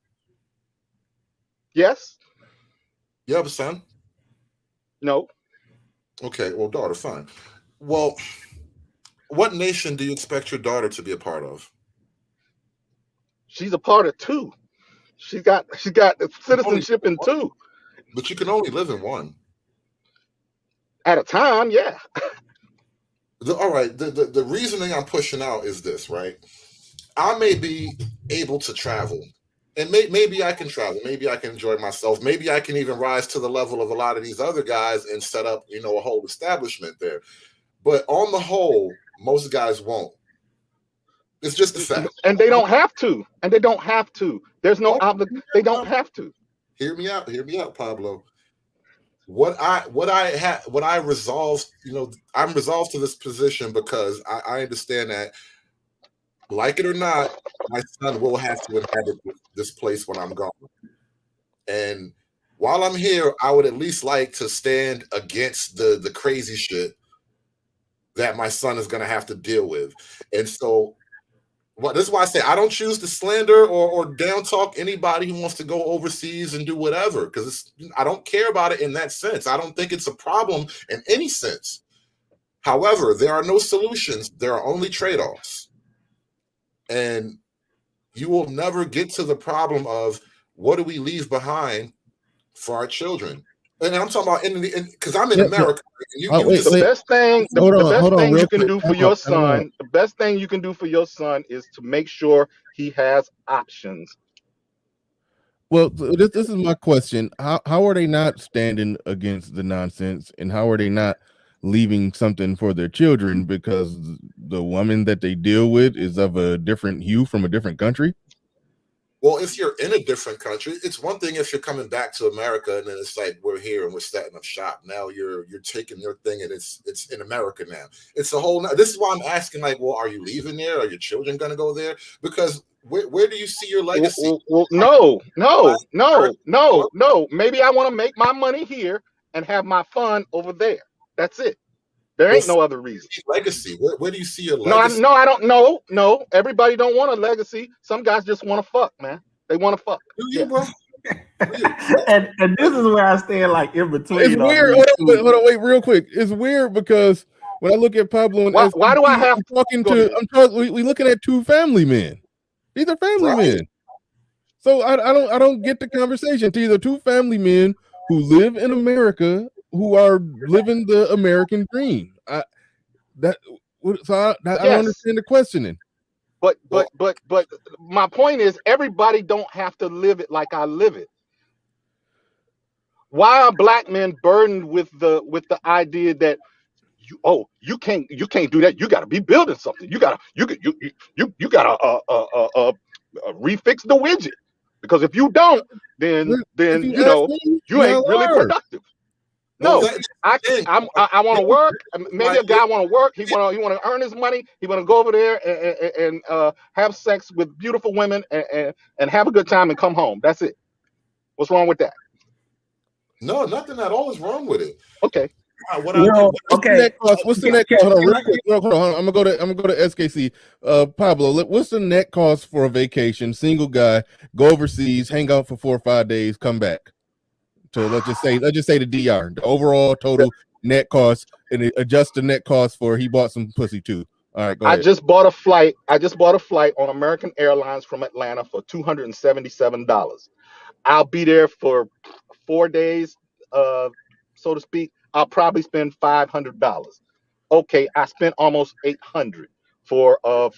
Yes. You have a son? No. Okay, well, daughter, fine. Well, what nation do you expect your daughter to be a part of? She's a part of two. She got citizenship in two. But you can only live in one. At a time, yeah. All right. The reasoning I'm pushing out is this, right? I may be able to travel, and maybe I can travel. Maybe I can enjoy myself. Maybe I can even rise to the level of a lot of these other guys and set up, a whole establishment there. But on the whole, most guys won't. It's just a fact. And they don't have to. There's no they don't have to. Hear me out, Pablo. What I resolved, I'm resolved to this position because I understand that, like it or not, my son will have to inhabit this place when I'm gone. And while I'm here, I would at least like to stand against the crazy shit that my son is going to have to deal with. And so this is why I say I don't choose to slander or down talk anybody who wants to go overseas and do whatever, because I don't care about it in that sense. I don't think it's a problem in any sense. However, there are no solutions. There are only trade-offs. And you will never get to the problem of what do we leave behind for our children. And I'm talking about because I'm in America. The best thing you can do for your son, the best thing you can do for your son is to make sure he has options. Well, this is my question. How are they not standing against the nonsense, and how are they not leaving something for their children because the woman that they deal with is of a different hue from a different country? Well, if you're in a different country, it's one thing if you're coming back to America and then it's like we're here and we're setting up shop. Now you're taking your thing and it's in America now. It's a whole. This is why I'm asking, like, well, are you leaving there? Are your children going to go there? Because where do you see your legacy? Well, no. Maybe I want to make my money here and have my fun over there. That's it. There ain't no other reason. Legacy. Where do you see your legacy? No, I don't know. No, everybody don't want a legacy. Some guys just want to fuck, man. They want to fuck. Do you, bro? and this is where I stand like in between. It's weird. Hold on, wait, real quick. It's weird because when I look at Pablo and why do I have we looking at two family men. These are family men. So I don't get the conversation. These are two family men who live in America who are living the American dream. I don't understand the questioning. But my point is everybody don't have to live it like I live it. Why are black men burdened with the idea that you can't do that? You got to be building something. You gotta refix the widget, because if you don't, then you ain't really productive. No, I want to work. Maybe a guy want to work. He want to earn his money. He want to go over there and have sex with beautiful women and have a good time and come home. That's it. What's wrong with that? No, nothing at all is wrong with it. Okay. What's the net cost? What's the net cost? Hold on, real quick. Hold on. I'm gonna go to SKC. Pablo, what's the net cost for a vacation? Single guy, go overseas, hang out for 4 or 5 days, come back. So let's just say the DR, the overall total net cost, and adjust the net cost for he bought some pussy too. All right, go ahead. I just bought a flight on American Airlines from Atlanta for $277. I'll be there for 4 days, so to speak. I'll probably spend $500. Okay, I spent almost $800 for a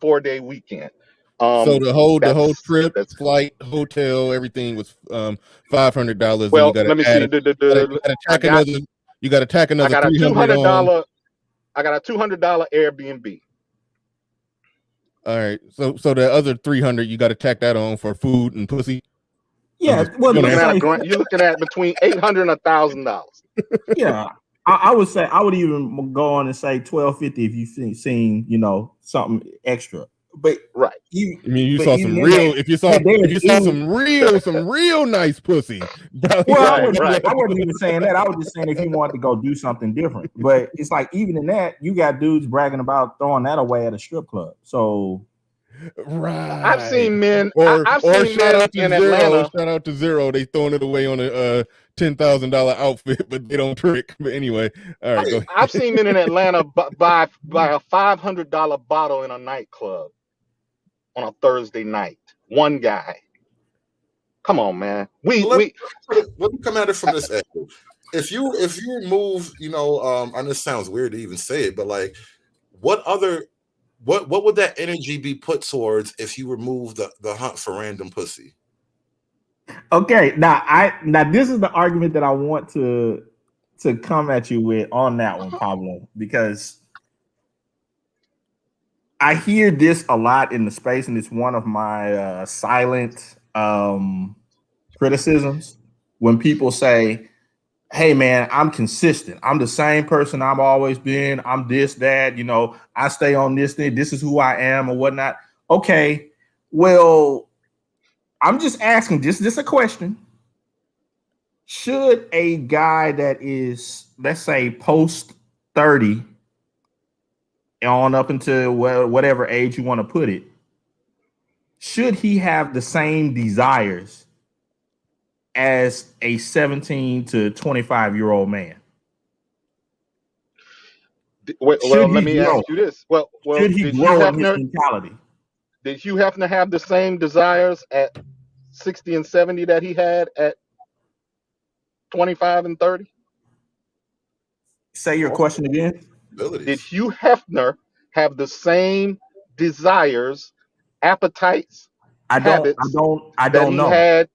4-day weekend. So the whole trip, flight, hotel, everything was $500. Well, and you let me see. You got to tack another I got a $300 on. I got a $200 Airbnb. All right, so the other $300 you got to tack that on for food and pussy. Yeah, you're looking at between $800 and $1,000. Yeah, I would say I would even go on and say $1,250 if you've seen something extra. But right, you saw some real. If you saw some real nice pussy. Well, I wasn't even saying that. I was just saying if you wanted to go do something different. But it's like even in that, you got dudes bragging about throwing that away at a strip club. So. Right. I've seen men. I've or seen shout men out to in Zero. Atlanta. Shout out to Zero. They throwing it away on a $10,000 outfit, but they don't trick. But anyway, all right. Go ahead. I've seen men in Atlanta buy a $500 bottle in a nightclub on a Thursday night. One guy. Come on, man. Let me come at it from this angle. If you remove, and this sounds weird to even say it, but like, what would that energy be put towards if you remove the hunt for random pussy? Okay, now this is the argument that I want to come at you with on that one, Pablo, because I hear this a lot in the space, and it's one of my silent criticisms when people say, hey man, I'm consistent. I'm the same person I've always been. I'm this, that, I stay on this thing. This is who I am or whatnot. Okay, well, I'm just asking, just a question. Should a guy that is, let's say, post 30 on up into whatever age you want to put it, should he have the same desires as a 17 to 25-year-old man? Well, let me ask you this. Well, should he grow in his mentality? Did Hugh Hefner have the same desires at 60 and 70 that he had at 25 and 30? Say your question again. Did Hugh Hefner have the same desires, appetites, habits I don't know. Had?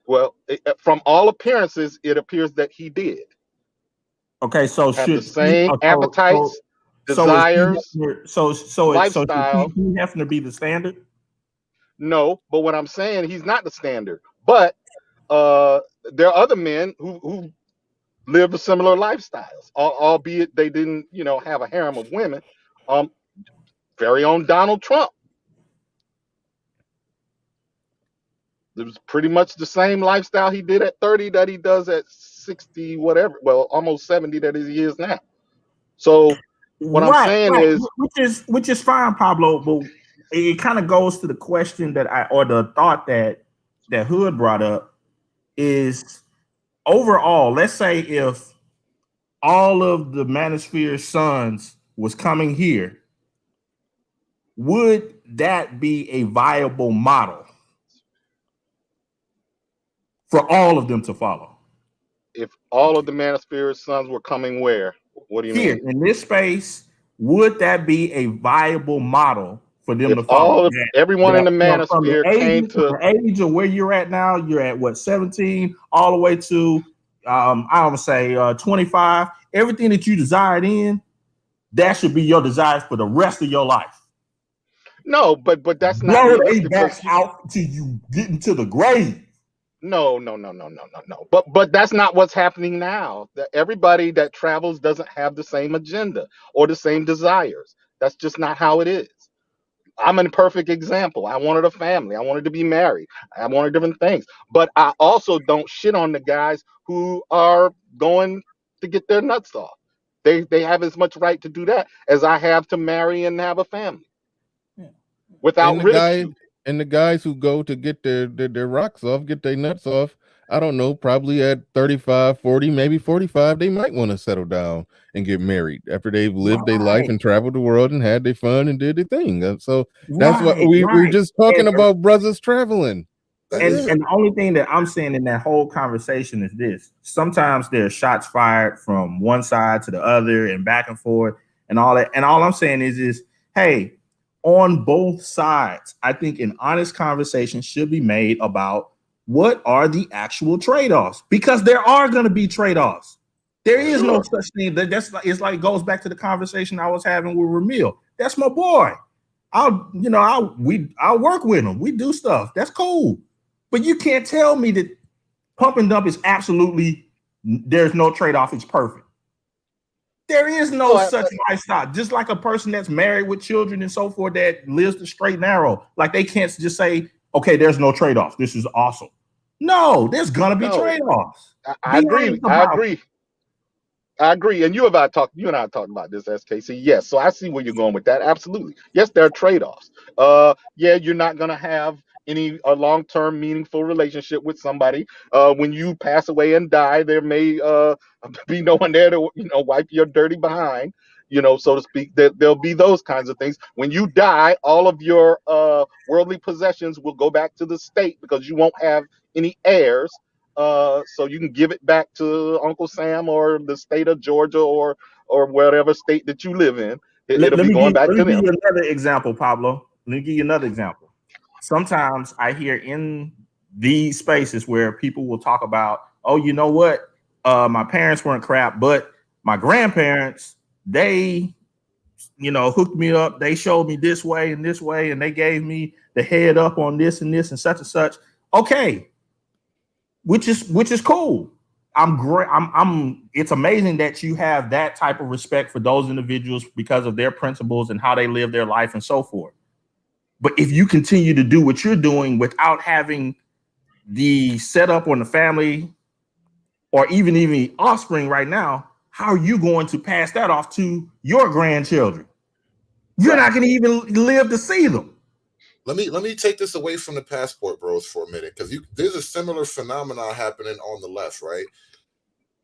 Well, from all appearances, it appears that he did. Okay, so have the same appetites, desires, lifestyle. Should Hugh Hefner be the standard? No, but what I'm saying, he's not the standard. But there are other men who live similar lifestyles, albeit they didn't, have a harem of women. Very own Donald Trump. It was pretty much the same lifestyle he did at 30 that he does at 60, whatever. Well, almost 70 that he is now. So what I'm saying is, which is fine, Pablo. But it kind of goes to the question the thought that Hood brought up. is overall, let's say if all of the Manosphere's sons was coming here, would that be a viable model for all of them to follow? If all of the Manosphere's sons were coming where? What do you Here mean? in this space, would that be a viable model for them If to follow? everyone in the From the Manosphere came to age of where you're at now, you're at what, 17, all the way to I would say 25. Everything that you desired in, that should be your desires for the rest of your life. No, but that's not Blow they realistic backs because out till you get into the grave. no. But that's not what's happening now. Everybody that travels doesn't have the same agenda or the same desires. That's just not how it is. I'm a perfect example. I wanted a family. I wanted to be married. I wanted different things. But I also don't shit on the guys who are going to get their nuts off. They have as much right to do that as I have to marry and have a family without and the guy ridicule. and the guys who go to get their rocks off, get their nuts off, I don't know, probably at 35, 40, maybe 45, they might want to settle down and get married after they've lived their life and traveled the world and had their fun and did their thing. So that's what we're just talking about, brothers traveling. And the only thing that I'm saying in that whole conversation is this: sometimes there's shots fired from one side to the other and back and forth and all that. And all I'm saying is, hey, on both sides, I think an honest conversation should be made about what are the actual trade-offs, because there are going to be trade-offs. There is no such thing. It's like goes back to the conversation I was having with Ramil. That's my boy. I'll work with him. We do stuff. That's cool. But you can't tell me that pump and dump is absolutely, there's no trade-off. It's perfect. There is no such lifestyle. Just like a person that's married with children and so forth that lives the straight and narrow. Like they can't just say, okay, there's no trade-off. This is awesome. No, there's gonna be trade-offs. I agree. I agree. And you and I talked about this, SKC. Yes. So I see where you're going with that. Absolutely. Yes, there are trade-offs. Yeah, you're not gonna have a long-term meaningful relationship with somebody. When you pass away and die, there may be no one there to wipe your dirty behind, so to speak. There'll be those kinds of things. When you die, all of your worldly possessions will go back to the state because you won't have any heirs. So you can give it back to Uncle Sam or the state of Georgia or whatever state that you live in. It'll be going back to them. Let me give you another example, Pablo. Let me give you another example. Sometimes I hear in these spaces where people will talk about, oh, you know what? My parents weren't crap, but my grandparents, they, hooked me up. They showed me this way, and they gave me the head up on this and this and such and such. Okay. Which is cool. I'm great. It's amazing that you have that type of respect for those individuals because of their principles and how they live their life and so forth. But if you continue to do what you're doing without having the setup on the family or even offspring right now, how are you going to pass that off to your grandchildren? You're not going to even live to see them. Let me take this away from the passport bros for a minute, because there's a similar phenomenon happening on the left, right?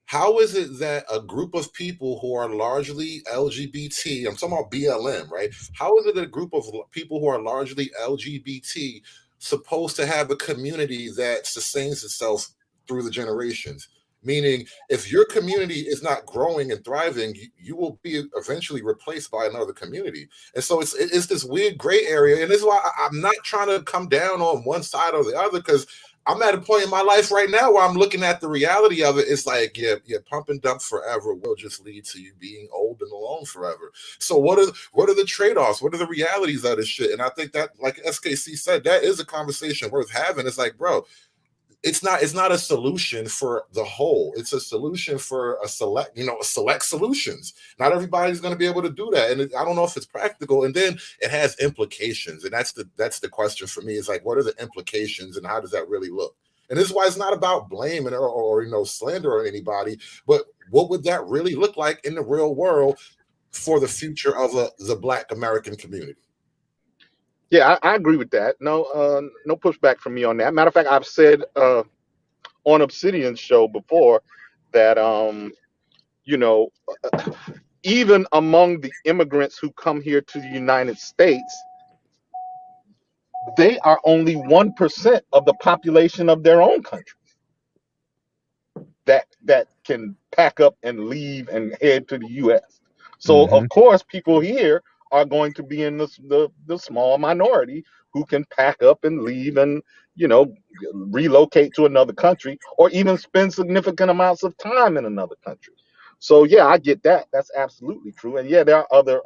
How is it that a group of people who are largely LGBT, I'm talking about BLM, right? How is it a group of people who are largely LGBT supposed to have a community that sustains itself through the generations? Meaning, if your community is not growing and thriving, you will be eventually replaced by another community. And so it's this weird gray area. And this is why I'm not trying to come down on one side or the other, because I'm at a point in my life right now where I'm looking at the reality of it. It's like, yeah, pump and dump forever will just lead to you being old and alone forever. So what are the trade-offs? What are the realities of this shit? And I think that, like SKC said, that is a conversation worth having. It's like, bro, it's not a solution for the whole. It's a solution for select solutions. Not everybody's going to be able to do that, and I don't know if it's practical. And then it has implications, and that's the question for me. Is like, what are the implications, and how does that really look? And this is why it's not about blaming or slander on anybody, but what would that really look like in the real world for the future of the Black American community? Yeah, I agree with that. No pushback from me on that. Matter of fact, I've said on Obsidian's show before that you know, even among the immigrants who come here to the United States, they are only 1% of the population of their own country that can pack up and leave and head to the US. So of course people here are going to be in the small minority who can pack up and leave and, you know, relocate to another country or even spend significant amounts of time in another country. So yeah, I get that. That's absolutely true. And yeah, there are other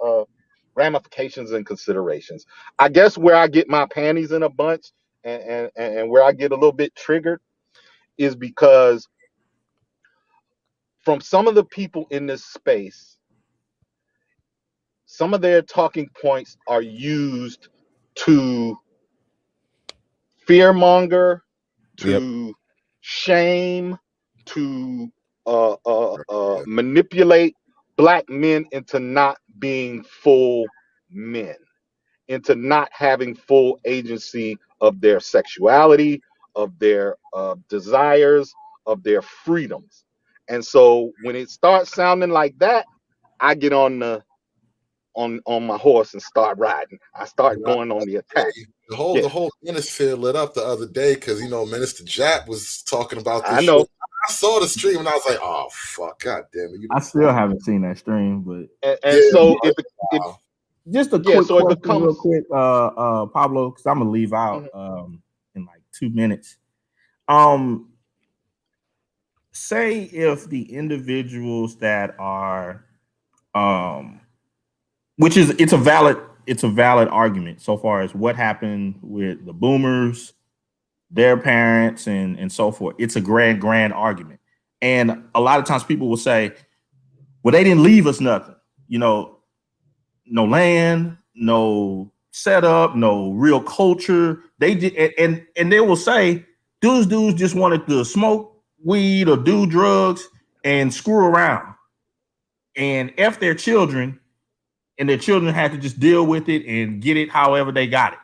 ramifications and considerations. I guess where I get my panties in a bunch and where I get a little bit triggered is because from some of the people in this space, some of their talking points are used to fearmonger, Yep. to shame, to manipulate black men into not being full men, into not having full agency of their sexuality, of their desires, of their freedoms. And so when it starts sounding like that, I get on my horse and start riding. I start going on the attack. Yeah, The whole manosphere lit up the other day because Minister Jap was talking about this I know. shit. I saw the stream and I was like, oh fuck, god damn it. I still haven't seen that stream, but And so it just a yeah, quick so it question, becomes real quick, Pablo, because I'm gonna leave out in like 2 minutes. Say if the individuals that are which is it's a valid argument so far as what happened with the boomers, their parents, and so forth. It's a grand argument. And a lot of times people will say, well, they didn't leave us nothing, no land, no setup, no real culture. They did, and they will say those dudes just wanted to smoke weed or do drugs and screw around and F their children, and their children had to just deal with it and get it however they got it.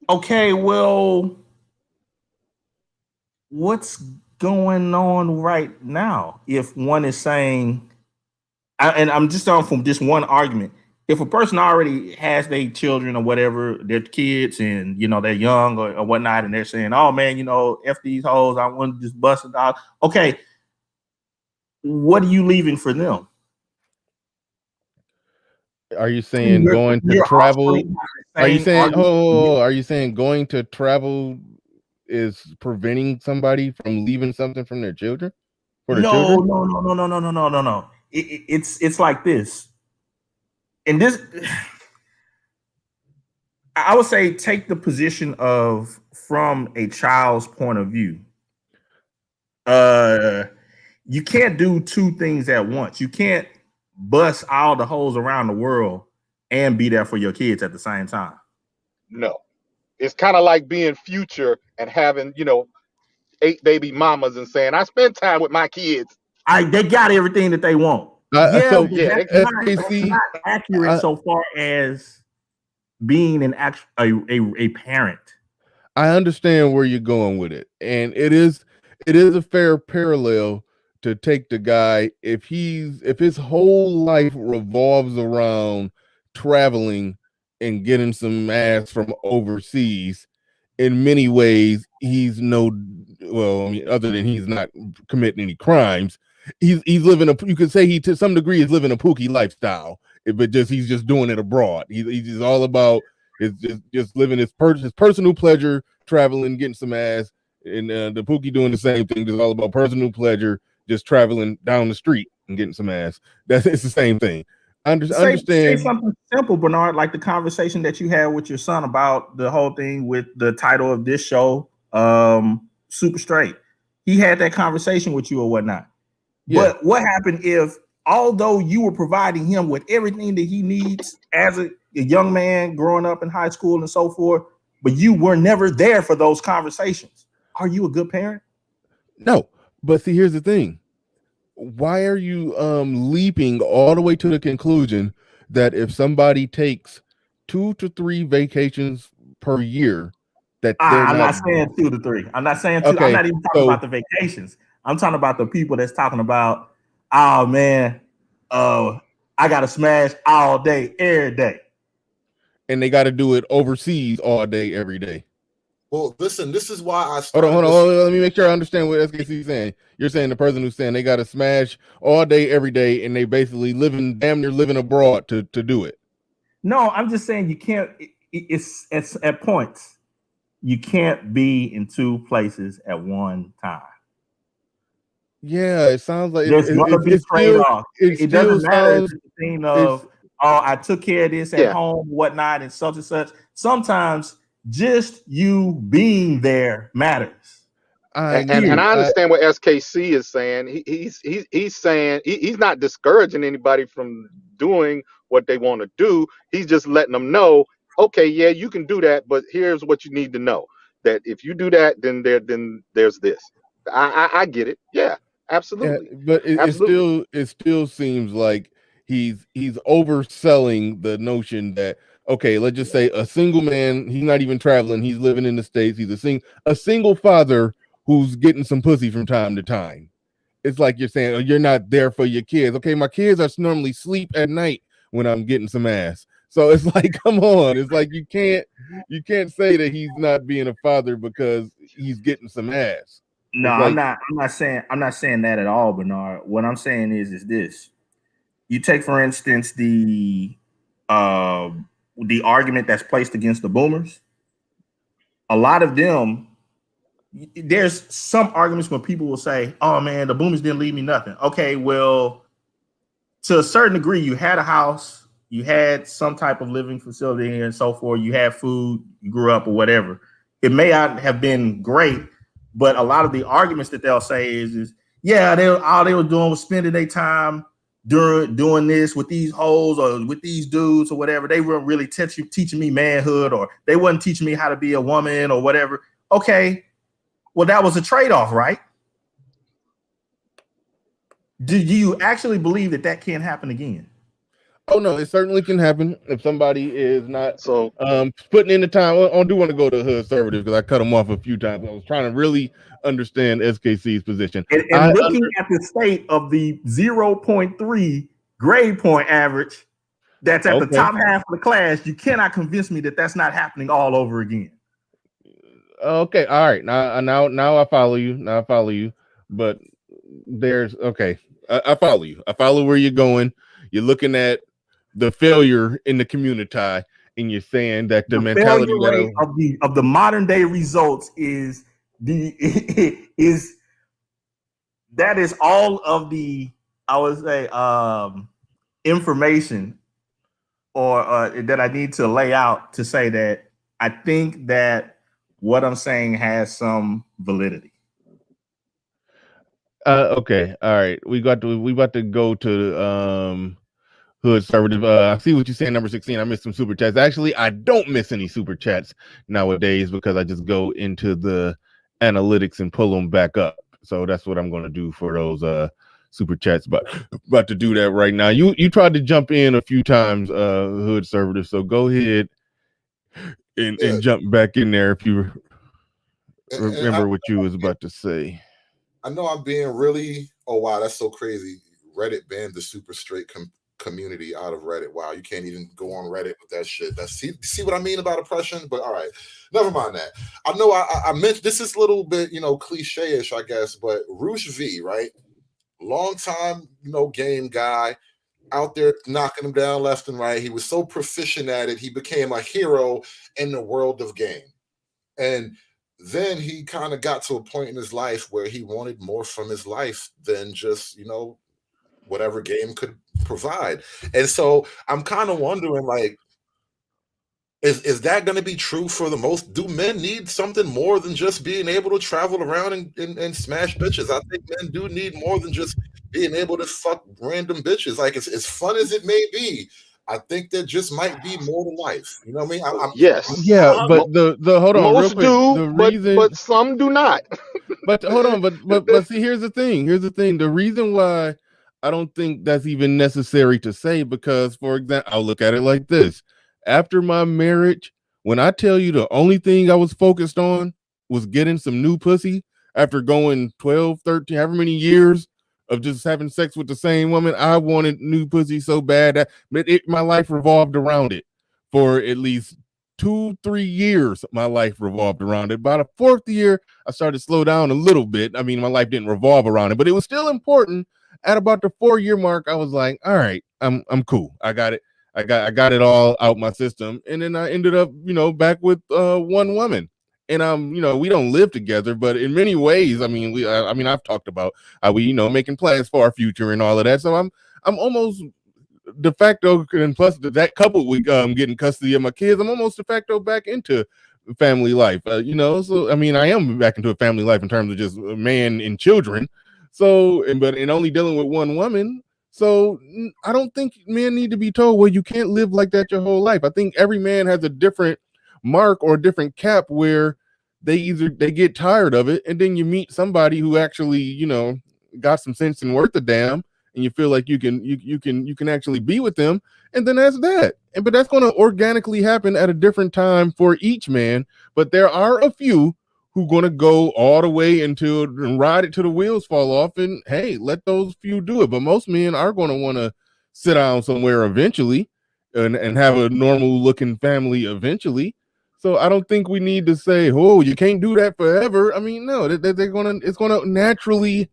Okay, well, what's going on right now? If one is saying, and I'm just on from this one argument, if a person already has their children or whatever, their kids, and they're young or whatnot, and they're saying, "Oh man, F these hoes, I want to just bust it out." Okay, what are you leaving for them? Are you saying going to travel? Are you saying are you saying going to travel is preventing somebody from leaving something from their children? For their children? No. It's like this. And this, I would say, take the position of from a child's point of view. You can't do two things at once. You can't bust all the holes around the world and be there for your kids at the same time. No. It's kind of like being Future and having, 8 baby mamas and saying, I spend time with my kids. They got everything that they want. That's not accurate so far as being a parent. I understand where you're going with it, and it is a fair parallel to take the guy if his whole life revolves around traveling and getting some ass from overseas. In many ways, he's other than he's not committing any crimes, he's living you could say he to some degree is living a Pookie lifestyle, but he's just doing it abroad. He's just all about just living his personal pleasure, traveling, getting some ass, and the Pookie doing the same thing. Just all about personal pleasure, just traveling down the street and getting some ass. It's the same thing. Understand. Say something simple, Bernard, like the conversation that you had with your son about the whole thing with the title of this show, Super Straight. He had that conversation with you or whatnot. Yeah. But what happened if, although you were providing him with everything that he needs as a young man growing up in high school and so forth, but you were never there for those conversations? Are you a good parent? No, but see, here's the thing. Why are you leaping all the way to the conclusion that if somebody takes 2 to 3 vacations per year, that they're I'm not. not saying 2 to 3. I'm not saying 2. I'm Okay, not even talking so about the vacations. I'm talking about the people that's talking about, oh man, I gotta smash all day, every day. and they got to do it overseas all day, every day. Well, listen, this is why I Hold started on. this. Let me make sure I understand what SKC is saying. You're saying the person who's saying they got to smash all day, every day, and they basically damn near living abroad to do it. No, I'm just saying you can't. It's at points. You can't be in 2 places at one time. Yeah, it sounds like There's gonna be trade-off. it It still doesn't matter if sounds it's a thing of, oh, I took care of this at Yeah. home, whatnot, and such and such. Sometimes just you being there matters. I And agree. I understand what SKC is saying. He's saying he's not discouraging anybody from doing what they want to do. He's just letting them know, okay, yeah, you can do that, but here's what you need to know: that if you do that, then there's this. I get it. Yeah, absolutely, But absolutely. it still seems like he's overselling the notion that, okay, let's just say a single man, he's not even traveling, he's living in the States, he's a single father who's getting some pussy from time to time. It's like you're saying, oh, you're not there for your kids. Okay, my kids are normally sleep at night when I'm getting some ass. So it's like, come on, it's like you can't say that he's not being a father because he's getting some ass. No, It's I'm like, not saying that at all, Bernard. What I'm saying is this. You take, for instance, the argument that's placed against the boomers. A lot of them, there's some arguments when people will say, oh man, the boomers didn't leave me nothing. Okay, well, to a certain degree, you had a house, you had some type of living facility and so forth, you had food, you grew up or whatever. It may not have been great, but a lot of the arguments that they'll say is yeah, all they were doing was spending their time doing this with these hoes or with these dudes or whatever. They weren't really teaching me manhood, or they wasn't teaching me how to be a woman or whatever. Okay, well, that was a trade-off, right? Do you actually believe that can't happen again? oh no, it certainly can happen if somebody is not So putting in the time. I do want to go to Hoodservative because I cut him off a few times. I was trying to really understand SKC's position. And looking at the state of the 0.3 grade point average that's at the top half of the class, you cannot convince me that that's not happening all over again. Okay, all right. Now I follow you. Now I follow you. But there's okay. I follow you. I follow where you're going. You're looking at the failure in the community, and you're saying that the mentality failure rate of the modern day results is that is all of the, I would say, information or that I need to lay out to say that I think that what I'm saying has some validity. Okay, all right. We about to go to Hoodservative. I see what you're saying, number 16. I missed some super chats. Actually, I don't miss any super chats nowadays because I just go into the analytics and pull them back up. So that's what I'm going to do for those super chats. But about to do that right now. You tried to jump in a few times, Hoodservative. So go ahead and jump back in there if you remember what you was about to say. I know I'm being really. Oh wow, that's so crazy. Reddit banned the super straight community out of Reddit. Wow, you can't even go on Reddit with that shit. See what I mean about oppression? But all right, never mind that. I know I meant this is a little bit cliche-ish, I guess, but Roosh V, right? Long time game guy out there knocking him down left and right. He was so proficient at it, he became a hero in the world of game. And then he kind of got to a point in his life where he wanted more from his life than just, whatever game could provide. And so I'm kind of wondering, like, is that going to be true for the most? Do men need something more than just being able to travel around and smash bitches? I think men do need more than just being able to fuck random bitches. Like, as fun as it may be, I think there just might be more to life. You know what I mean? Yes. Yeah, but the hold on real Most quick. do, The but reason, some do not. but hold on, but see, here's the thing. Here's the thing. The reason why I don't think that's even necessary to say, because, for example, I'll look at it like this: after my marriage, When I tell you the only thing I was focused on was getting some new pussy after going 12, 13, however many years of just having sex with the same woman, I wanted new pussy so bad that my life revolved around it for at least 2-3 years. My life revolved around it. By the fourth year, I started to slow down a little bit. I mean, my life didn't revolve around it, but it was still important. At about the 4-year mark, I was like, all right, I'm cool. I got it. I got it all out my system. And then I ended up, back with one woman. And we don't live together, but in many ways, I mean, I've talked about how we, making plans for our future and all of that. So I'm almost de facto, and plus that coupled with getting custody of my kids, I'm almost de facto back into family life. So I mean, I am back into a family life in terms of just a man and children. So, but only dealing with one woman. So I don't think men need to be told, well, you can't live like that your whole life. I think every man has a different mark or a different cap where they get tired of it, and then you meet somebody who actually, got some sense and worth a damn, and you feel like you can actually be with them, and then that's that. But that's going to organically happen at a different time for each man. But there are a few who going to go all the way into it and ride it till the wheels fall off, and hey, let those few do it. But most men are going to want to sit down somewhere eventually and have a normal looking family eventually. So I don't think we need to say, oh, you can't do that forever. I mean, no, it's gonna naturally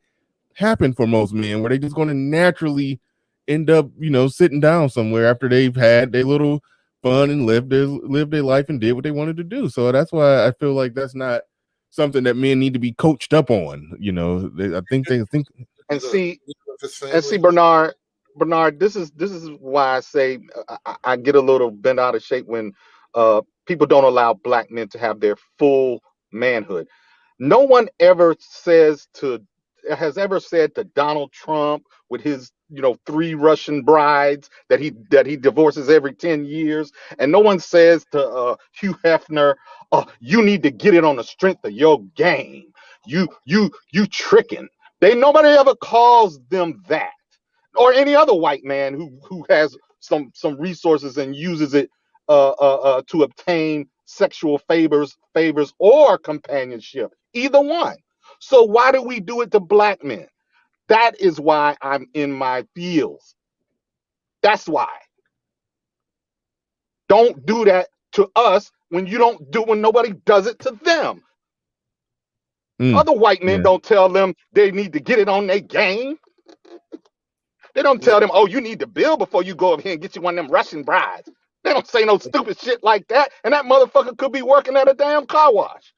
happen for most men, where they just gonna naturally end up, sitting down somewhere after they've had their little fun and lived their life and did what they wanted to do. So that's why I feel like that's not something that men need to be coached up on. I think they think. And see, Bernard, this is why I say I get a little bent out of shape when people don't allow black men to have their full manhood. No one has ever said to Donald Trump with his 3 Russian brides that he divorces every 10 years, and no one says to Hugh Hefner, you need to get it on the strength of your game. You tricking. Nobody ever calls them that, or any other white man who has some resources and uses it to obtain sexual favors or companionship, either one. So why do we do it to black men? That is why I'm in my feels. That's why. Don't do that to us when nobody does it to them. Other white men don't tell them they need to get it on their game. They don't tell them, oh, you need to bill before you go up here and get you one of them Russian brides. They don't say no stupid shit like that. And that motherfucker could be working at a damn car wash.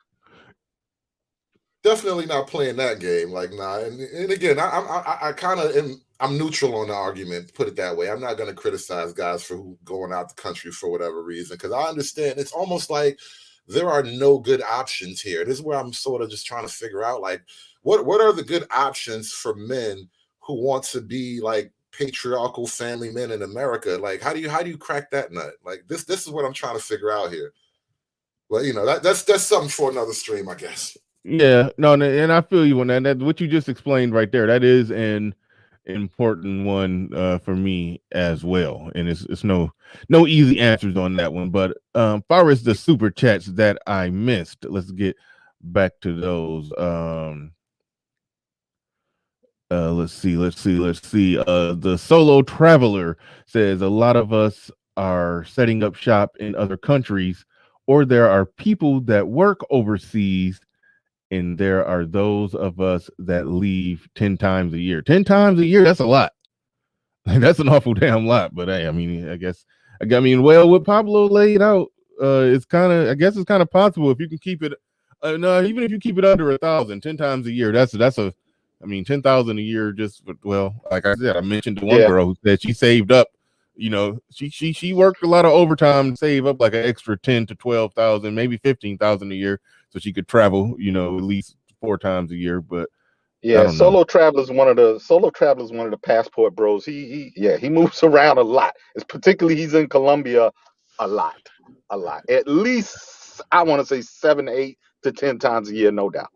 Definitely not playing that game. Like, nah. And again, I kind of am. I'm neutral on the argument. Put it that way. I'm not going to criticize guys for going out the country for whatever reason, because I understand it's almost like there are no good options here. This is where I'm sort of just trying to figure out, like, what are the good options for men who want to be like patriarchal family men in America? Like, how do you crack that nut? Like, this is what I'm trying to figure out here. Well, that's something for another stream, I guess. Yeah, no, and I feel you on that. That what you just explained right there. That is an important one for me as well, and it's no easy answers on that one. But far as the super chats that I missed, let's get back to those. Let's see. The solo traveler says a lot of us are setting up shop in other countries, or there are people that work overseas, and there are those of us that leave 10 times a year. 10 times a year, that's a lot. That's an awful damn lot. But hey, I mean, well, what Pablo laid out, it's kind of possible if you can keep it. No, even if you keep it under 1,000, 10 times a year, that's 10,000 a year. Just, well, like I said, I mentioned the one girl who said she saved up. She worked a lot of overtime to save up like an extra 10 to 12,000, maybe 15,000 a year, so she could travel, at least 4 times a year. But yeah, Solo Traveler's one of the passport bros. He moves around a lot. It's particularly he's in Colombia a lot. At least I want to say 7, 8 to 10 times a year, no doubt.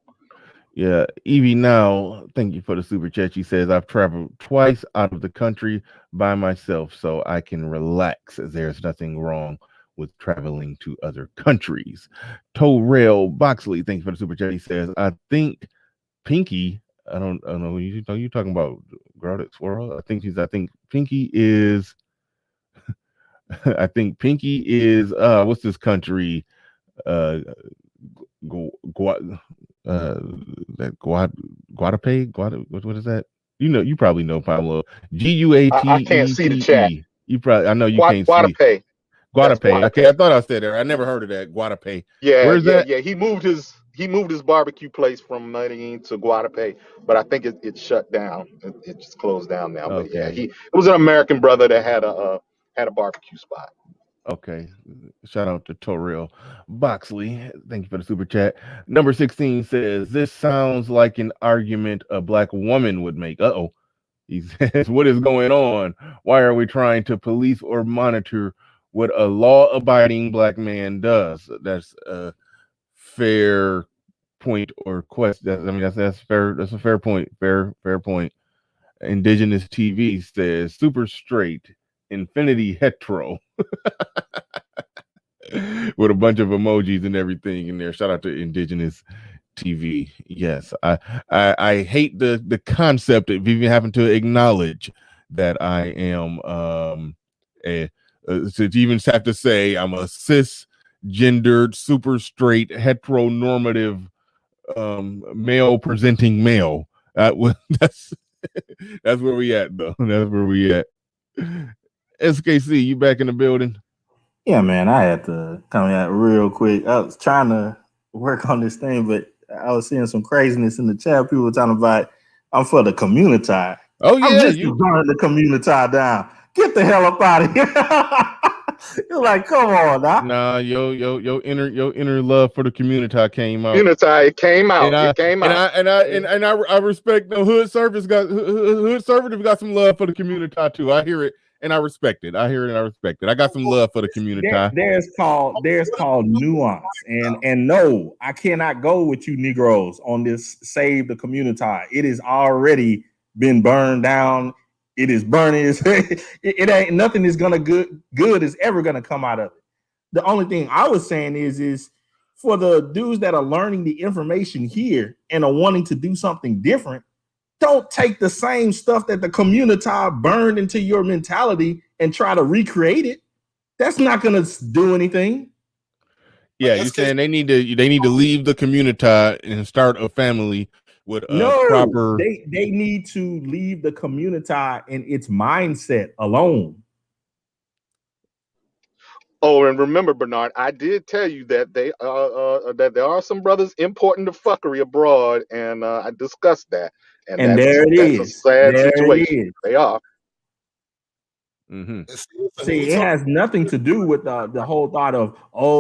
Yeah, Evie now, thank you for the super chat. She says, I've traveled twice out of the country by myself, so I can relax. There's nothing wrong with traveling to other countries. Torrell Boxley, thanks for the super chat. He says, I think Pinky, I don't know, you talking about Groudix World? I think Pinky is I think Pinky is what's this country? Guadape? What is that? You probably know, Pablo. I can't see the chat. Guatepe. You probably, I know you can't see. Guadape. That's Guadape. Okay, Guadape. I thought I said there. I never heard of that. Guadape. Yeah, Where's yeah, that? yeah. He moved his barbecue place from Medellin to Guadape, but I think it shut down. It just closed down now. But yeah, Okay. it was an American brother that had a barbecue spot. Okay. Shout out to Torrell Boxley. Thank you for the super chat. Number 16 says, this sounds like an argument a black woman would make. Uh-oh. He says, what is going on? Why are we trying to police or monitor what a law-abiding black man does? That's a fair point or question. I mean, that's fair. That's a fair point. Fair point. Indigenous TV says, super straight, infinity hetero. With a bunch of emojis and everything in there. Shout out to Indigenous TV. Yes, I hate the concept of even having to acknowledge that I am to even have to say I'm a cisgendered, super straight, heteronormative male presenting male. That's that's where we at though. That's where we at. SKC, you back in the building? Yeah, man, I had to come out real quick. I was trying to work on this thing, but I was seeing some craziness in the chat. People were talking about, I'm for the community. Oh, yeah. I'm just to burn the community down. Get the hell up out of here. You're like, come on now. Nah, your inner love for the community came out. It came out. I respect the Hoodservative got some love for the community too. I hear it and I respect it. I hear it and I respect it. I got some love for the community. There's called nuance. And no, I cannot go with you Negroes on this save the community. It has already been burned down. It is burning. It ain't nothing is gonna good is ever gonna come out of it. The only thing I was saying is for the dudes that are learning the information here and are wanting to do something different, don't take the same stuff that the community burned into your mentality and try to recreate it. That's not gonna do anything. Yeah, you're saying they need to leave the community and start a family with proper. They need to leave the community and its mindset alone. Oh, and remember, Bernard, I did tell you that that there are some brothers importing the fuckery abroad, and I discussed that. And there it is. That's a sad situation. They are. Mm-hmm. See, it has nothing to do with the whole thought of,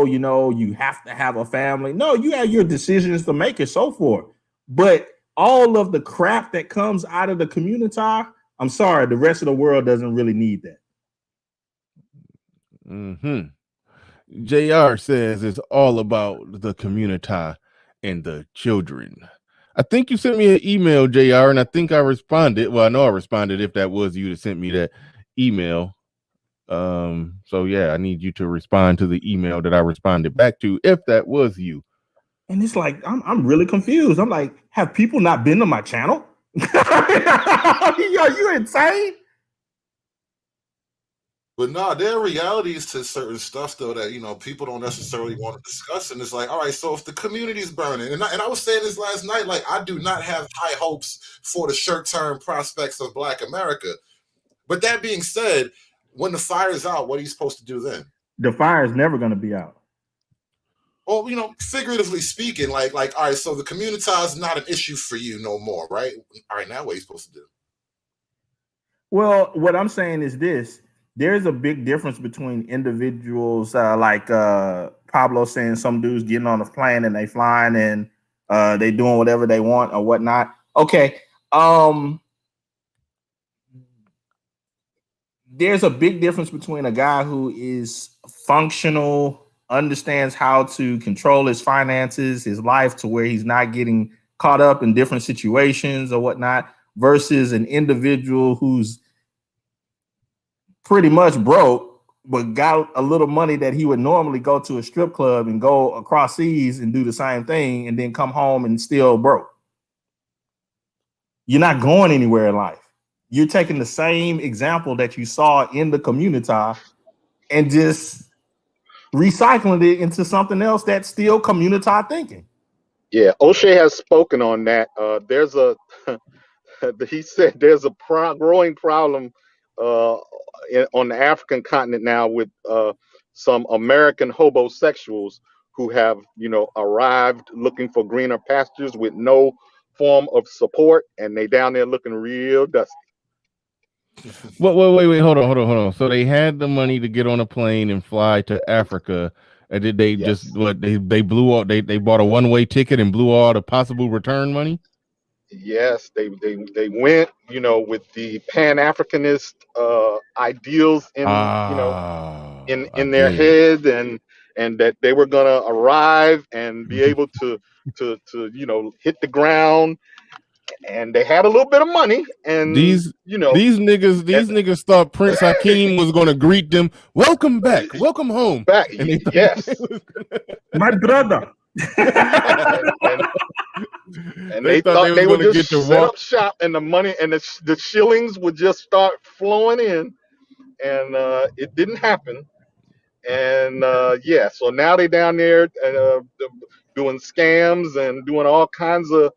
you have to have a family. No, you have your decisions to make and so forth. But all of the crap that comes out of the community, I'm sorry, the rest of the world doesn't really need that. Mm-hmm. JR says it's all about the community and the children. I think you sent me an email, JR, and I think I responded. Well, I know I responded if that was you that sent me that email. So yeah, I need you to respond to the email that I responded back to if that was you. And it's like, I'm really confused. I'm like, have people not been to my channel? Are you insane? But no, there are realities to certain stuff though that people don't necessarily want to discuss. And it's like, all right, so if the community's burning, and I was saying this last night, like I do not have high hopes for the short-term prospects of Black America. But that being said, when the fire's out, what are you supposed to do then? The fire is never going to be out. Well, figuratively speaking, like, all right, so the community is not an issue for you no more, right? All right, now what are you supposed to do? Well, what I'm saying is this. There's a big difference between individuals like Pablo saying some dudes getting on a plane and they flying and they doing whatever they want or whatnot. Okay. There's a big difference between a guy who is functional, understands how to control his finances, his life to where he's not getting caught up in different situations or whatnot, versus an individual who's pretty much broke, but got a little money that he would normally go to a strip club and go across seas and do the same thing and then come home and still broke. You're not going anywhere in life. You're taking the same example that you saw in the community and just recycling it into something else that's still community thinking. Yeah, O'Shea has spoken on that. There's a he said there's a growing problem on the African continent now with some American homosexuals who have, arrived looking for greener pastures with no form of support, and they down there looking real dusty. Wait, hold on. So they had the money to get on a plane and fly to Africa, and did they just they blew out? They bought a one-way ticket and blew all the possible return money. Yes, they went, with the Pan-Africanist ideals in their head, and that they were gonna arrive and be able to hit the ground, and they had a little bit of money, and These niggas thought Prince Hakeem was gonna greet them, welcome back, welcome home. Back, and they yes, my brother. And they thought they would just set up shop, and the money and the shillings would just start flowing in, and it didn't happen. And so now they down there doing scams and doing all kinds of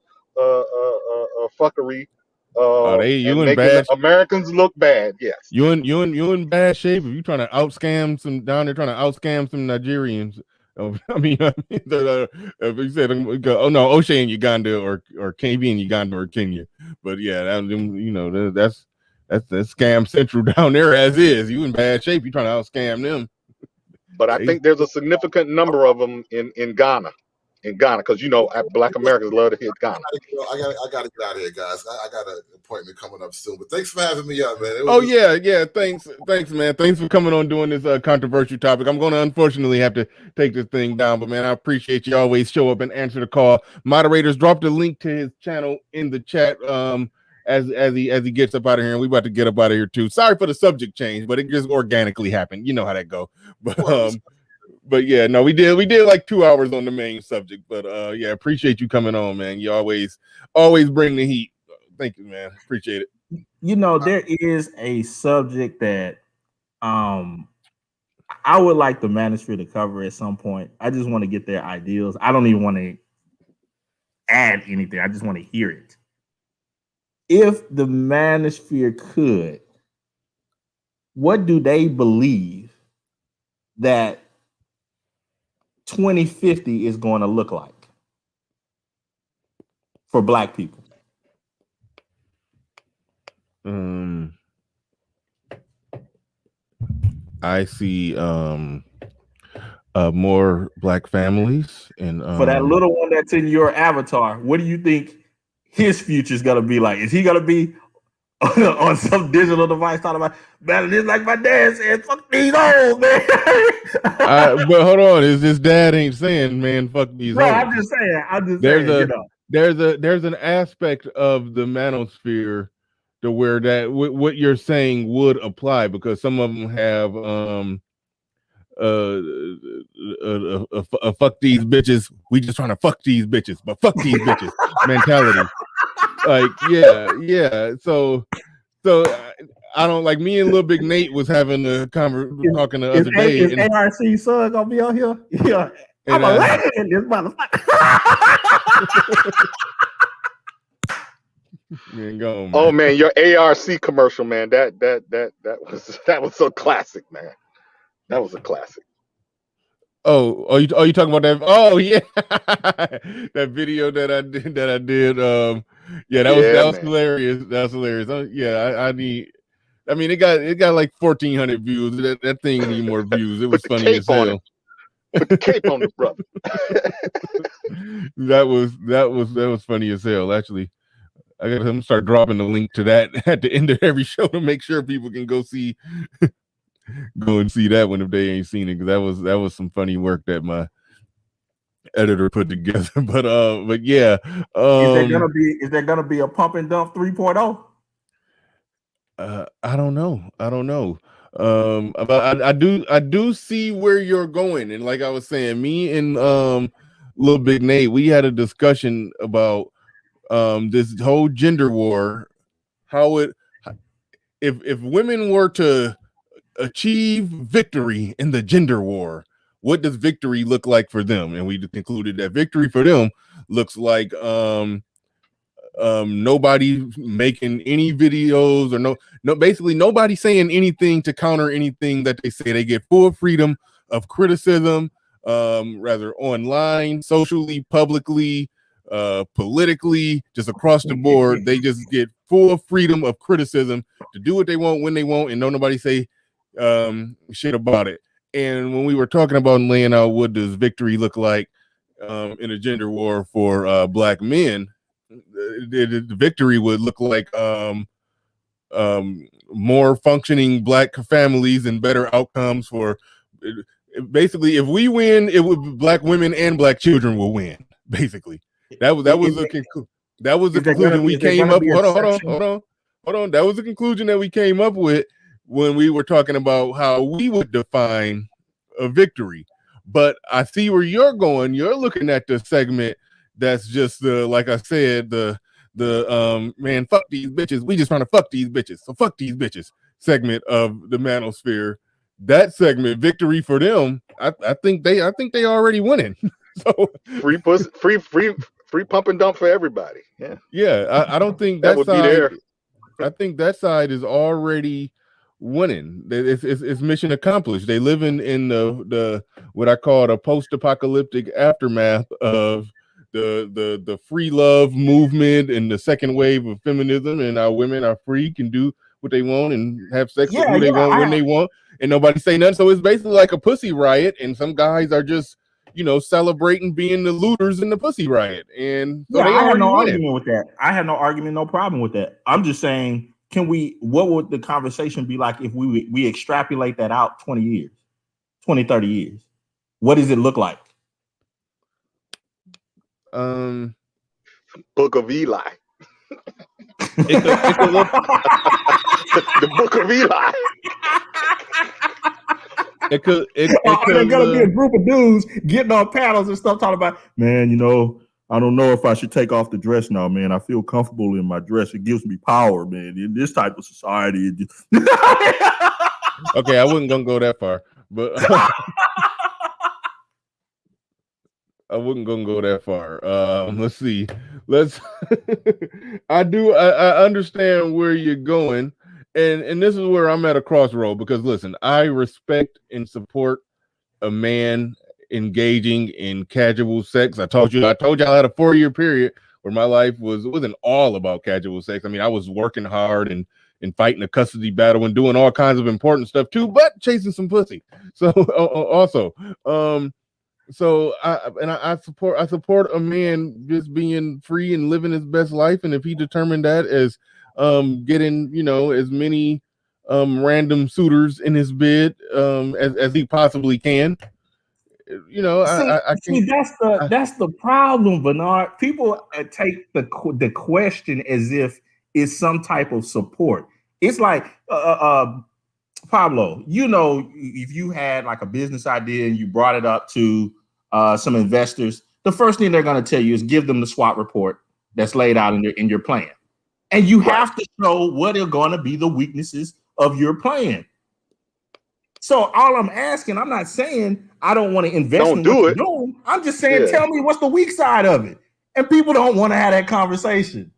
fuckery, and making Americans look bad. Yes, you in bad shape if you trying to outscam some down there, trying to outscam some Nigerians. If you said, oh no, O'Shea in Uganda or KB in Uganda or Kenya, but yeah, that's scam central down there as is. You in bad shape, you trying to outscam them. But I think there's a significant number of them in Ghana. Because Black Americans love to hit Ghana. I gotta get out of here, guys. I got an appointment coming up soon. But thanks for having me up, man. Thanks, man. Thanks for coming on doing this controversial topic. I'm going to unfortunately have to take this thing down, but man, I appreciate you always show up and answer the call. Moderators, drop the link to his channel in the chat. As he gets up out of here, and we about to get up out of here too. Sorry for the subject change, but it just organically happened. You know how that go. But yeah, no, we did like 2 hours on the main subject. But yeah, appreciate you coming on, man. You always bring the heat. Thank you, man. Appreciate it. There is a subject that I would like the manosphere to cover at some point. I just want to get their ideals. I don't even want to add anything. I just want to hear it. If the manosphere could, what do they believe that 2050 is going to look like for Black people? I see more Black families, and for that little one that's in your avatar, what do you think his future is gonna be like? Is he gonna be on some digital device talking about, man, just like my dad said, fuck these old, man? But hold on, is this dad ain't saying, man, fuck these old? I'm just saying, there's an aspect of the manosphere to where that what you're saying would apply, because some of them have fuck these bitches, we just trying to fuck these bitches, but fuck these bitches mentality. Like, yeah. So I don't, like, me and Lil Big Nate was having a talking the other day. Is ARC son gonna be on here? Yeah, I'm a legend in this motherfucker. Oh man, your ARC commercial, man. That was a classic, man. That was a classic. Oh, you talking about that? Oh yeah, that video that I did. Yeah, that was hilarious. That's hilarious. I need. I mean, it got like 1,400 views. That thing need more views. It was funny as hell. Put the cape on it, brother. that was funny as hell. Actually, I got to start dropping the link to that at the end of every show to make sure people can go and see that one if they ain't seen it, because that was some funny work that my editor put together. But yeah, is there gonna be a pump and dump 3.0? I don't know. But I do see where you're going, and like I was saying, me and little Big Nate, we had a discussion about this whole gender war, how it if women were to achieve victory in the gender war, what does victory look like for them? And we concluded that victory for them looks like nobody making any videos or basically nobody saying anything to counter anything that they say. They get full freedom of criticism, rather online, socially, publicly, politically, just across the board. They just get full freedom of criticism to do what they want when they want, and don't nobody say shit about it. And when we were talking about laying out what does victory look like in a gender war for black men, the victory would look like more functioning black families and better outcomes for basically if we win, it would black women and black children will win. Basically, that was the conclusion we came up. Hold on. That was the conclusion that we came up with when we were talking about how we would define a victory. But I see where you're going. You're looking at the segment that's just like I said, the man, fuck these bitches. We just trying to fuck these bitches. So fuck these bitches segment of the manosphere. That segment, victory for them. I think they already winning. So free pussy, free pump and dump for everybody. Yeah. I don't think that would side, be there. I think that side is already winning. It's mission accomplished. They live in the what I call the post-apocalyptic aftermath of the free love movement and the second wave of feminism, and our women are free, can do what they want and have sex with who they want when they want, and nobody say nothing. So it's basically like a pussy riot, and some guys are just celebrating being the looters in the pussy riot, and so they I have already no winning. argument with that. I have no argument, no problem with that. I'm just saying, what would the conversation be like if we extrapolate that out 20 years, 20, 30 years? What does it look like? Book of Eli. The Book of Eli. It could. There's gonna be a group of dudes getting on panels and stuff talking about, man, I don't know if I should take off the dress now, man. I feel comfortable in my dress. It gives me power, man. In this type of society. Okay, I wasn't gonna go that far, but I wasn't gonna go that far. Let's see. I understand where you're going, and this is where I'm at a crossroad because listen, I respect and support a man engaging in casual sex. I told you I had a 4-year period where my life wasn't all about casual sex. I mean, I was working hard and fighting a custody battle and doing all kinds of important stuff too, but chasing some pussy. So also, so I support a man just being free and living his best life, and if he determined that as getting as many random suitors in his bid as he possibly can, I see, that's the problem, Bernard. People take the question as if it's some type of support. It's like Pablo, if you had like a business idea and you brought it up to some investors, the first thing they're going to tell you is give them the SWOT report that's laid out in your plan, and you have to show what are going to be the weaknesses of your plan. So all I'm asking, I'm not saying I don't want to invest in what you're doing. I'm just saying, tell me what's the weak side of it. And people don't want to have that conversation.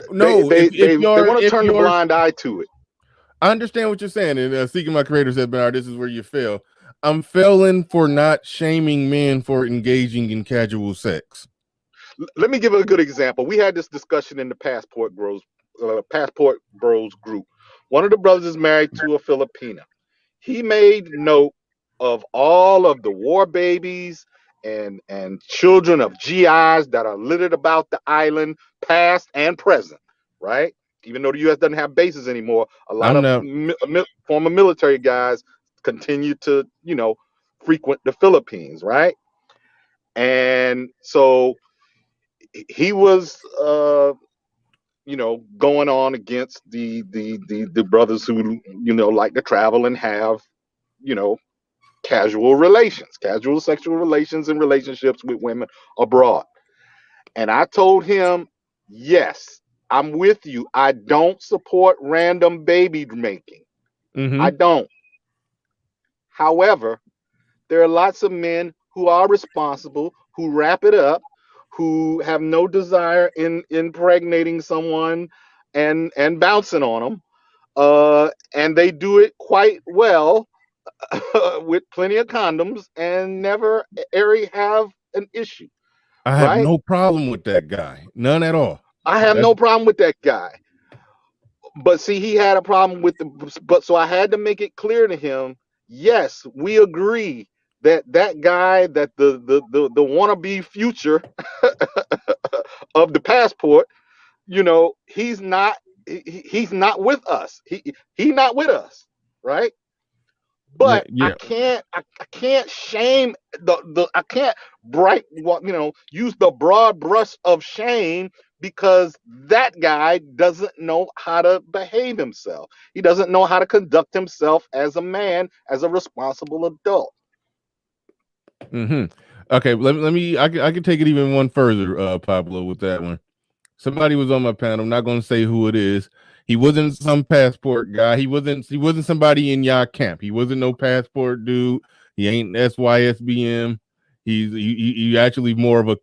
No, they want to turn the blind eye to it. I understand what you're saying. And Seeking My Creator said, Bernard, this is where you fail. I'm failing for not shaming men for engaging in casual sex. Let me give a good example. We had this discussion in the Passport Bros group. One of the brothers is married to a Filipina. He made note of all of the war babies and children of GIs that are littered about the island, past and present, right? Even though the U.S. doesn't have bases anymore, a lot of former military guys continue to, frequent the Philippines, right? And so he was going on against the brothers who like to travel and have you know casual sexual relations and relationships with women abroad. And I told him, yes, I'm with you. I don't support random baby making. I don't. However, there are lots of men who are responsible, who wrap it up, who have no desire in impregnating someone and bouncing on them. And they do it quite well with plenty of condoms and never have an issue, I have right? no problem with that guy. None at all. I have That's no problem with that guy. But see, he had a problem with so I had to make it clear to him, yes, we agree that that guy, that the wannabe future of the passport, he's not with us. He's not with us, right? But yeah. I can't shame I can't use the broad brush of shame because that guy doesn't know how to behave himself. He doesn't know how to conduct himself as a man, as a responsible adult. Okay, let me I can take it even one further, Pablo, with that one. Somebody was on my panel. I'm not going to say who it is. He wasn't some passport guy. He wasn't somebody in y'all camp. He wasn't no passport dude. He ain't SYSBM. He actually more of a.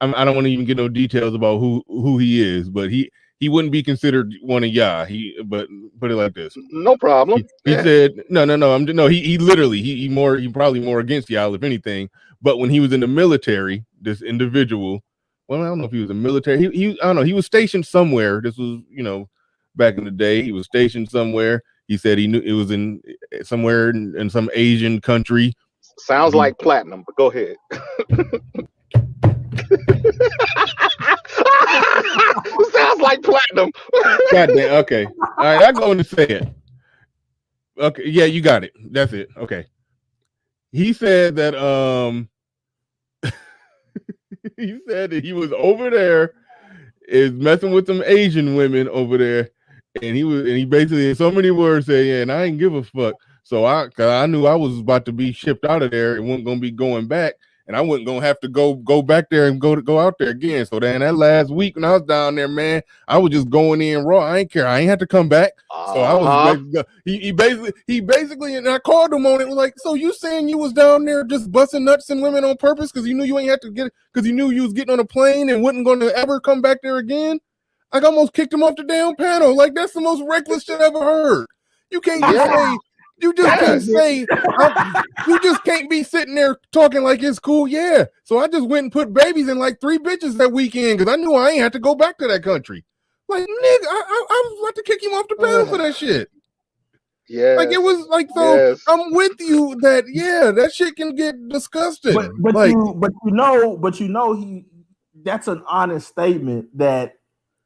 I don't want to even get no details about who he is, but he wouldn't be considered one of y'all. But put it like this. No problem. He said no. He literally he probably more against y'all if anything. But when he was in the military, this individual. Well, I don't know if he was in the military. He I don't know. He was stationed somewhere. This was back in the day. He was stationed somewhere. He said he knew it was in somewhere in some Asian country. Sounds like platinum, but go ahead. Sounds like platinum. God damn. Okay. All right. I'm going to say it. Okay. Yeah, you got it. That's it. Okay. He said that he said that he was over there is messing with some Asian women over there, and he basically in so many words said, yeah, and I ain't give a fuck. So I knew I was about to be shipped out of there and wasn't gonna be going back, and I wasn't gonna have to go back there and go out there again. So then that last week when I was down there, man, I was just going in raw. I ain't care. I ain't had to come back. So I was he basically and I called him on it, was like, so you saying you was down there just busting nuts and women on purpose because you knew you ain't had to get because you knew you was getting on a plane and wasn't going to ever come back there again? I almost kicked him off the damn panel. Like, that's the most reckless shit I ever heard. You can't just say you just can't be sitting there talking like it's cool. Yeah. So I just went and put babies in like 3 bitches that weekend because I knew I ain't had to go back to that country. Like, nigga, I was about to kick him off the panel for that shit. Yeah. Like, it was like, so I'm with you that, yeah, that shit can get disgusting. But like, that's an honest statement that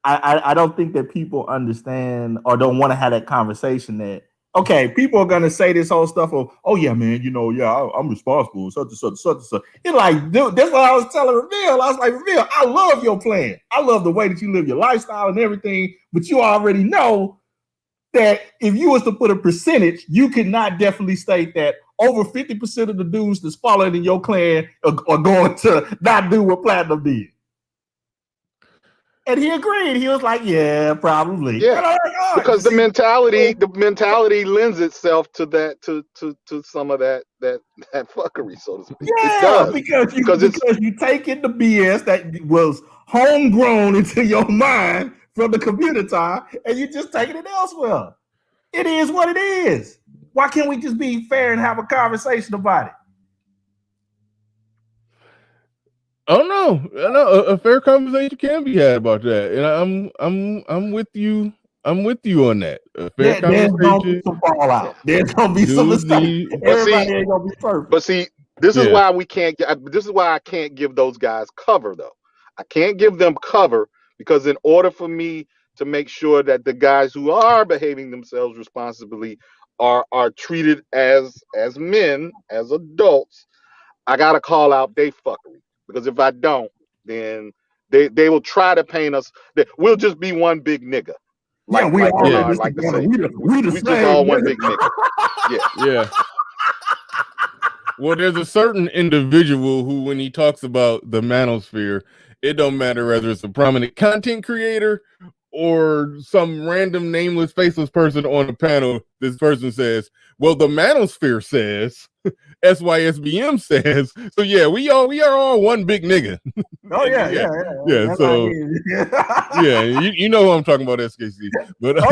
I don't think that people understand or don't want to have that conversation that, okay, people are going to say this whole stuff of, oh yeah, man, I'm responsible, such and such, such and such. It's like, dude, that's what I was telling Reveal. I was like, Reveal, I love your plan. I love the way that you live your lifestyle and everything, but you already know that if you was to put a percentage, you could not definitely state that over 50% of the dudes that's following in your clan are going to not do what Platinum did. And he agreed. He was like, yeah, probably. Yeah. Because the mentality lends itself to that to some of that fuckery, so to speak. Yeah, it does. because you take in the BS that was homegrown into your mind from the community and you just taking it elsewhere. It is what it is. Why can't we just be fair and have a conversation about it? Oh no, a fair conversation can be had about that, and I'm with you. I'm with you on that. A fair conversation. There's gonna be some fallout. There's gonna be some mistakes. Everybody ain't gonna be perfect. But see, this is why we can't. This is why I can't give those guys cover, though. I can't give them cover because in order for me to make sure that the guys who are behaving themselves responsibly are treated as men, as adults, I gotta call out they fuckery. Because if I don't, then They will try to paint us that we'll just be one big nigga. Yeah, we Like all Bernard like to say. we the We just same all one nigga. big nigga. Yeah. Yeah. Well, there's a certain individual who, when he talks about the manosphere, it don't matter whether it's a prominent content creator or some random nameless, faceless person on a panel. This person says, "Well, the manosphere says, SYSBM says." So yeah, we are all one big nigga. Oh yeah, yeah, yeah. yeah. That's So yeah, you know who I'm talking about, SKC. But Oh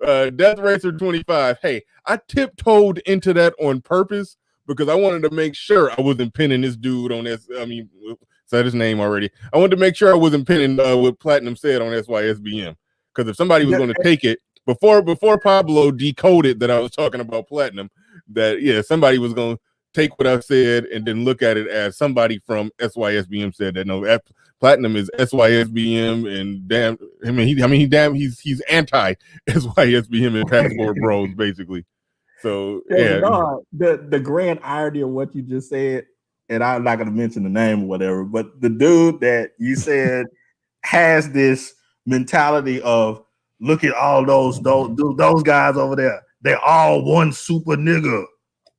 yeah. Death Racer 25. Hey, I tiptoed into that on purpose because I wanted to make sure I wasn't pinning this dude on this. I mean, said his name already. I wanted to make sure I wasn't pinning what Platinum said on SYSBM. Because if somebody was going to take it before Pablo decoded that I was talking about Platinum, that yeah, somebody was going to take what I said and then look at it as somebody from SYSBM said that no, Platinum is SYSBM and damn. He's anti SYSBM and Passport Bros basically. So yeah, No, the grand irony of what you just said, and I'm not going to mention the name or whatever, but the dude that you said has this mentality of look at all those guys over there. They're all one super nigga.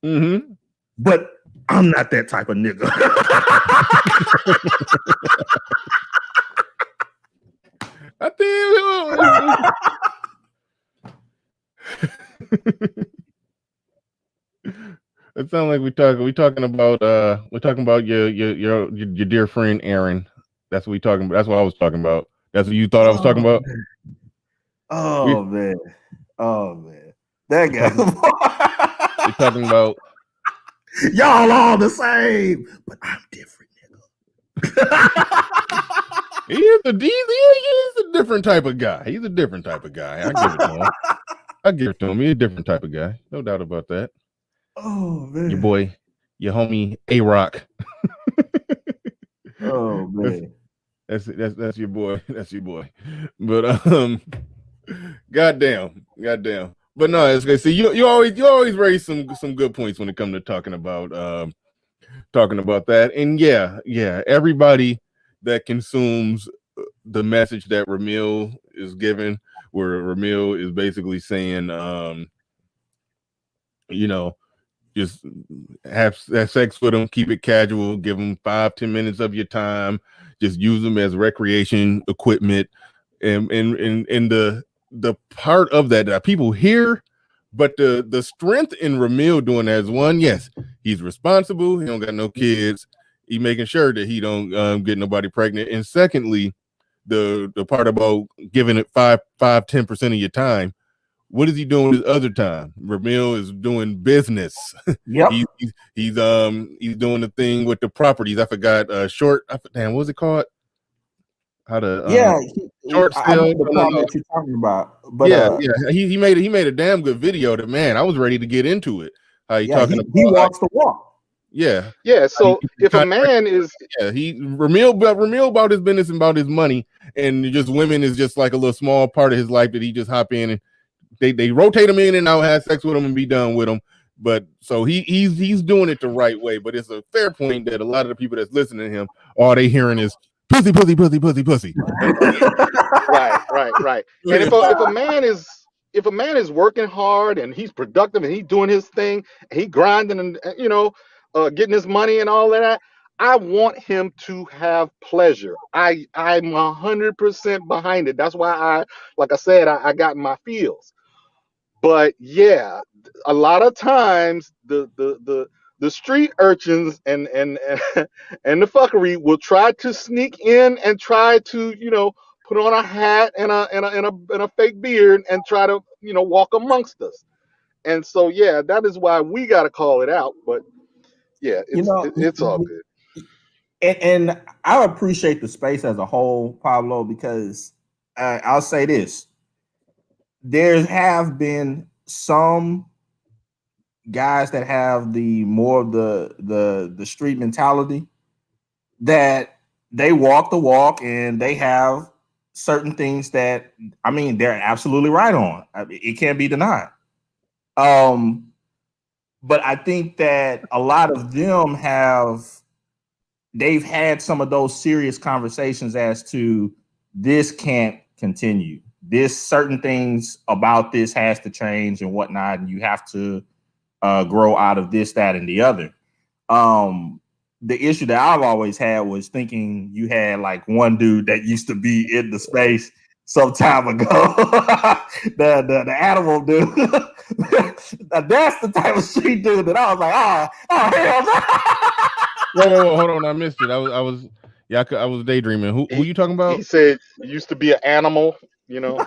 Mm-hmm. But I'm not that type of nigga. I think it sounds like we're talking about your dear friend Aaron. That's what we talking about. That's what I was talking about. That's what you thought I was talking about. Oh man. That guy. We're talking about y'all all the same, but I'm different, nigga. He is a different type of guy. He's a different type of guy. I give it to him. He's a different type of guy. No doubt about that. Oh man. Your boy, your homie A-Rock. Oh man. That's your boy. That's your boy. But goddamn. But no, it's good. See, you always raise some good points when it comes to talking about that. And yeah, everybody that consumes the message that Ramil is giving, where Ramil is basically saying, just have sex with them, keep it casual, give them 5-10 minutes of your time, just use them as recreation equipment, and the part of that people hear, but the strength in Ramil doing that is one, yes, he's responsible, he don't got no kids, he making sure that he don't get nobody pregnant, and secondly, the part about giving it 10% of your time. What is he doing his other time? Ramil is doing business. Yep. He's doing the thing with the properties. I forgot what was it called? How to short I sale. know the comment you're talking about. But yeah. He made a damn good video that, man, I was ready to get into it. He walks the walk. Yeah. Yeah. So if a man is Ramil about his business and about his money, and just women is just like a little small part of his life that he just hop in and they rotate him in and out, have sex with him and be done with him. But so he's doing it the right way. But it's a fair point that a lot of the people that's listening to him, all they hearing is pussy. right. And if a man is working hard and he's productive and he's doing his thing, and he grinding and getting his money and all that, I want him to have pleasure. I'm 100% behind it. That's why like I said, I got my feels. But yeah, a lot of times the street urchins and and the fuckery will try to sneak in and try to put on a hat and a fake beard and try to walk amongst us. And so yeah, that is why we got to call it out. But yeah, it's all good. And I appreciate the space as a whole, Pablo, because I'll say this. There have been some guys that have the more of the street mentality that they walk the walk and they have certain things that they're absolutely right on. It can't be denied. But I think that a lot of them have they've had some of those serious conversations as to this can't continue. This certain things about this has to change and whatnot, and you have to grow out of this, that, and the other. The issue that I've always had was thinking you had like one dude that used to be in the space some time ago. the animal dude. That's the type of street dude that I was like, oh hell no. Whoa, hold on, I missed it. I was I was daydreaming. Who you talking about? He said you used to be an animal, you know,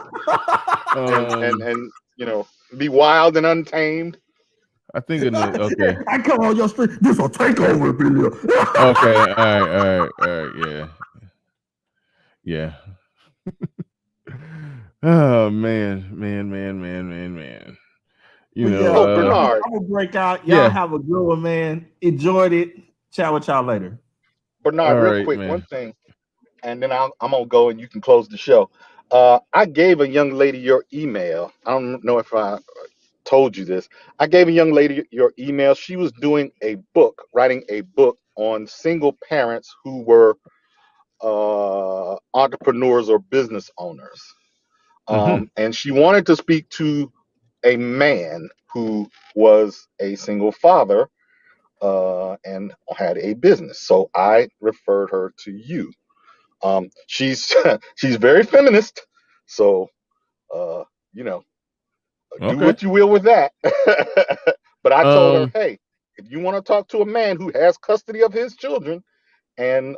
and you know, be wild and untamed. I think in the okay. I come on your street. This will take over, Billy. Okay, all right, yeah. Oh man. You know, Bernard, I'm gonna break out. Y'all have a good one, man. Enjoyed it. Chat with y'all later. Bernard, all real right, quick, man. one thing, and then I'm gonna go and you can close the show. I gave a young lady your email. I don't know if I told you this. I gave a young lady your email. She was doing a book, writing a book on single parents who were entrepreneurs or business owners. And she wanted to speak to a man who was a single father and had a business. So I referred her to you. She's she's very feminist, so you know, do Okay. what you will with that. But I told her, hey, if you want to talk to a man who has custody of his children, and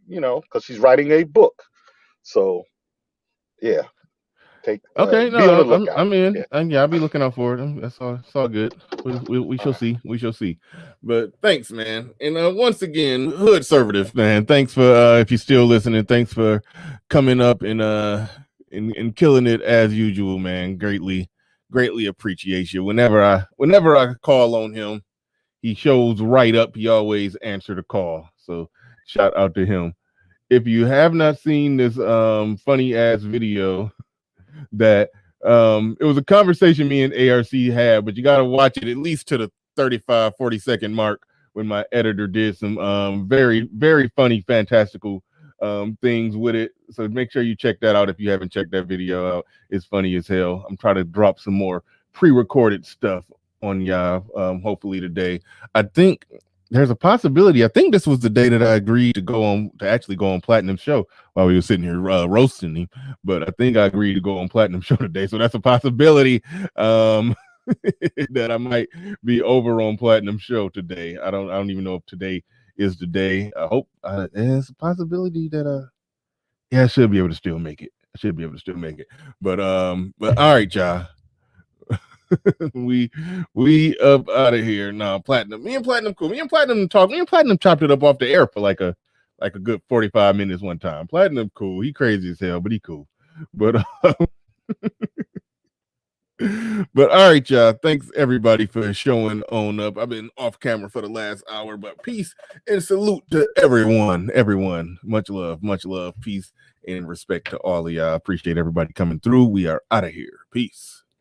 you know, because she's writing a book, so yeah, take Okay, be on the no, lookout. I'm in. Yeah. Yeah, I'll be looking out for it. That's all. It's all good. We shall see. We shall see. But thanks, man. And once again, Hoodservative, man. Thanks for if you're still listening. Thanks for coming up and killing it as usual, man. Greatly appreciate you. Whenever I call on him, he shows right up. He always answer the call. So shout out to him. If you have not seen this funny ass video that it was a conversation me and ARC had, but you got to watch it at least to the 35-40 second mark when my editor did some very, very funny, fantastical things with it. So make sure you check that out if you haven't checked that video out. It's funny as hell. I'm trying to drop some more pre-recorded stuff on y'all hopefully today. I think there's a possibility. I think this was the day that I agreed to actually go on Platinum's show while we were sitting here roasting him. But I think I agreed to go on Platinum show today, so that's a possibility that I might be over on Platinum show today. I don't even know if today is the day. I hope there's a possibility that I should be able to still make it. But all right, y'all. we up out of here. No, Platinum. Me and Platinum cool. Me and Platinum chopped it up off the air for like a good 45 minutes one time. Platinum cool. He crazy as hell, but he cool. But but all right, y'all. Thanks everybody for showing on up. I've been off camera for the last hour, but peace and salute to everyone. Much love, peace and respect to all of y'all. Appreciate everybody coming through. We are out of here. Peace.